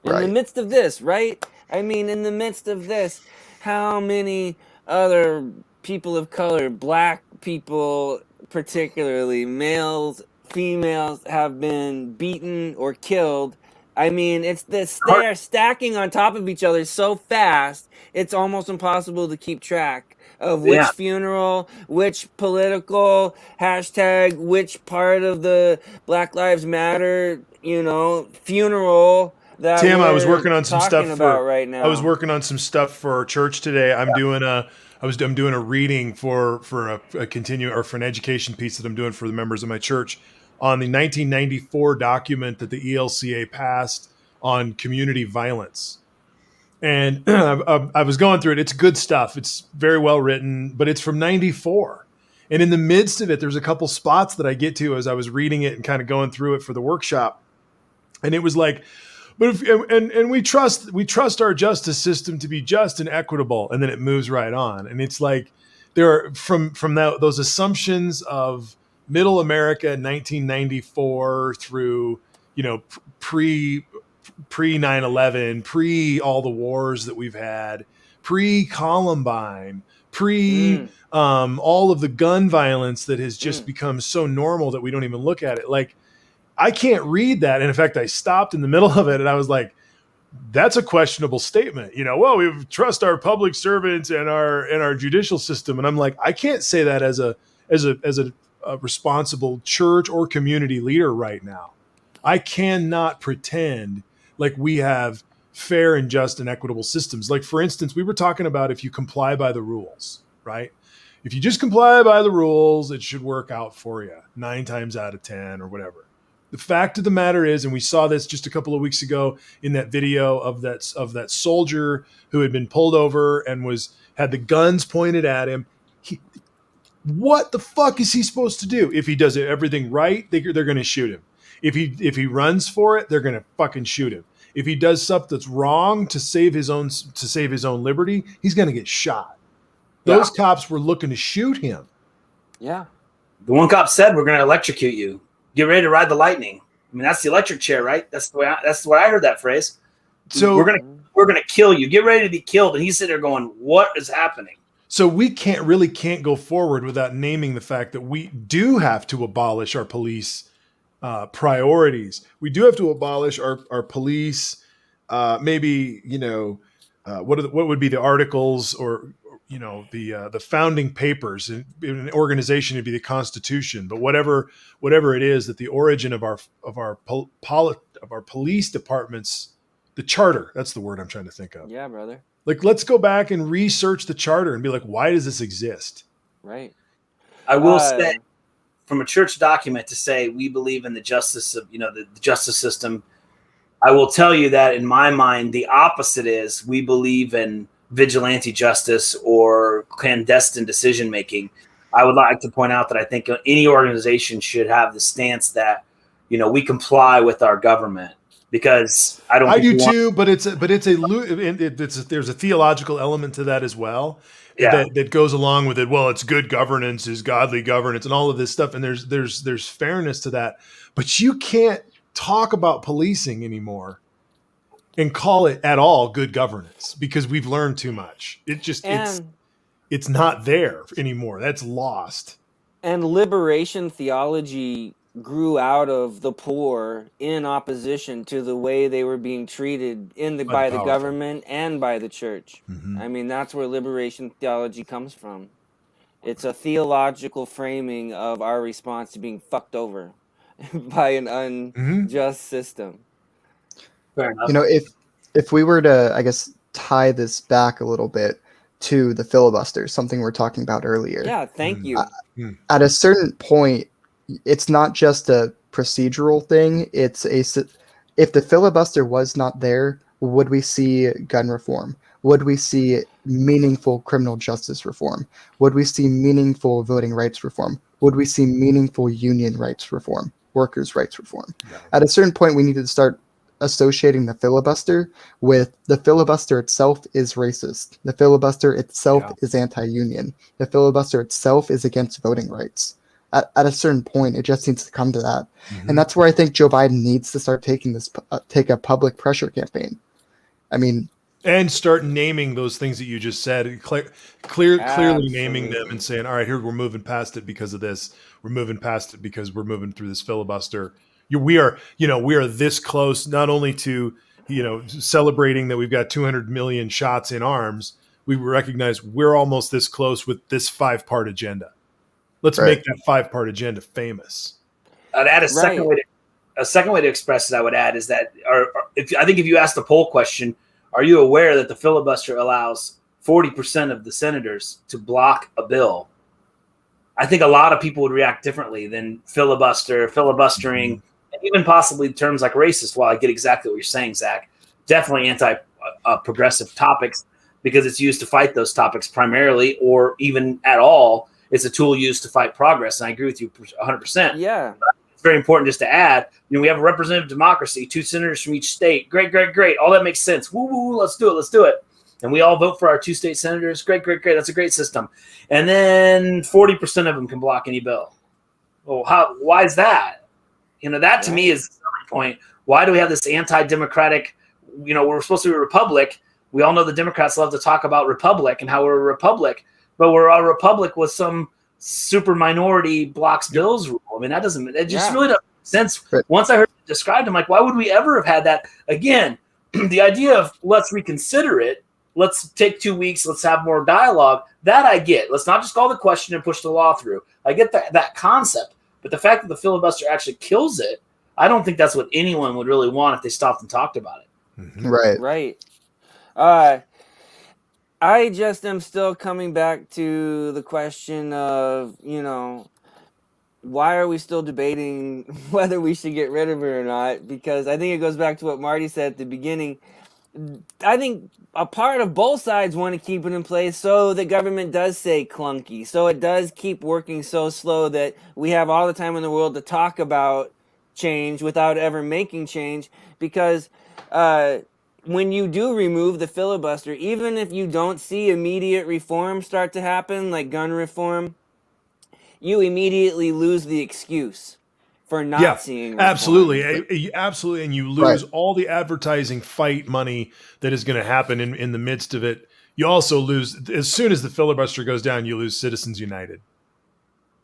In the midst of this, right? I mean, in the midst of this, how many other people of color, black people particularly, males, females, have been beaten or killed? I mean, it's this. They are stacking on top of each other so fast, it's almost impossible to keep track of which funeral, which political hashtag, which part of the Black Lives Matter, funeral. That Tim, I was working on some stuff right now. I was working on some stuff for church today. I'm doing a reading for an education piece that I'm doing for the members of my church on the 1994 document that the ELCA passed on community violence. And I was going through it. It's good stuff. It's very well written, but it's from 94. And in the midst of it, there's a couple spots that I get to as I was reading it and kind of going through it for the workshop. And it was like, but we trust our justice system to be just and equitable. And then it moves right on. And it's like, there are from those assumptions of middle America in 1994 through, pre 9/11, pre all the wars that we've had, pre Columbine, all of the gun violence that has just become so normal that we don't even look at it. Like, I can't read that. And in fact, I stopped in the middle of it and I was like, that's a questionable statement. Well, we trust our public servants and our judicial system. And I'm like, I can't say that as a responsible church or community leader right now. I cannot pretend like we have fair and just and equitable systems. Like, for instance, we were talking about if you comply by the rules, right? If you just comply by the rules, it should work out for you 9 times out of 10 or whatever. The fact of the matter is, and we saw this just a couple of weeks ago in that video of that soldier who had been pulled over and had the guns pointed at him. What the fuck is he supposed to do? If he does everything right, they're going to shoot him. If he runs for it, they're going to fucking shoot him. If he does stuff that's wrong to save his own liberty, he's going to get shot. Those cops were looking to shoot him. Yeah. The one cop said, "We're going to electrocute you. Get ready to ride the lightning." I mean, that's the electric chair, right? That's the way I heard that phrase. So we're gonna kill you. Get ready to be killed. And he's sitting there going, "What is happening?" So we can't go forward without naming the fact that we do have to abolish our police priorities. We do have to abolish our police. Maybe what would be the articles or the founding papers in an organization would be the Constitution, but whatever it is, that the origin of our police departments, the charter, that's the word I'm trying to think of. Yeah, brother. Like, let's go back and research the charter and be like, why does this exist? Right. I will say, from a church document to say we believe in the justice of the justice system, I will tell you that in my mind, the opposite is we believe in vigilante justice or clandestine decision making. I would like to point out that I think any organization should have the stance that we comply with our government, because I do too, but there's a theological element to that as well. Yeah. That goes along with it. Well, it's good governance, is godly governance, and all of this stuff, and there's fairness to that, but you can't talk about policing anymore and call it at all good governance, because we've learned too much. It's not there anymore. That's lost. And liberation theology grew out of the poor in opposition to the way they were being treated by the government and by the church. Mm-hmm. I mean, that's where liberation theology comes from. It's a theological framing of our response to being fucked over by an unjust system. Fair enough. If we were to, I guess, tie this back a little bit to the filibuster, something we're talking about earlier. Yeah, thank you. At a certain point, it's not just a procedural thing. If the filibuster was not there, would we see gun reform? Would we see meaningful criminal justice reform? Would we see meaningful voting rights reform? Would we see meaningful union rights reform, workers' rights reform? Yeah. At a certain point, we need to start associating the filibuster with the filibuster itself is racist. The filibuster itself is anti-union. The filibuster itself is against voting rights. At a certain point, it just needs to come to that. Mm-hmm. And that's where I think Joe Biden needs to start take a public pressure campaign. I mean, and start naming those things that you just said, clearly naming them and saying, all right, here, we're moving past it because of this. We're moving past it because we're moving through this filibuster. We are this close, not only to, celebrating that we've got 200 million shots in arms. We recognize we're almost this close with this 5-part agenda. Let's make that 5-part agenda famous. I'd add a second way to express it. I would add is that, if you ask the poll question, are you aware that the filibuster allows 40% of the senators to block a bill? I think a lot of people would react differently than filibustering, and even possibly terms like racist. While I get exactly what you're saying, Zach, definitely anti-progressive topics, because it's used to fight those topics primarily, or even at all. It's a tool used to fight progress. And I agree with you 100%. Yeah. But it's very important just to add, we have a representative democracy, 2 senators from each state. Great. All that makes sense. Woo, let's do it. And we all vote for our 2 state senators. Great. That's a great system. And then 40% of them can block any bill. Well, why is that? That to me is the selling point. Why do we have this anti-democratic, we're supposed to be a republic. We all know the Democrats love to talk about republic and how we're a republic. But we're a republic with some super minority blocks bills rule. I mean, really doesn't make sense. Right. Once I heard it described, I'm like, why would we ever have had that? Again, the idea of let's reconsider it, let's take 2 weeks, let's have more dialogue, that I get. Let's not just call the question and push the law through. I get that concept. But the fact that the filibuster actually kills it, I don't think that's what anyone would really want if they stopped and talked about it. Mm-hmm. Right. I just am still coming back to the question of, why are we still debating whether we should get rid of it or not? Because I think it goes back to what Marty said at the beginning. I think a part of both sides want to keep it in place so the government does stay clunky, so it does keep working so slow that we have all the time in the world to talk about change without ever making change. Because when you do remove the filibuster, even if you don't see immediate reform start to happen, like gun reform, you immediately lose the excuse for not seeing reform. Absolutely. And you lose all the advertising fight money that is going to happen in the midst of it. You also lose, as soon as the filibuster goes down, you lose Citizens United,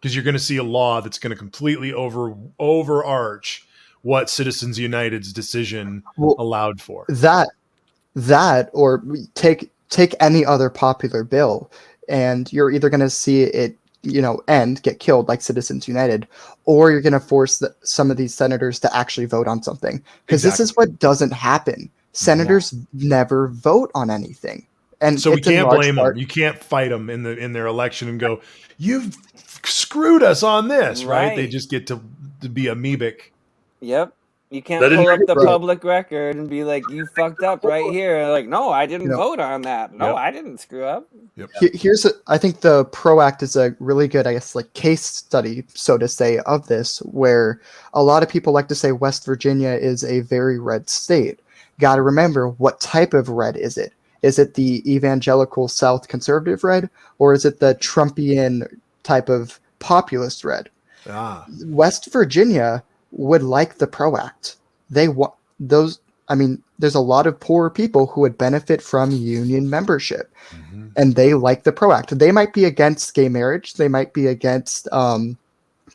because you're going to see a law that's going to completely overarch what Citizens United's decision allowed for. That or take any other popular bill, and you're either going to see it get killed like Citizens United, or you're going to force some of these senators to actually vote on something. Because This is what doesn't happen. Senators never vote on anything. And so we can't blame them. You can't fight them in their election and go, you've screwed us on this, right? They just get to be amoebic. Yep. You can't pull up the public record and be like, you fucked up right here. Like, no, I didn't vote on that. No, I didn't screw up. Yep. I think the PRO Act is a really good, case study, so to say, of this, where a lot of people like to say West Virginia is a very red state. Got to remember, what type of red is it? Is it the evangelical South conservative red, or is it the Trumpian type of populist red? West Virginia would like the PRO Act. They want those. I mean, there's a lot of poor people who would benefit from union membership, and they like the PRO Act. They might be against gay marriage. They might be against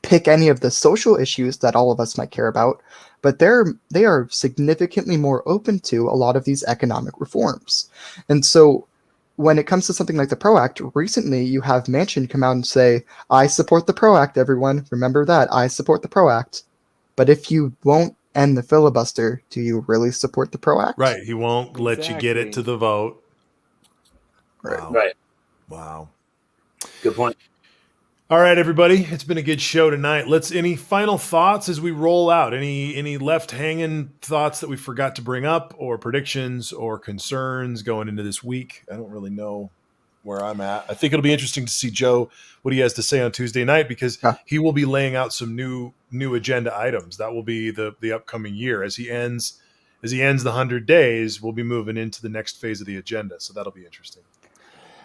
pick any of the social issues that all of us might care about, but they are significantly more open to a lot of these economic reforms. And so when it comes to something like the PRO Act, recently you have Manchin come out and say, I support the PRO Act, everyone. Remember that. I support the PRO Act. But if you won't end the filibuster, do you really support the PRO Act? Right. He won't let you get it to the vote. Right. Wow. Good point. All right, everybody. It's been a good show tonight. Any final thoughts as we roll out? Any left hanging thoughts that we forgot to bring up, or predictions or concerns going into this week? I don't really know where I'm at. I think it'll be interesting to see Joe, what he has to say on Tuesday night, because he will be laying out some new agenda items. That will be the upcoming year. As he ends the 100 days, we'll be moving into the next phase of the agenda. So that'll be interesting.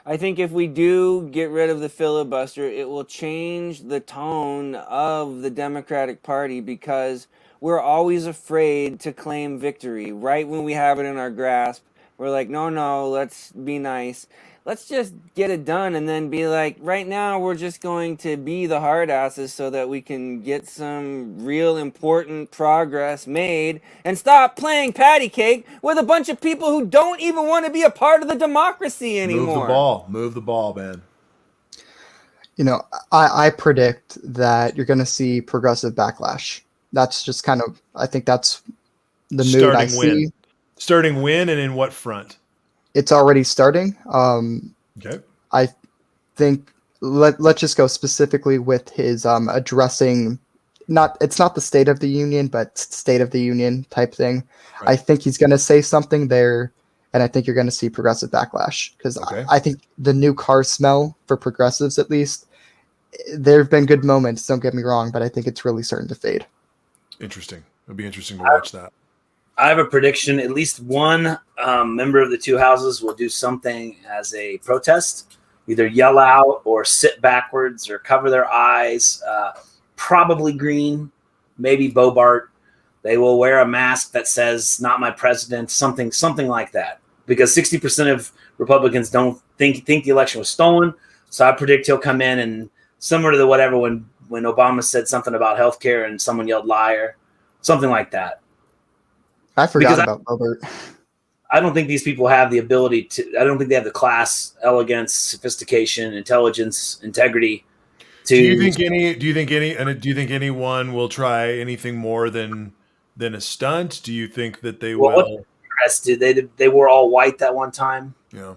I think if we do get rid of the filibuster, it will change the tone of the Democratic Party, because we're always afraid to claim victory. Right when we have it in our grasp, we're like, no, let's be nice. Let's just get it done, and then be like, right now we're just going to be the hard asses so that we can get some real important progress made, and stop playing patty cake with a bunch of people who don't even want to be a part of the democracy anymore. Move the ball, man. I predict that you're going to see progressive backlash. That's just kind of, I think that's the mood I see. Starting when and in what front? It's already starting. Okay. I think let's just go specifically with his addressing. It's not the State of the Union, but State of the Union type thing. Right. I think he's going to say something there, and I think you're going to see progressive backlash, because I think the new car smell, for progressives at least, there have been good moments. Don't get me wrong, but I think it's really starting to fade. Interesting. It'll be interesting to watch that. I have a prediction. At least one member of the two houses will do something as a protest, either yell out or sit backwards or cover their eyes. Probably Green, maybe Bobart. They will wear a mask that says "Not my president," something like that. Because 60% of Republicans don't think the election was stolen. So I predict he'll come in and, similar to whatever when Obama said something about healthcare and someone yelled liar, something like that. I forgot about Bobart. I don't think these people have the ability to. I don't think they have the class, elegance, sophistication, intelligence, integrity. Do you think anyone will try anything more than a stunt? Do you think that they will? Arrested? They were all white that one time. Yeah.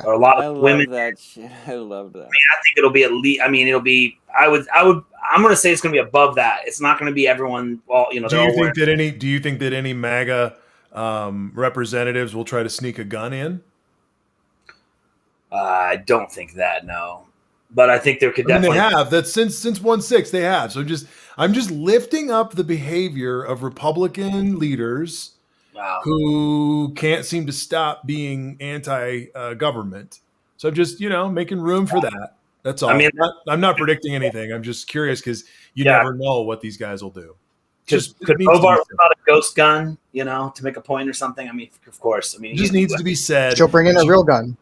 Or a lot I of love women. that shit. I love that. I think it'll be at least. I mean, it'll be. I'm going to say it's going to be above that. It's not going to be everyone. Well, you know. Do you think that any MAGA representatives will try to sneak a gun in? I don't think that. No, but I think there could definitely. They have that since 1/6. They have. So I'm just lifting up the behavior of Republican leaders. Wow. Who can't seem to stop being anti-government. So I'm just, making room for that. That's all. I mean, I'm not predicting anything. I'm just curious because you never know what these guys will do. Could Hobart whip out a ghost gun, to make a point or something? I mean, of course. I mean, it just needs to be said. She'll bring in a real gun.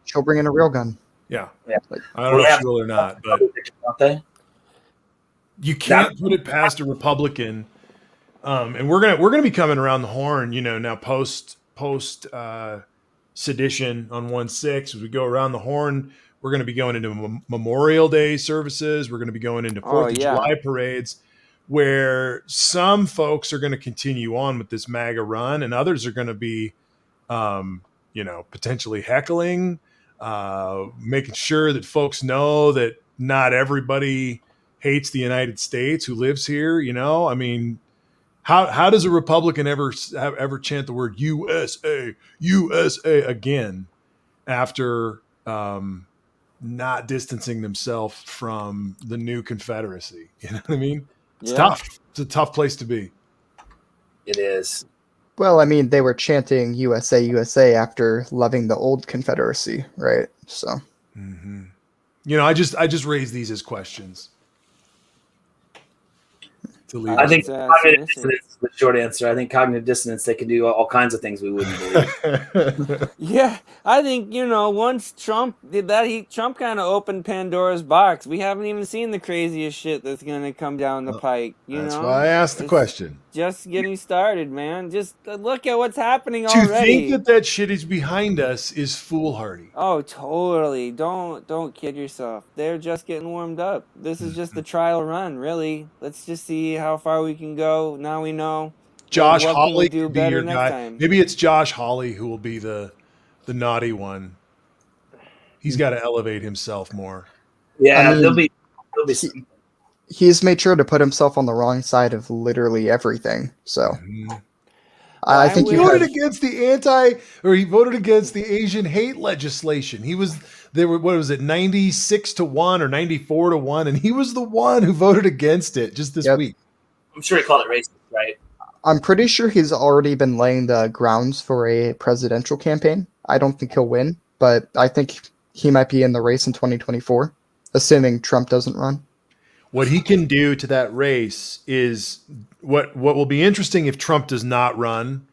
Yeah. Yeah. I don't know if she will or not, but you can't put it past a Republican. And we're gonna be coming around the horn, now post sedition on 1/6. As we go around the horn, we're going to be going into Memorial Day services. We're going to be going into 4th of July parades, where some folks are going to continue on with this MAGA run, and others are going to be, potentially heckling, making sure that folks know that not everybody hates the United States who lives here. I mean. How does a Republican ever chant the word USA again after not distancing themselves from the new Confederacy? You know what I mean? It's tough. It's a tough place to be. It is. Well, I mean, they were chanting USA, USA after loving the old Confederacy, right? So, I just raise these as questions. I think cognitive dissonance is the short answer. I think cognitive dissonance, they can do all kinds of things we wouldn't believe. Yeah, I think, once Trump did that, Trump kind of opened Pandora's box. We haven't even seen the craziest shit that's going to come down the pike, That's why I asked the question. Just getting started, man. Just look at what's happening already. already. To think that shit is behind us is foolhardy. Oh, totally. Don't kid yourself. They're just getting warmed up. This is just the trial run, really. Let's just see how far we can go. Now we know. Josh Hawley do could be better your next guy. time. Maybe it's Josh Hawley who will be the naughty one. He's got to elevate himself more. Yeah, there'll be he's made sure to put himself on the wrong side of literally everything. So I think he voted against he voted against the Asian hate legislation. There were, what was it, 96-1 or 94-1, and he was the one who voted against it just this week. I'm sure he called it racist, right? I'm pretty sure he's already been laying the grounds for a presidential campaign. I don't think he'll win, but I think he might be in the race in 2024, assuming Trump doesn't run. What he can do to that race is what will be interesting if Trump does not run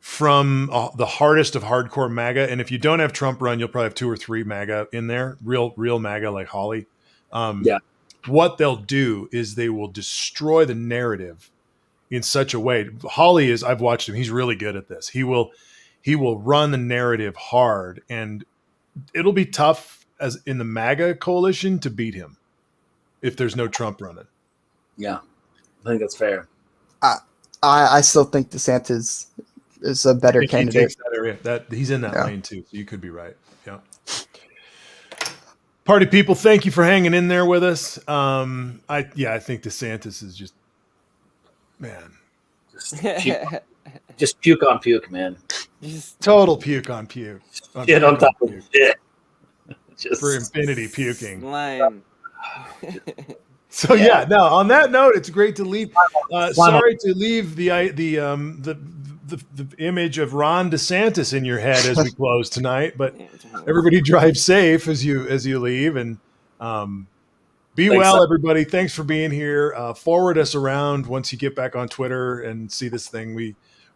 from the hardest of hardcore MAGA. And if you don't have Trump run, you'll probably have 2 or 3 MAGA in there, real MAGA like Hawley. What they'll do is they will destroy the narrative in such a way. Hawley is, I've watched him. He's really good at this. He will run the narrative hard, and it'll be tough as in the MAGA coalition to beat him if there's no Trump running. Yeah, I think that's fair. I still think DeSantis is a better candidate. He takes that area. He's in that lane too, so you could be right. Yeah. Party people, thank you for hanging in there with us. I think DeSantis is just, man. Just puke on puke, man. Just total puke on puke. Shit on top of shit. Just for infinity puking. Slime. So on that note, it's great to leave. Sorry to leave the image of Ron DeSantis in your head as we close tonight, but everybody drive safe as you leave, and be well, everybody. Thanks for being here. Forward us around once you get back on Twitter and see this thing.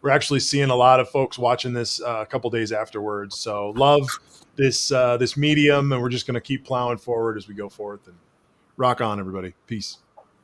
We're actually seeing a lot of folks watching this a couple days afterwards. So love this medium, and we're just going to keep plowing forward as we go forth. And rock on, everybody. Peace.